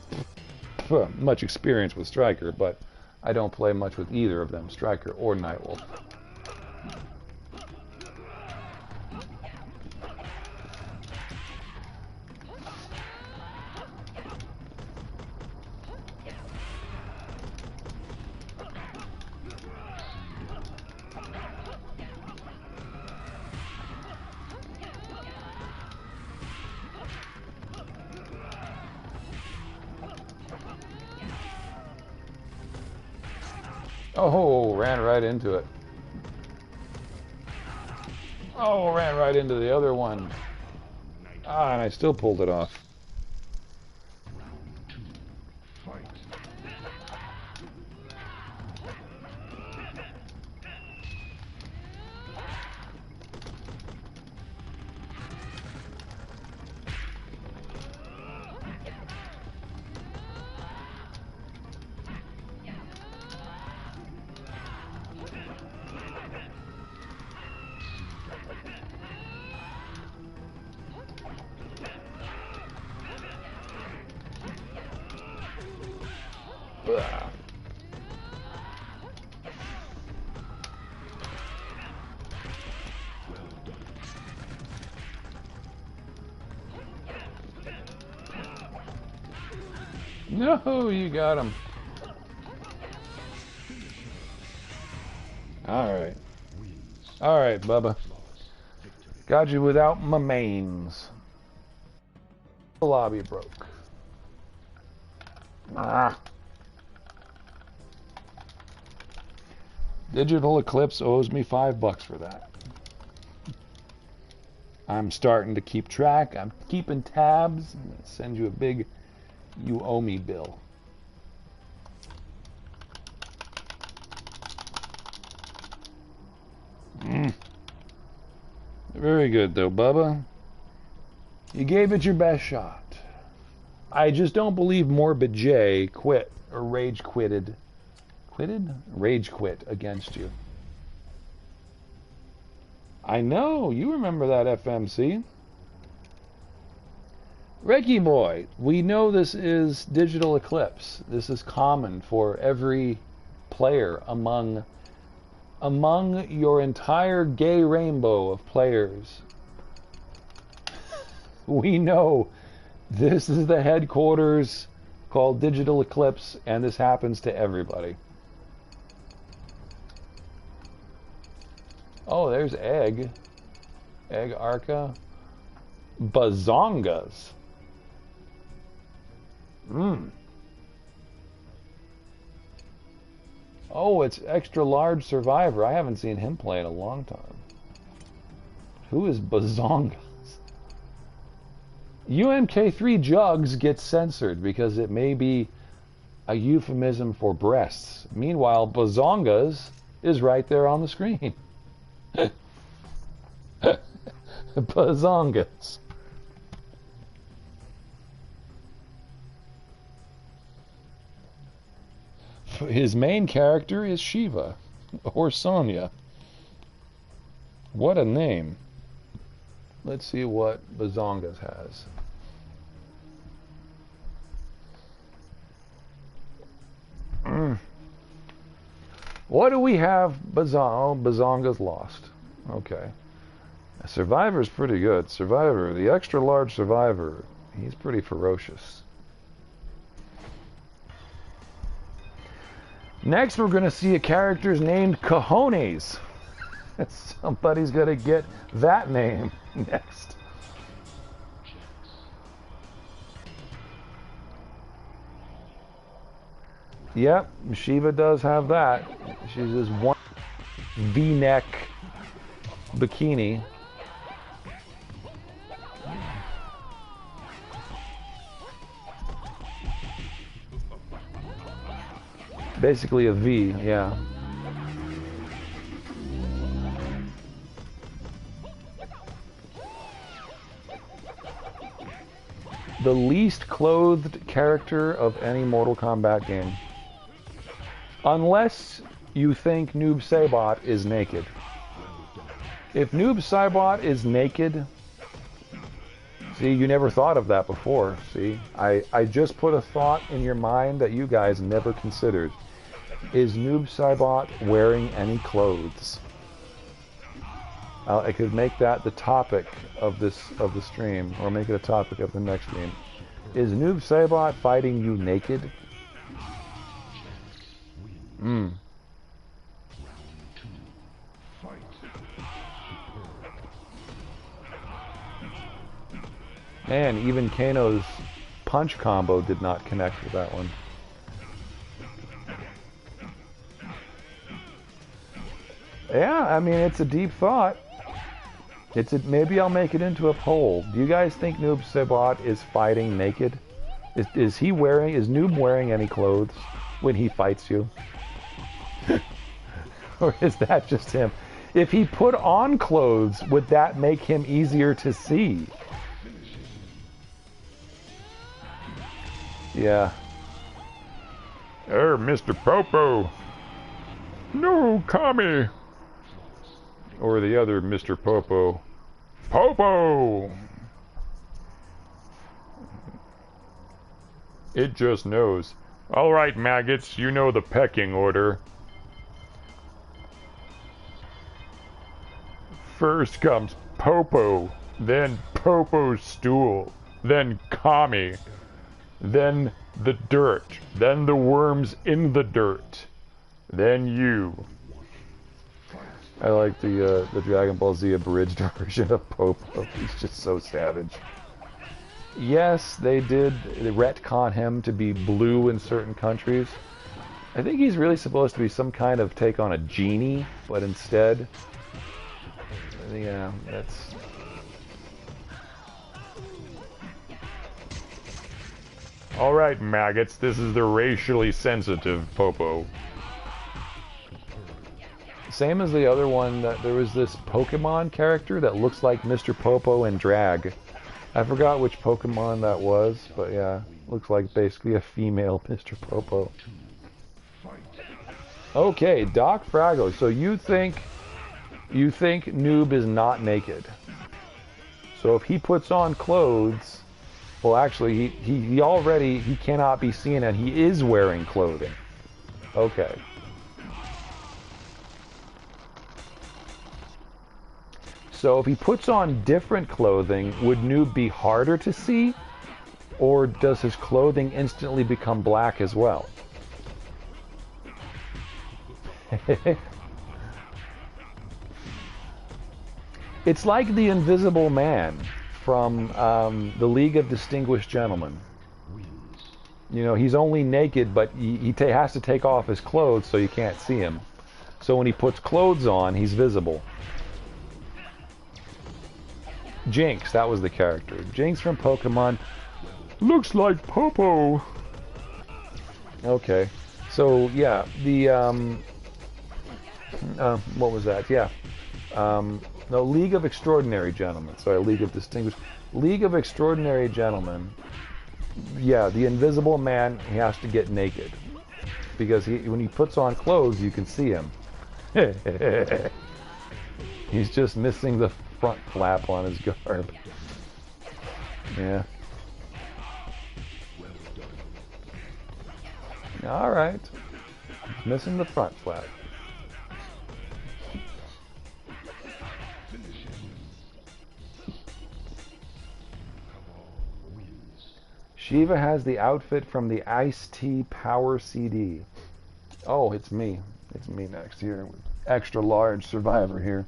much experience with striker, but I don't play much with either of them, striker or Nightwolf. Oh, ran right into it. Oh, ran right into the other one. Ah, and I still pulled it off. No, you got him. Alright. Alright, Bubba. Got you without my mains. The lobby broke. Ah. Digital Eclipse owes me $5 for that. I'm starting to keep track. I'm keeping tabs. I'm gonna send you a big "you owe me" bill. Very good though, Bubba. You gave it your best shot. I just don't believe Morbid J quit or rage quitted. Quitted? Rage quit against you. I know, you remember that, FMC. Reggie boy, we know this is Digital Eclipse. This is common for every player among your entire gay rainbow of players. We know this is the headquarters called Digital Eclipse, and this happens to everybody. Oh, there's Egg Arca. Bazongas. Oh, it's Extra Large Survivor. I haven't seen him play in a long time. Who is Bazongas? UMK3 jugs gets censored because it may be a euphemism for breasts. Meanwhile, Bazongas is right there on the screen. Bazongas. His main character is Shiva, or Sonya. What a name. Let's see what Bazongas has. What do we have? Bazongas lost. Okay. Survivor's pretty good. Survivor, the Extra Large Survivor, he's pretty ferocious. Next, we're going to see a character named Cojones. Somebody's going to get that name next. Yep, Shiva does have that. She's this one V-neck bikini. Basically a V, yeah. The least clothed character of any Mortal Kombat game. Unless you think Noob Saibot is naked. If Noob Saibot is naked... See, you never thought of that before, see? I just put a thought in your mind that you guys never considered. Is Noob Saibot wearing any clothes? I could make that the topic of the stream, or make it a topic of the next stream. Is Noob Saibot fighting you naked? Man, even Kano's punch combo did not connect with that one. Yeah, I mean, it's a deep thought. Maybe I'll make it into a poll. Do you guys think Noob Saibot is fighting naked? Is Noob wearing any clothes when he fights you? Or is that just him? If he put on clothes, would that make him easier to see? Yeah. Mr. Popo. No, Kami. Or the other Mr. Popo. Popo! It just knows. All right, maggots, you know the pecking order. First comes Popo, then Popo's stool, then Kami, then the dirt, then the worms in the dirt, then you. I like the Dragon Ball Z abridged version of Popo. He's just so savage. Yes, they retcon him to be blue in certain countries. I think he's really supposed to be some kind of take on a genie, but instead, yeah, that's... Alright, maggots, this is the racially sensitive Popo. Same as the other one, that there was this Pokemon character that looks like Mr. Popo in drag. I forgot which Pokemon that was, but yeah, looks like basically a female Mr. Popo. Okay, Doc Frago, so you think Noob is not naked. So if he puts on clothes, well actually he cannot be seen and he is wearing clothing. Okay. So if he puts on different clothing, would Noob be harder to see? Or does his clothing instantly become black as well? It's like the Invisible Man from the League of Distinguished Gentlemen. You know, he's only naked, but he has to take off his clothes so you can't see him. So when he puts clothes on, he's visible. Jinx, that was the character. Jinx from Pokemon. Looks like Popo. Okay. So, yeah, the, what was that? Yeah. No, League of Extraordinary Gentlemen. Sorry, League of Distinguished... League of Extraordinary Gentlemen. Yeah, the Invisible Man, he has to get naked. Because when he puts on clothes, you can see him. He's just missing the front flap on his garb. Yeah. Alright. Missing the front flap. Shiva has the outfit from the Ice-T Power CD. Oh, it's me. It's me next here. Extra large survivor here.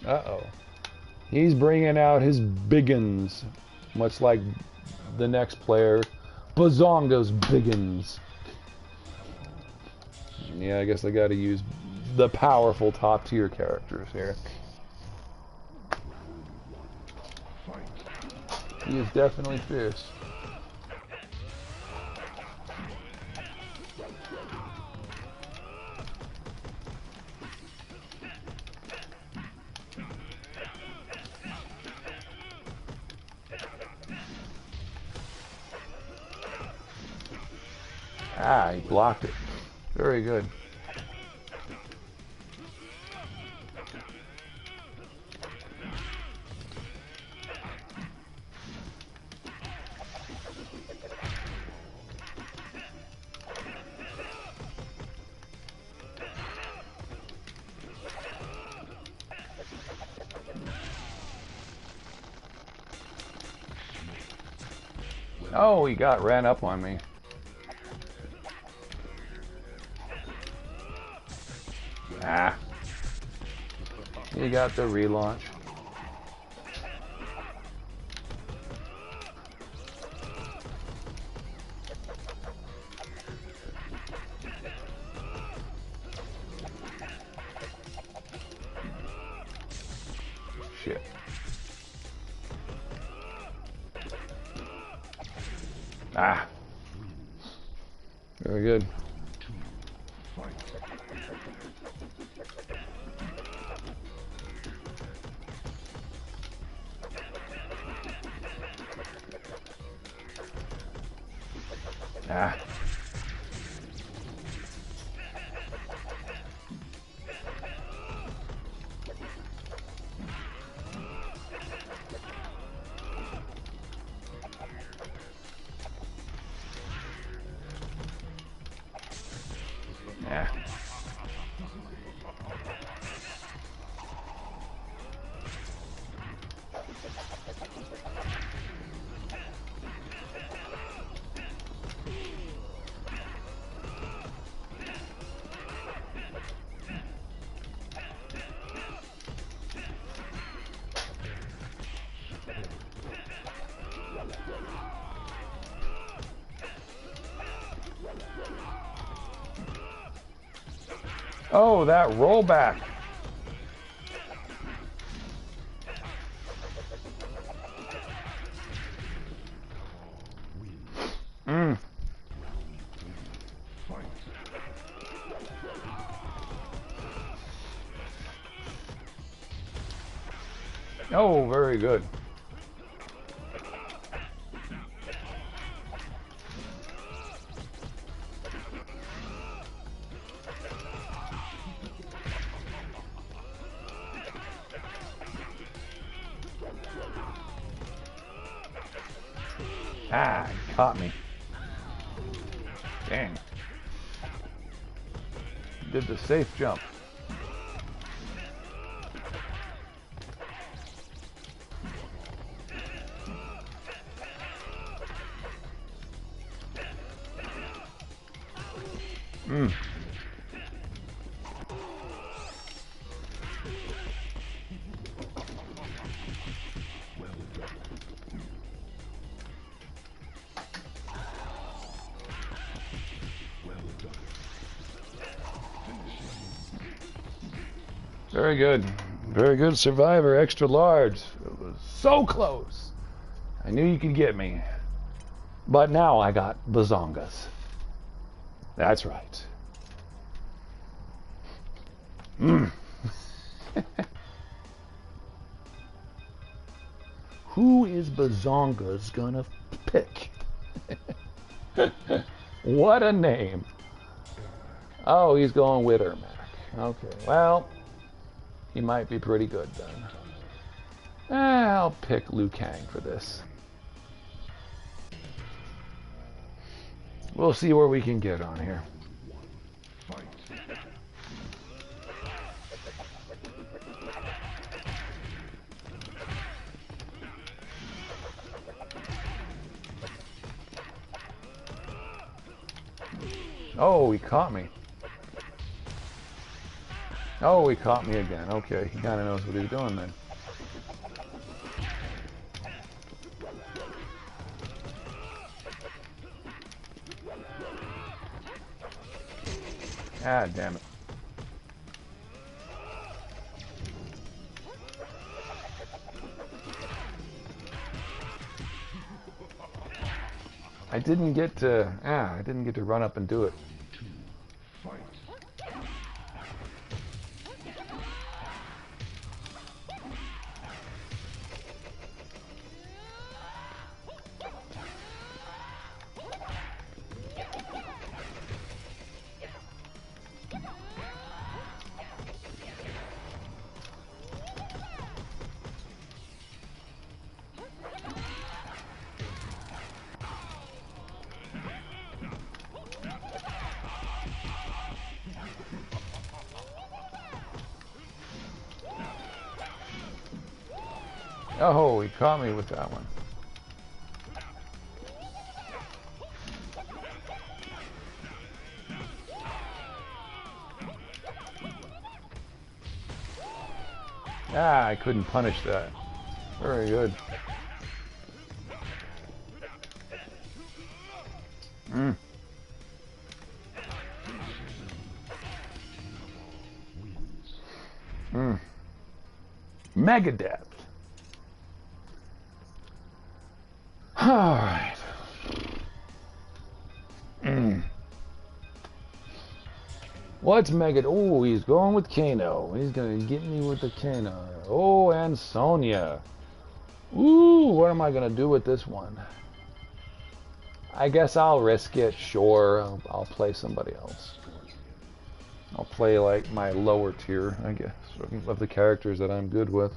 Uh-oh. He's bringing out his biggins. Much like the next player, Bazonga's biggins. Yeah, I guess I gotta use the powerful top tier characters here. He is definitely fierce. Ah, he blocked it. Very good. Oh, he ran up on me. Ah. He got the relaunch. shit. Ah. Very good. Ah. Yeah. Oh, that rollback. Mm. Oh, very good. Ah, he caught me. Dang. Did the safe jump. Mm. Very good. Very good, Survivor. Extra large. It was so close. I knew you could get me. But now I got bazongas. That's right. Mm. Who is bazongas gonna pick? What a name. Oh, he's going with Ermac. Okay, well, he might be pretty good then. I'll pick Liu Kang for this. We'll see where we can get on here. Oh, he caught me. Oh, he caught me again. Okay, he kind of knows what he's doing then. Ah, damn it. I didn't get to run up and do it. Oh, he caught me with that one. Ah, I couldn't punish that. Very good. Mm. Mm. Megadeth. Alright. What's Megan? Oh, he's going with Kano. He's gonna get me with the Kano. Oh, and Sonya. Ooh, what am I gonna do with this one? I guess I'll risk it. Sure, I'll play somebody else. I'll play like my lower tier, I guess, of the characters that I'm good with.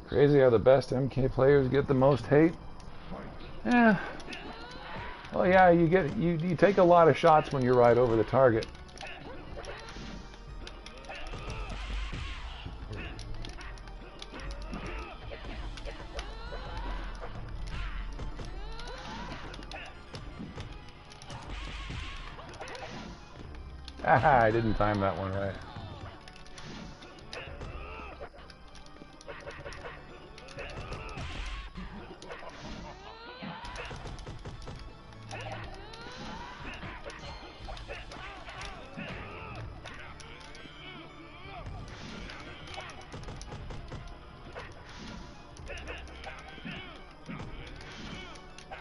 Crazy how the best MK players get the most hate. Yeah. Well, yeah, you take a lot of shots when you're right over the target. Haha, I didn't time that one right.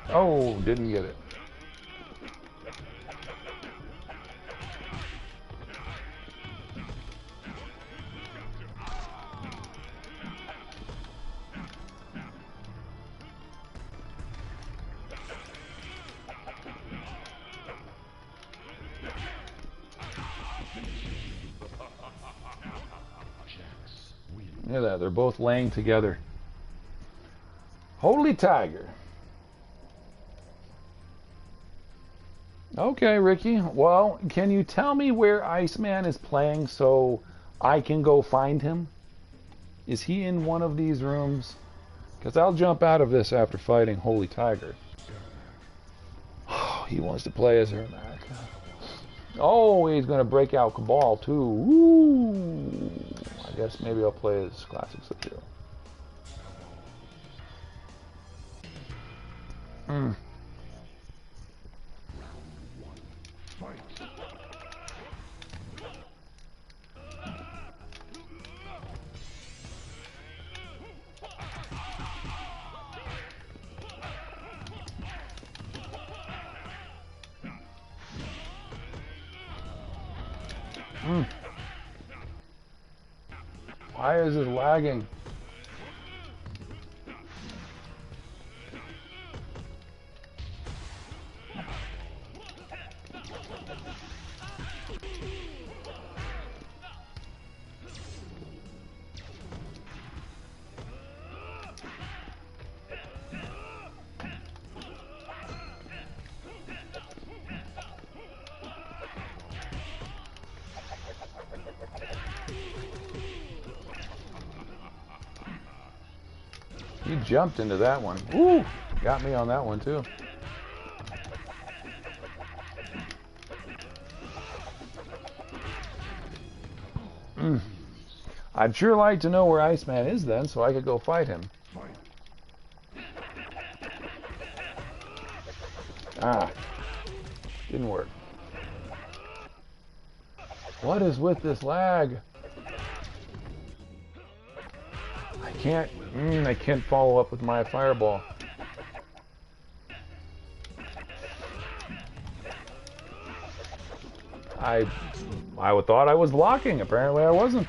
Oh, didn't get it. Look at that, they're both laying together. Holy Tiger. Okay, Ricky. Well, can you tell me where Iceman is playing so I can go find him? Is he in one of these rooms? Because I'll jump out of this after fighting Holy Tiger. Oh, he wants to play as Ermac. Oh, he's going to break out Cabal, too. Ooh. I guess maybe I'll play as Classic Sub-Zero. Why is it lagging? He jumped into that one. Ooh, got me on that one too. I'd sure like to know where Iceman is then, so I could go fight him. Ah, didn't work. What is with this lag? I can't follow up with my fireball. I thought I was blocking. Apparently I wasn't.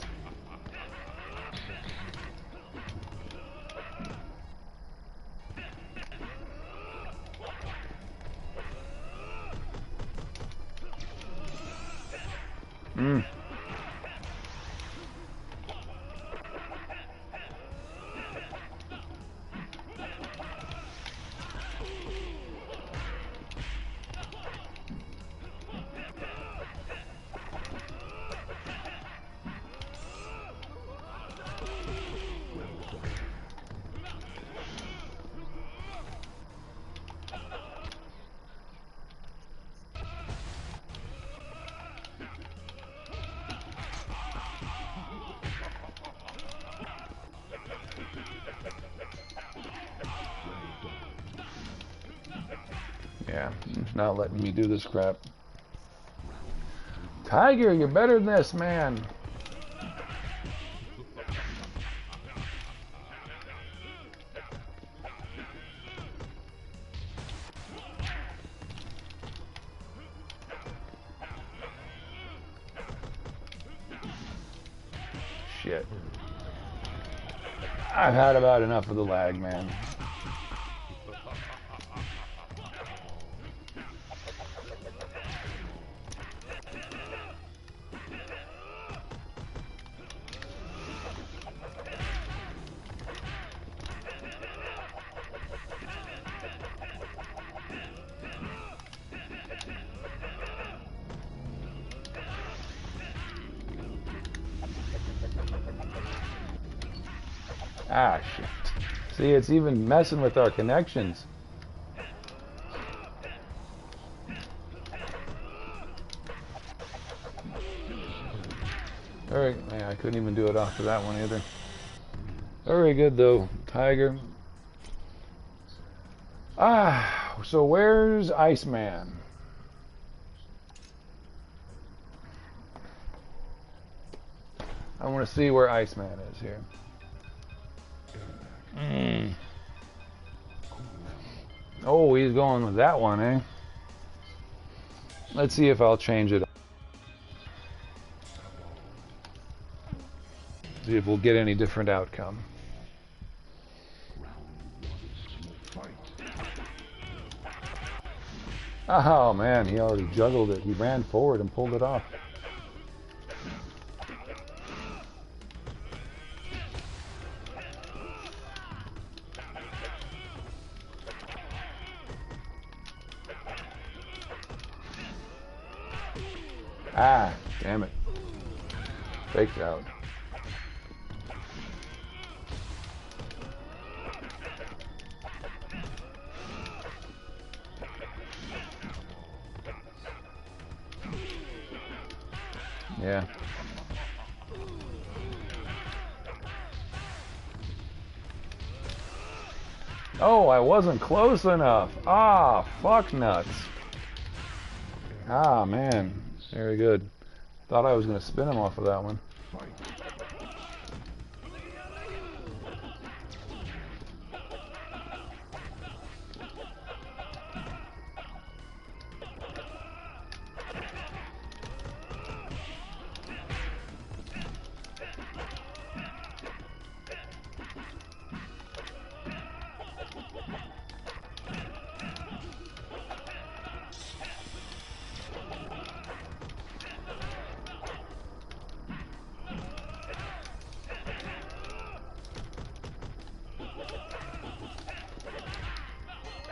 Yeah, he's not letting me do this crap. Tiger, you're better than this, man. Shit. I've had about enough of the lag, man. Ah, shit. See, it's even messing with our connections. Alright, yeah, I couldn't even do it off of that one either. Very good, though, Tiger. Ah, so where's Iceman? I want to see where Iceman is here. Oh, he's going with that one, eh? Let's see if I'll change it. See if we'll get any different outcome. Oh man, he already juggled it. He ran forward and pulled it off. Ah, damn it. Faked out. Yeah. Oh, I wasn't close enough. Ah, fuck nuts. Ah, man. Very good. Thought I was going to spin him off of that one.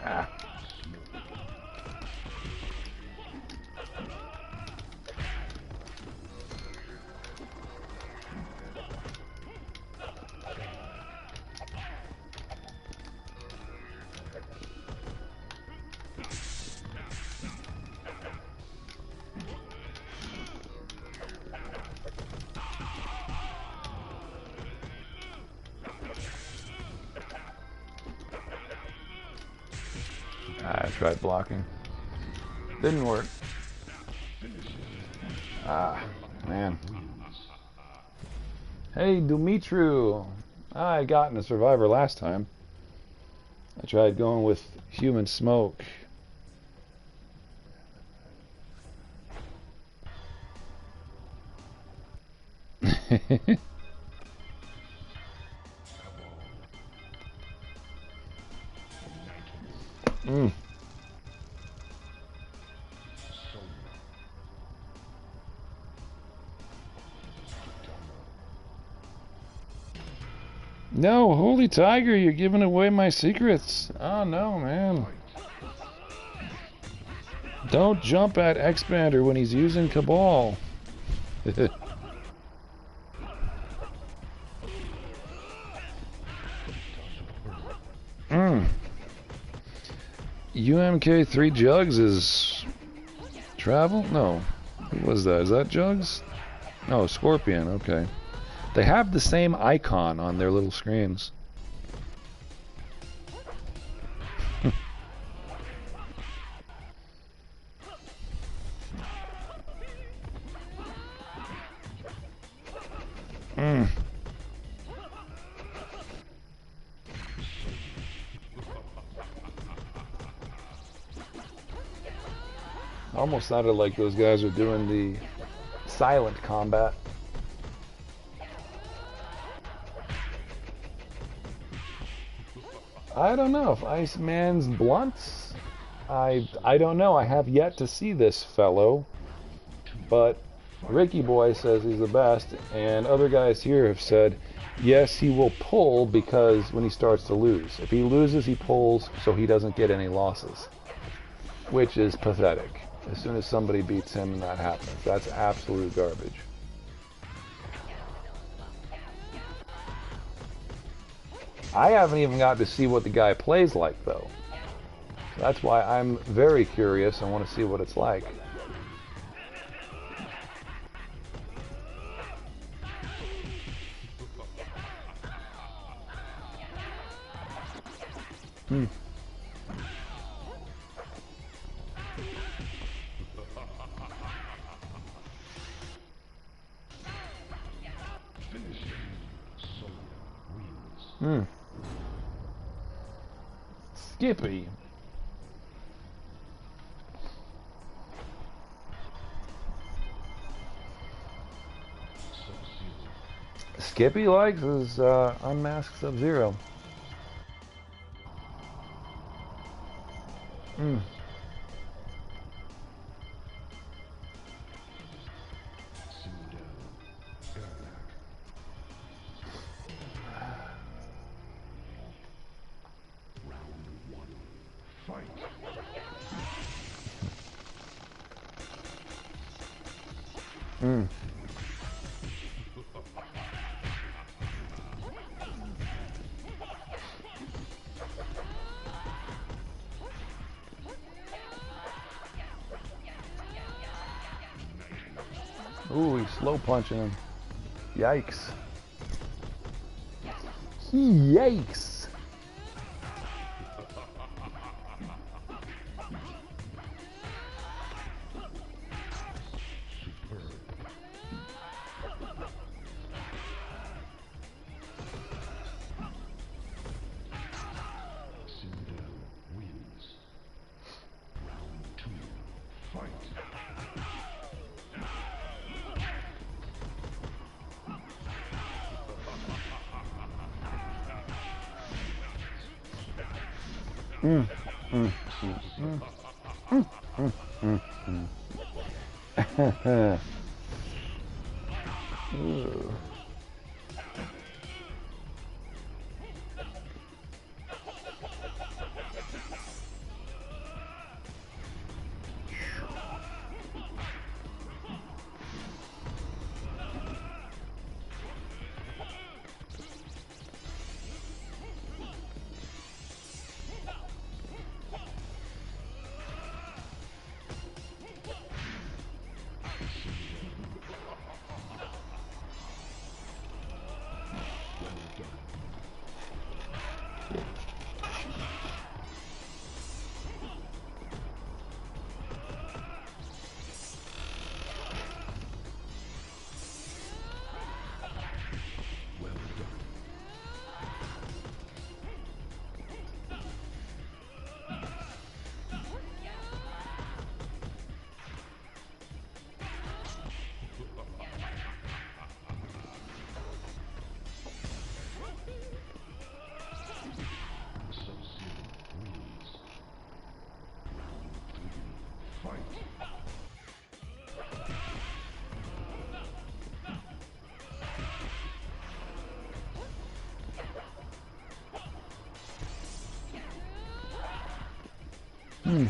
Ah. I tried blocking. Didn't work. Ah, man. Hey, Dumitru. I got in a survivor last time. I tried going with human smoke. No, holy tiger, you're giving away my secrets. Oh no, man. Don't jump at Xbander when he's using Cabal. UMK3 Jugs is travel? No. Who was that? Is that Jugs? No, Scorpion, okay. They have the same icon on their little screens. Mm. Almost sounded like those guys are doing the silent combat. I don't know if Iceman's blunts. I don't know. I have yet to see this fellow, but Ricky Boy says he's the best, and other guys here have said yes, he will pull because when he starts to lose. If he loses, he pulls so he doesn't get any losses, which is pathetic. As soon as somebody beats him, that happens. That's absolute garbage. I haven't even got to see what the guy plays like, though. So that's why I'm very curious. I want to see what it's like. Hmm. Hmm. Skippy. Skippy likes his unmasked Sub-Zero. Hmm. Hmm. Ooh, he's slow punching him. Yikes. Yikes. Mm, mm, mm, mm, mm, mm, mm, mm. Hmm.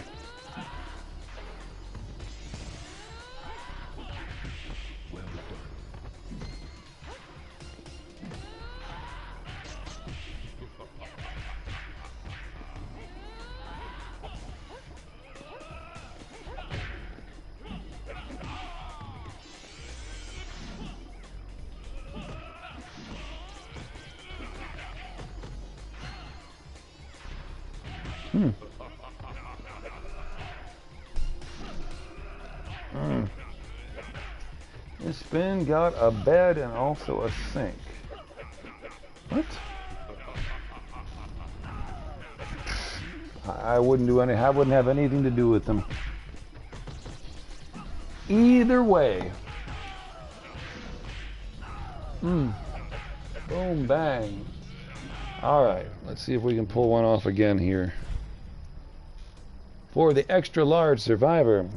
Hmm. Mm. This Xband got a bed and also a sink. What? I wouldn't do any. I wouldn't have anything to do with them. Either way. Boom, bang. All right, let's see if we can pull one off again here. For the extra large survivor.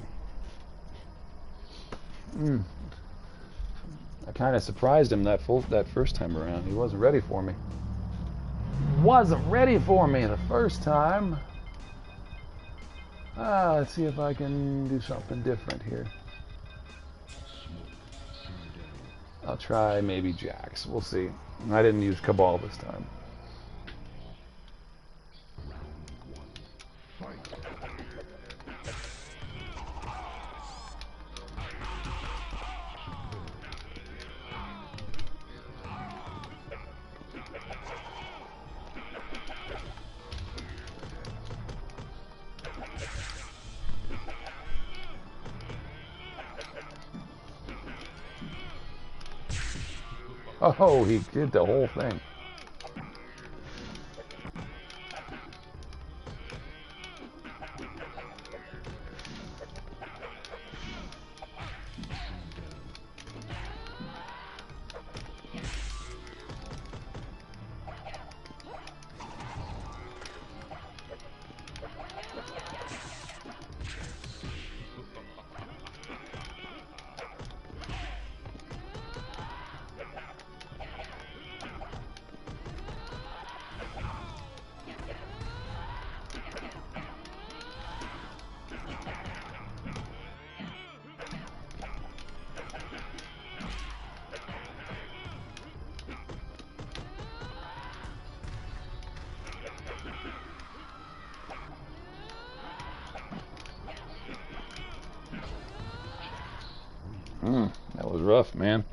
I kind of surprised him that first time around. He wasn't ready for me. Wasn't ready for me the first time. Let's see if I can do something different here. I'll try maybe Jax. We'll see. I didn't use Cabal this time. Oh, he did the whole thing. That was rough, man.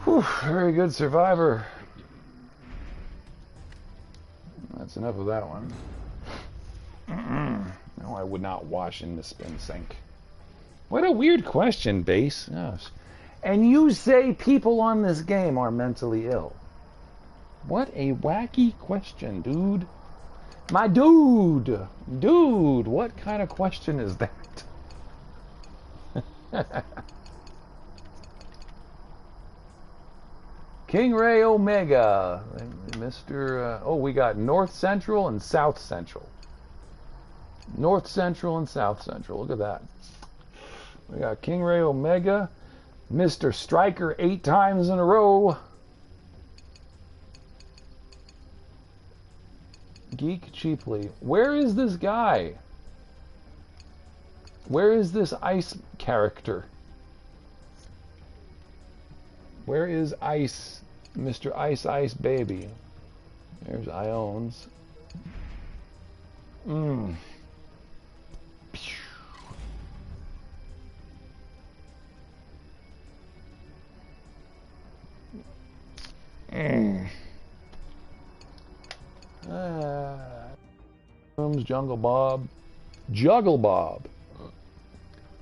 Whew, very good survivor. That's enough of that one. No, I would not wash in the spin sink. What a weird question, Base. Gosh. And you say people on this game are mentally ill. What a wacky question, dude. My dude! Dude, what kind of question is that? King Ray Omega. Mr. Oh, we got North Central and South Central. North Central and South Central. Look at that. We got King Ray Omega. Mr. Striker 8 times in a row. Geek cheaply. Where is this guy? Where is this ice character? Where is Ice, Mr. Ice Ice Baby? There's Iones. Jungle Bob. Juggle Bob.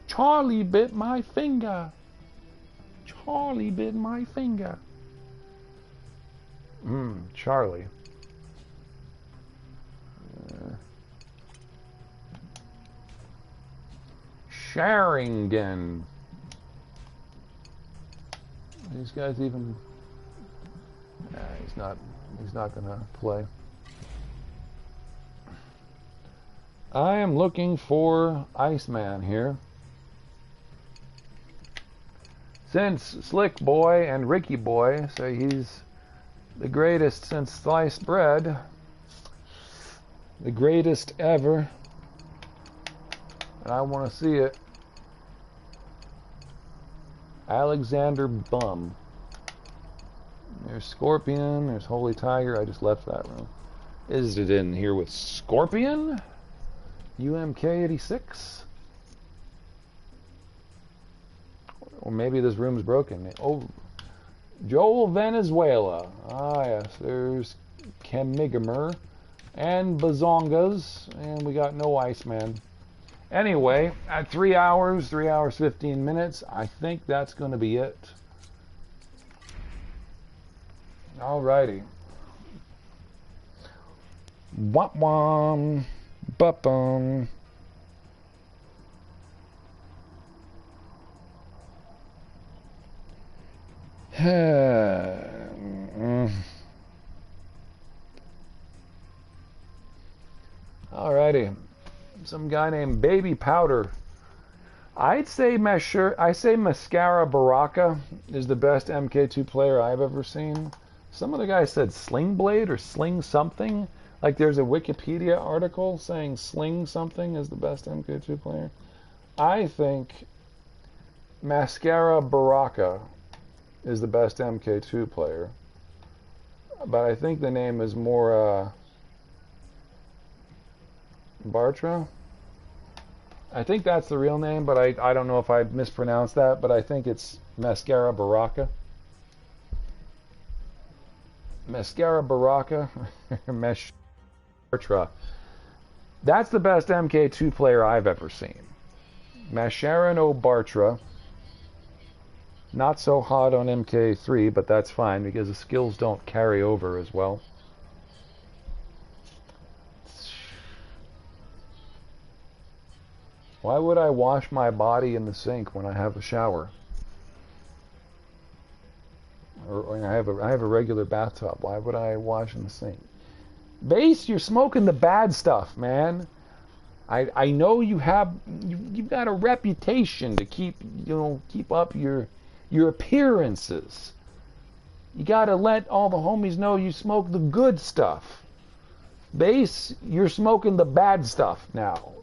Charlie bit my finger. Charlie bit my finger. Charlie. Sharingen. These guys even... Nah, he's not gonna play. I am looking for Iceman here. Since Slick Boy and Ricky Boy say he's the greatest since sliced bread, the greatest ever, and I want to see it. Alexander Bum. There's Scorpion, there's Holy Tiger. I just left that room. Is it in here with Scorpion? UMK86? Or maybe this room's broken. Oh, Joel Venezuela. Ah, yes. There's Kemigamer and Bazongas. And we got no Iceman. Anyway, at 3 hours, 15 minutes, I think that's going to be it. Alrighty. Wah-wah. Ba-bum. Alrighty. Some guy named Baby Powder. I say Mascara Baraka is the best MK2 player I've ever seen. Some of the guys said Sling Blade or Sling something. Like there's a Wikipedia article saying Sling something is the best MK2 player. I think Mascara Baraka is the best MK2 player. But I think the name is more Bartra. I think that's the real name, but I don't know if I mispronounced that, but I think it's Mascara Baraka. Mascara Baraka. Mesh Bartra. That's the best MK2 player I've ever seen. Mascara no Bartra. Not so hot on MK3, but that's fine because the skills don't carry over as well. Why would I wash my body in the sink when I have a shower? Or I have a regular bathtub. Why would I wash in the sink? Base, you're smoking the bad stuff, man. I know you've got a reputation to keep up your appearances. You gotta let all the homies know you smoke the good stuff. Base, you're smoking the bad stuff now.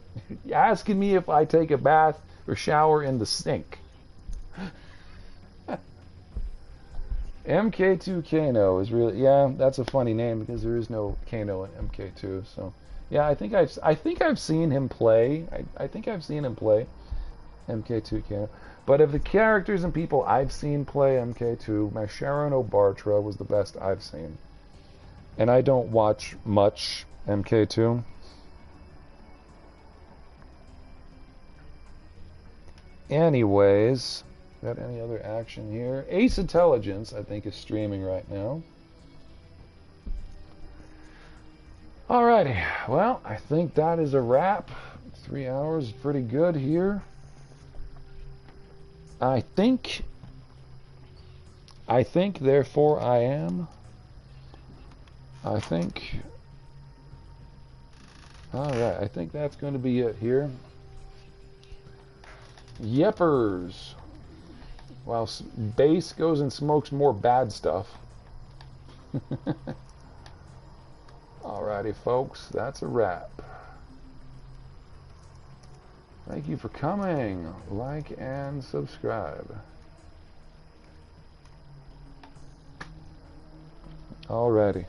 You're asking me if I take a bath or shower in the sink. MK2 Kano is really, yeah, that's a funny name because there is no Kano in MK2. So yeah, I think I've seen him play. I think I've seen him play MK2 Kano. But of the characters and people I've seen play MK2, Masharon O'Bartra was the best I've seen. And I don't watch much MK2. Anyways, got any other action here? Ace Intelligence, I think, is streaming right now. Alrighty, well, I think that is a wrap. 3 hours is pretty good here. I think, therefore I am. I think. Alright, I think that's going to be it here. Yeppers. While Base goes and smokes more bad stuff. Alrighty, folks, that's a wrap. Thank you for coming. Like and subscribe. Alrighty.